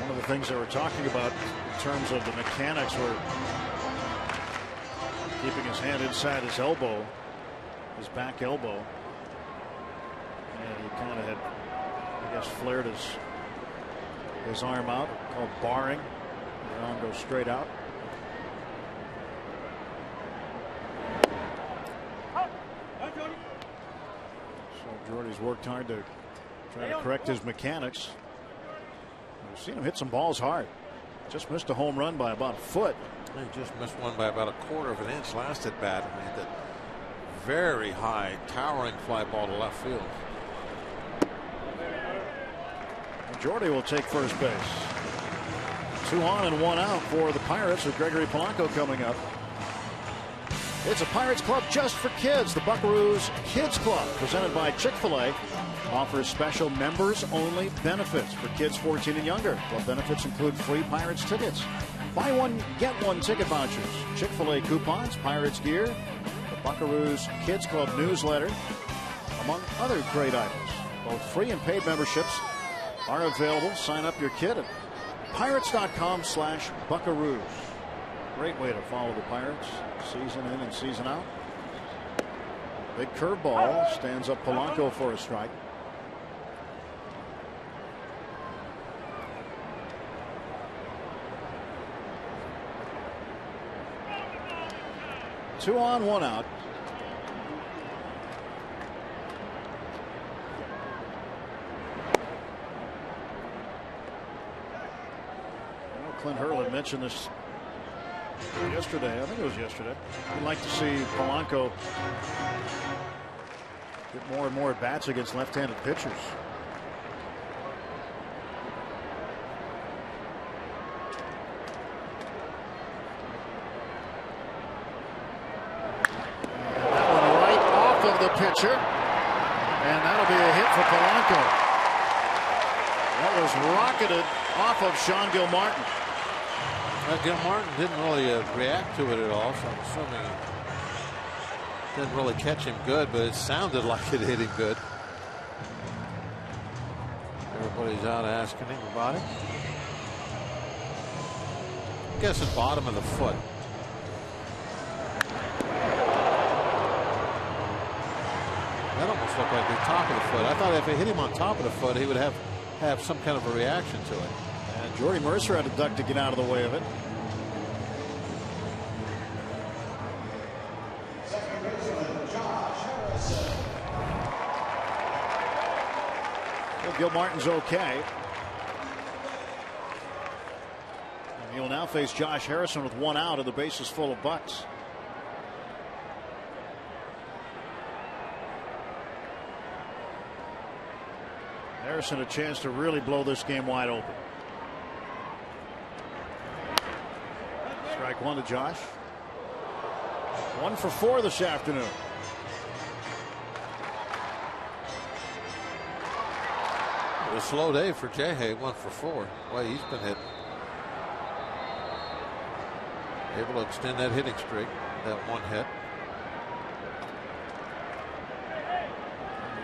One of the things they were talking about in terms of the mechanics were keeping his hand inside his elbow, his back elbow, and he kind of had, I guess, flared his arm out, called barring. The arm goes straight out. So Jordy's worked hard to try to correct his mechanics. We've seen him hit some balls hard. Just missed a home run by about a foot. He just missed one by about 1/4 of an inch last at bat. I mean, that very high, towering fly ball to left field. Jordy will take first base. 2 on and 1 out for the Pirates with Gregory Polanco coming up. It's a Pirates Club just for kids. The Buckaroos Kids Club, presented by Chick-fil-A, offers special members-only benefits for kids 14 and younger. Club benefits include free Pirates tickets, buy one, get one ticket vouchers, Chick-fil-A coupons, Pirates gear, the Buckaroos Kids Club newsletter, among other great items. Both free and paid memberships are available. Sign up your kid at pirates.com/Buckaroos. Great way to follow the Pirates season in and season out. Big curveball stands up Polanco for a strike. Two on, one out. Clint Hurley mentioned this yesterday. I think it was yesterday. We'd like to see Polanco get more and more at bats against left-handed pitchers. That one right off of the pitcher, and that'll be a hit for Polanco. That was rocketed off of Sean Gilmartin. Gilmartin didn't really react to it at all, so I'm assuming it didn't really catch him good, but it sounded like it hit him good. Everybody's out asking him about it. I guess the bottom of the foot. That almost looked like the top of the foot. I thought if it hit him on top of the foot, he would have some kind of a reaction to it. And Jordy Mercer had a duck to get out of the way of it. Well, Gilmartin's okay. And he'll now face Josh Harrison with one out and the bases full of Bucks. Harrison a chance to really blow this game wide open. Strike one to Josh. 1 for 4 this afternoon. It was a slow day for Jay. 1 for 4. Boy, he's been hit. Able to extend that hitting streak. That one hit.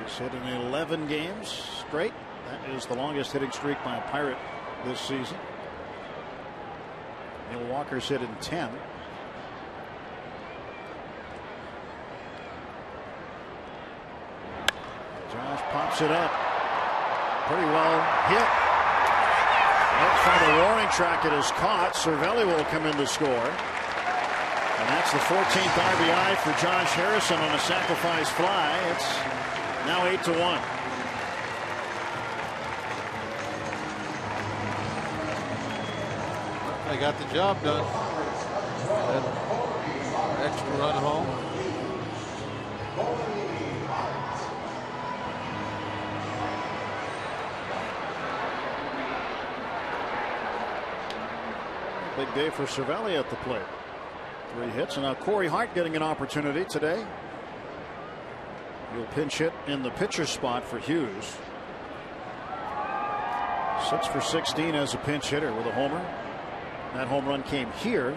He's hit in 11 games straight. That is the longest hitting streak by a Pirate this season. Neil Walker's hit in 10. Josh pops it up. Pretty well hit. Up from the warning track, it is caught. Cervelli will come in to score. And that's the 14th RBI for Josh Harrison on a sacrifice fly. It's now 8-1. They got the job done. That extra run home. Big day for Cervelli at the plate. 3 hits, and now Corey Hart getting an opportunity today. He'll pinch hit in the pitcher spot for Hughes. 6 for 16 as a pinch hitter with a homer. That home run came here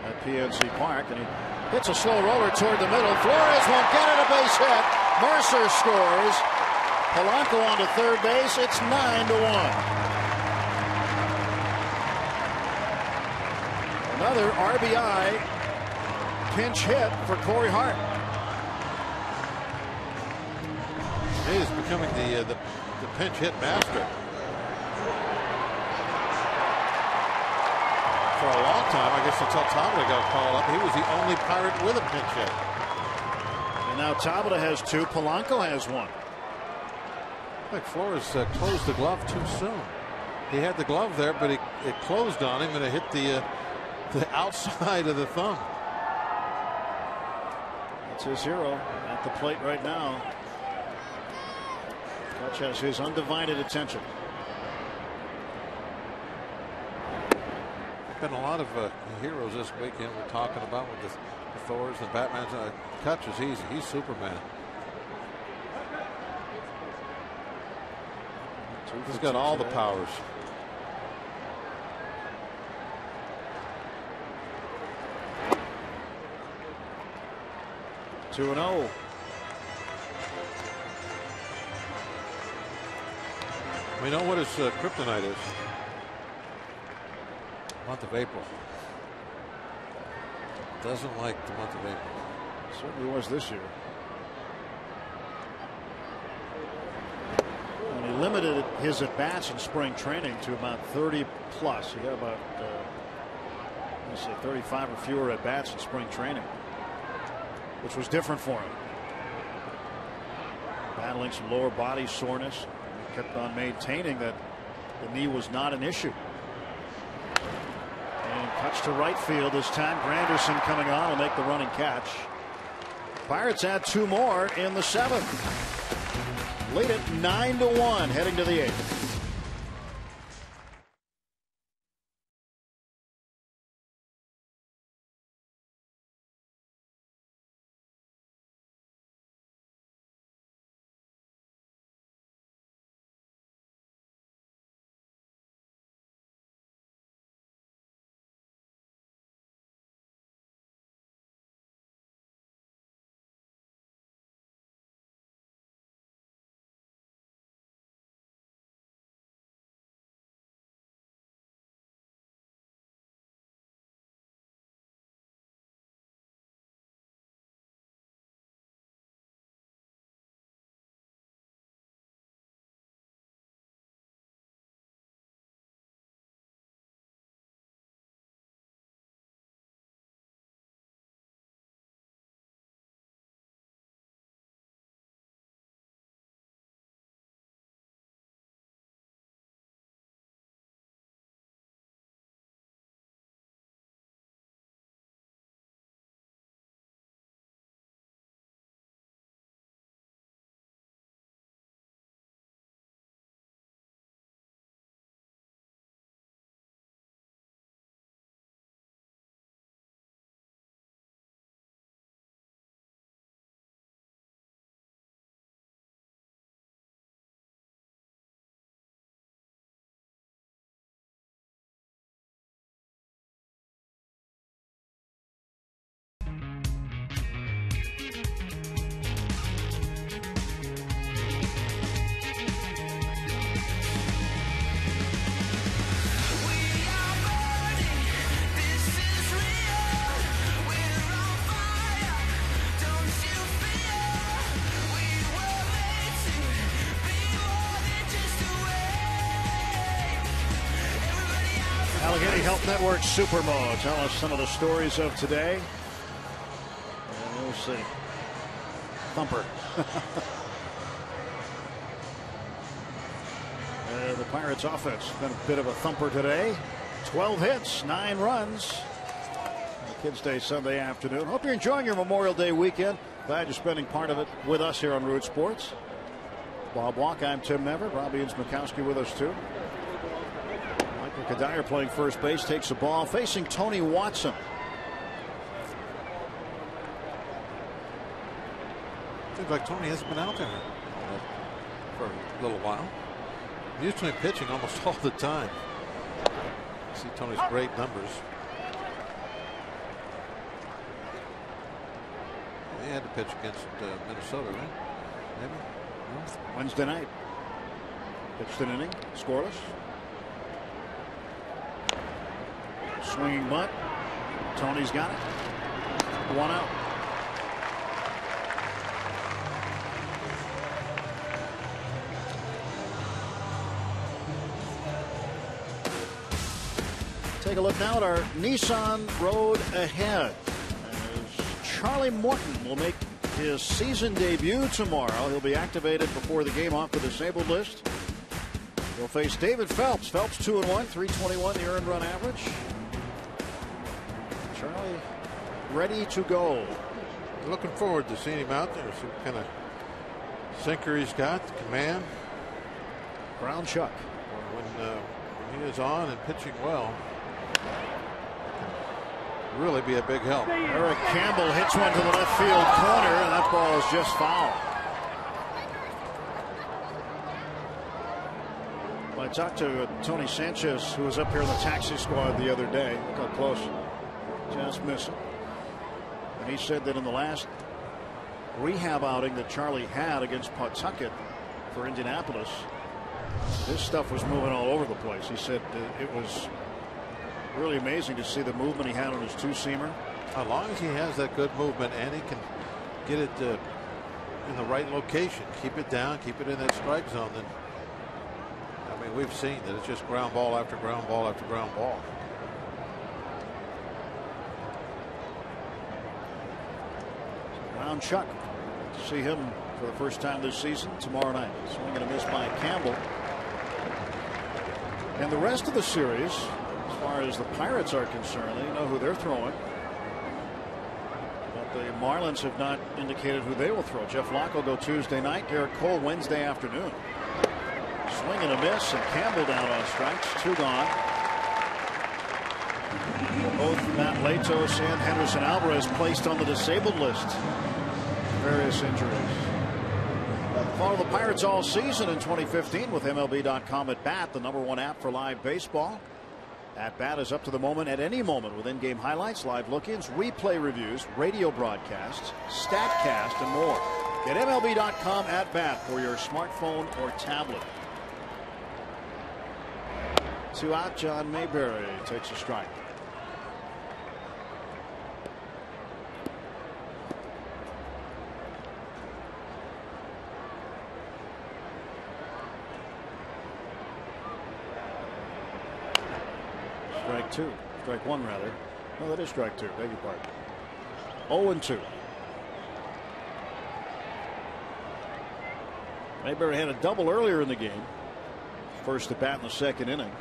at PNC Park, and he hits a slow roller toward the middle. Flores won't get it, a base hit. Mercer scores. Polanco on to third base. It's 9-1. Another RBI pinch hit for Corey Hart. He is becoming the pinch hit master. For a long time, I guess until Tabata got called up, he was the only Pirate with a pinch hit. And now Tabata has 2. Polanco has 1. I think Flores closed the glove too soon. He had the glove there, but it closed on him and it hit the outside of the thumb. That's his hero at the plate right now. Touch has his undivided attention. Been a lot of heroes this weekend we're talking about with the Thors and Batmans. Kutch is easy. He's Superman. He's got all the powers. We know what his kryptonite is. Month of April. Doesn't like the month of April. Certainly was this year. And he limited his at-bats in spring training to about 30 plus. He had about 35 or fewer at-bats in spring training, which was different for him. Battling some lower body soreness. He kept on maintaining that the knee was not an issue. And cuts to right field this time. Granderson coming on will make the running catch. Pirates add 2 more in the 7th. Lead it 9-1 heading to the 8th. Allegheny Health Network Supermo. Tell us some of the stories of today. And we'll see. Thumper. The Pirates offense been a bit of a thumper today. 12 hits, 9 runs. Kids Day Sunday afternoon. Hope you're enjoying your Memorial Day weekend. Glad you're spending part of it with us here on Root Sports. Bob Walk, I'm Tim Never. Robbie Inzmakowski with us too. Michael Kadire playing first base, takes the ball, facing Tony Watson. Seems like Tony hasn't been out there for a little while. He's usually pitching almost all the time. See Tony's great numbers. He had to pitch against Minnesota, right? Maybe. No? Wednesday night. Pitched an inning, scoreless. Swinging bunt. Tony's got it. 1 out. Take a look now at our Nissan Road Ahead. As Charlie Morton will make his season debut tomorrow. He'll be activated before the game off the disabled list. He'll face David Phelps. Phelps 2-1, 321 the earned run average. Charlie ready to go. Looking forward to seeing him out there. See what kind of sinker he's got, the command. Brown Chuck. When he is on and pitching well, really be a big help. Eric Campbell hits one to the left field corner, and that ball is just foul. I talked to Tony Sanchez, who was up here in the taxi squad the other day. Look how close. Just missing. And he said that in the last rehab outing that Charlie had against Pawtucket for Indianapolis, His stuff was moving all over the place. He said it was really amazing to see the movement he had on his two-seamer. As long as he has that good movement and he can get it in the right location, keep it down, keep it in that strike zone, then I mean, we've seen that it's just ground ball after ground ball after ground ball. Brown Chuck, see him for the first time this season tomorrow night. Swing and a miss by Campbell. And the rest of the series, as far as the Pirates are concerned, they know who they're throwing. But the Marlins have not indicated who they will throw. Jeff Locke will go Tuesday night. Garrett Cole Wednesday afternoon. Swing and a miss, and Campbell down on strikes. 2 gone. Both Matt Latos and Henderson Alvarez placed on the disabled list. Various injuries. Follow the Pirates all season in 2015 with MLB.com at Bat, the #1 app for live baseball. At Bat is up to the moment at any moment with in-game highlights, live look-ins, replay reviews, radio broadcasts, StatCast, and more. Get MLB.com at Bat for your smartphone or tablet. 2 out, John Mayberry takes a strike. Strike 2. Strike 1, rather. No, that is strike 2. Beg your pardon. 0-2. Mayberry had a double earlier in the game. First at bat in the second inning.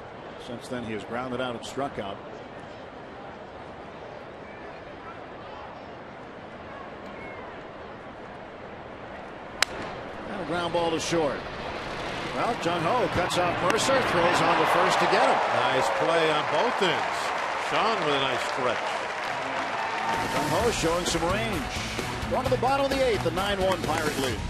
Since then, he has grounded out and struck out. And a ground ball to short. Well, Jung Ho cuts off Mercer, throws on to first to get him. Nice play on both ends. Sean with a nice stretch. Jung Ho showing some range. One to the bottom of the 8th, the 9-1 Pirate lead.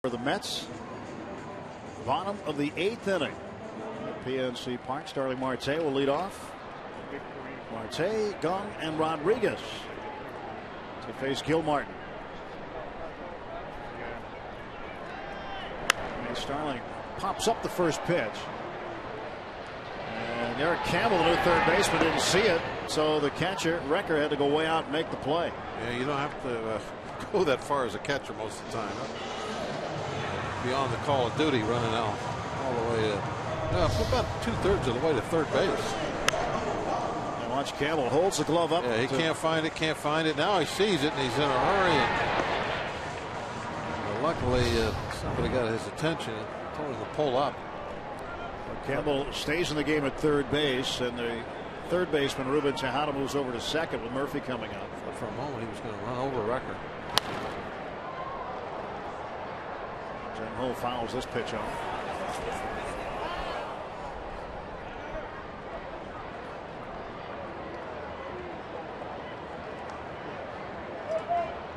For the Mets, bottom of the 8th inning at PNC Park. Starling Marte will lead off. Marte, Gong, and Rodriguez to face Gilmartin. And Starling pops up the first pitch. And Eric Campbell, the new third baseman, didn't see it. So the catcher, Recker, had to go way out and make the play. Yeah, you don't have to go that far as a catcher most of the time. Huh? Beyond the call of duty, running out all the way about 2/3 of the way to third base. And watch Campbell holds the glove up. Yeah, he can't find it. Now he sees it and he's in a hurry. And luckily, somebody got his attention and told him to pull up. Campbell stays in the game at third base, and the third baseman Ruben Tejada moves over to second with Murphy coming up. The for a moment he was going to run over record. Jung Ho fouls this pitch off.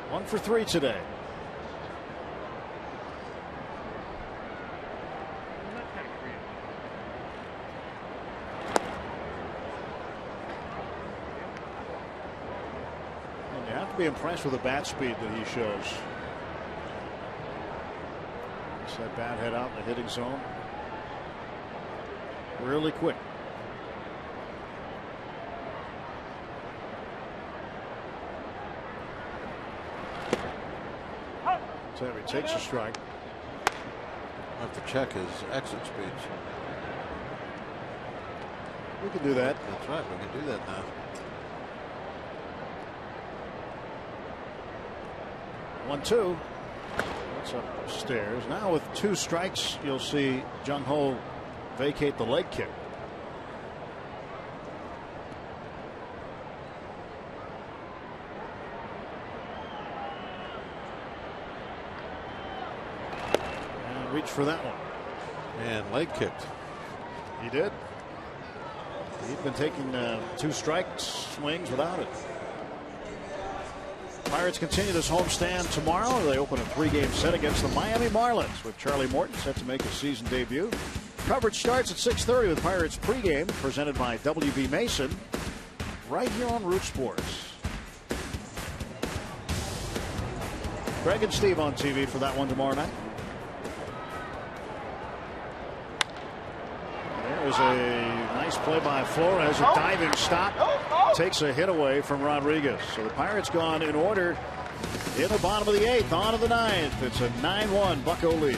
One for 3 today. And you have to be impressed with the bat speed that he shows. Gets that bat head out in the hitting zone really quick. So he takes a strike. I have to check his exit speeds. We can do that. That's right. We can do that now. 1-2. That's upstairs. Now with 2 strikes, you'll see Jung Ho vacate the leg kick. And reach for that one. And leg kicked. He did. He'd been taking 2 strike swings without it. Pirates continue this homestand tomorrow. They open a 3-game set against the Miami Marlins with Charlie Morton set to make his season debut. Coverage starts at 6:30 with Pirates pregame presented by WB Mason right here on Root Sports. Greg and Steve on TV for that one tomorrow night. There's a nice play by Flores, a diving stop, takes a hit away from Rodriguez. So the Pirates gone in order in the bottom of the 8th, on to the 9th. It's a 9-1 Bucco lead.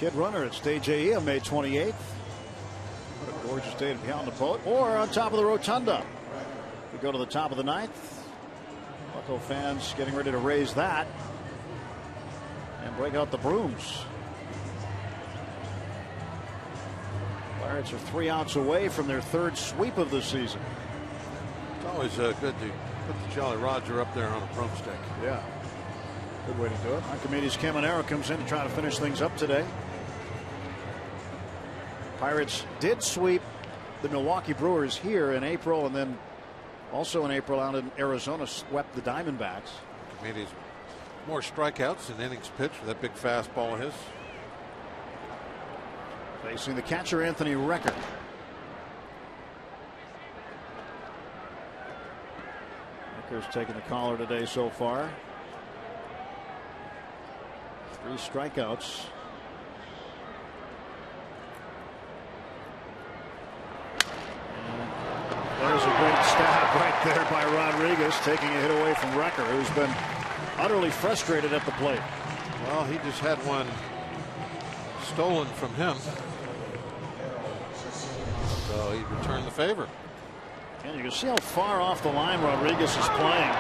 Kid runner at Stage AE on May 28th. What a gorgeous day to be on the boat or on top of the rotunda. We go to the top of the 9th. Bucco fans getting ready to raise that and break out the brooms. Pirates are 3 outs away from their 3rd sweep of the season. It's always good to put the Jolly Roger up there on a broomstick. Yeah. Good way to do it. Archimedes Caminero comes in to try to finish things up today. Pirates did sweep the Milwaukee Brewers here in April, and then also in April out in Arizona swept the Diamondbacks. Archimedes more strikeouts than innings pitched with that big fastball of his. Facing the catcher Anthony Recker. Walker's taken the collar today so far. 3 strikeouts. There's a great stab right there by Rodriguez, taking a hit away from Recker, who's been utterly frustrated at the plate. Well, he just had one stolen from him, so he returned the favor. And you can see how far off the line Rodriguez is playing.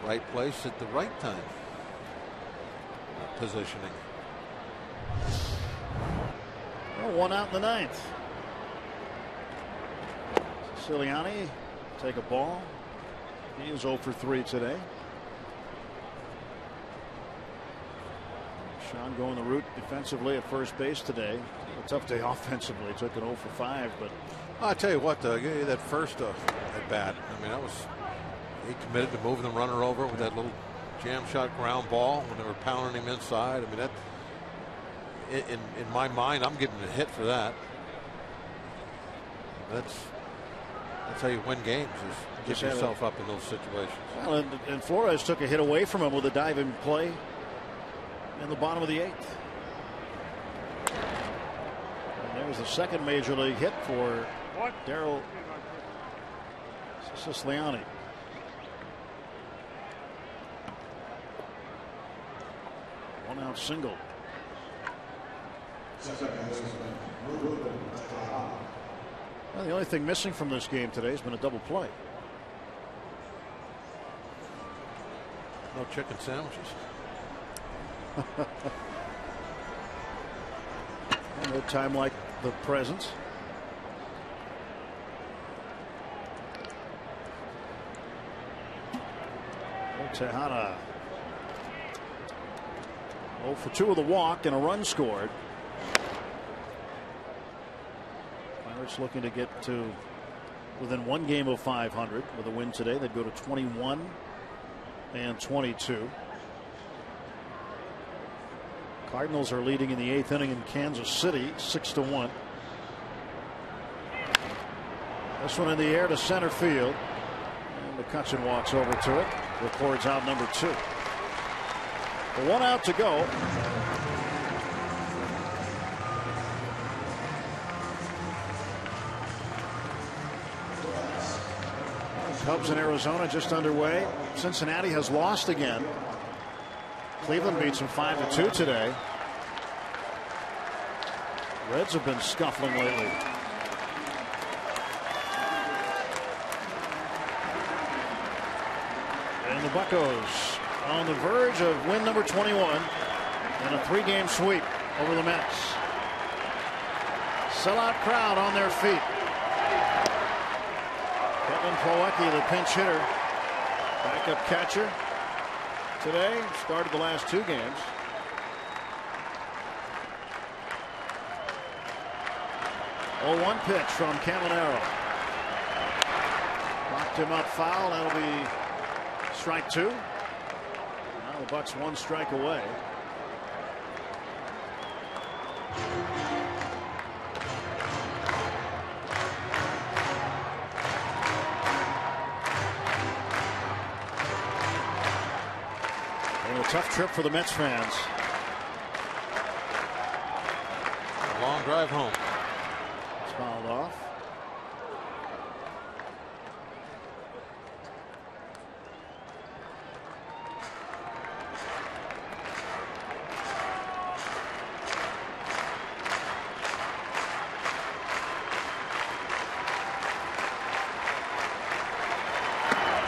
Right place at the right time. Positioning. Well, 1 out in the 9th. Siciliani take a ball. He is 0 for 3 today. Sean going the route defensively at first base today. A tough day offensively. Took an 0 for 5, but I'll tell you what, that first at bat, I mean, he committed to moving the runner over with that little jam shot ground ball when they were pounding him inside. I mean, that in my mind, I'm giving him a hit for that. That's how you win games, is get yourself up in those situations. Well, and Flores took a hit away from him with a diving play in the bottom of the 8th. And there's the second major league hit for Daryl Siciliani. One out single. Well, the only thing missing from this game today has been a double play. No chicken sandwiches. No time like the present. Tejada 0 for 2 with a walk and a run scored. Pirates looking to get to within 1 game of 500 with a win today. They'd go to 21 and 22. Cardinals are leading in the 8th inning in Kansas City 6-1. This one in the air to center field, and McCutchen walks over to it, records out number 2. 1 out to go. Cubs in Arizona just underway. Cincinnati has lost again. Cleveland beats them 5-2 today. Reds have been scuffling lately. And the Buccos on the verge of win number 21 and a 3-game sweep over the Mets. Sellout crowd on their feet. Kevin Plawecki, the pinch hitter, backup catcher today, started the last 2 games. Oh, 1 pitch from Caminero. Knocked him up foul. That'll be strike 2. Now the Bucks 1 strike away. Tough trip for the Mets fans. A long drive home. It's fouled off.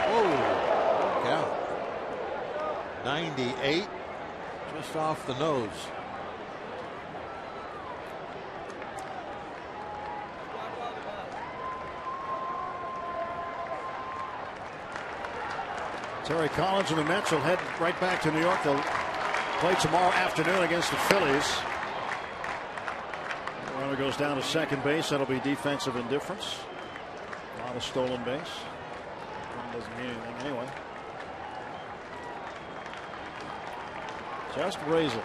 Whoa. Yeah. 98, just off the nose. Terry Collins and the Mets will head right back to New York. They'll play tomorrow afternoon against the Phillies. The runner goes down to second base. That'll be defensive indifference. A lot of stolen base. Doesn't mean anything anyway. Just raise it.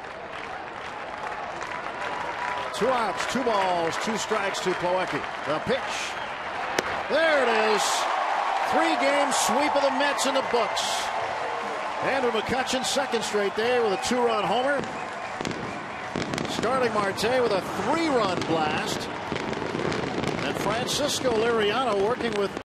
2 outs, 2 balls, 2 strikes to Plawecki. The pitch. There it is. 3-game sweep of the Mets in the books. Andrew McCutchen, second straight day with a 2-run homer. Starling Marte with a 3-run blast. And Francisco Liriano working with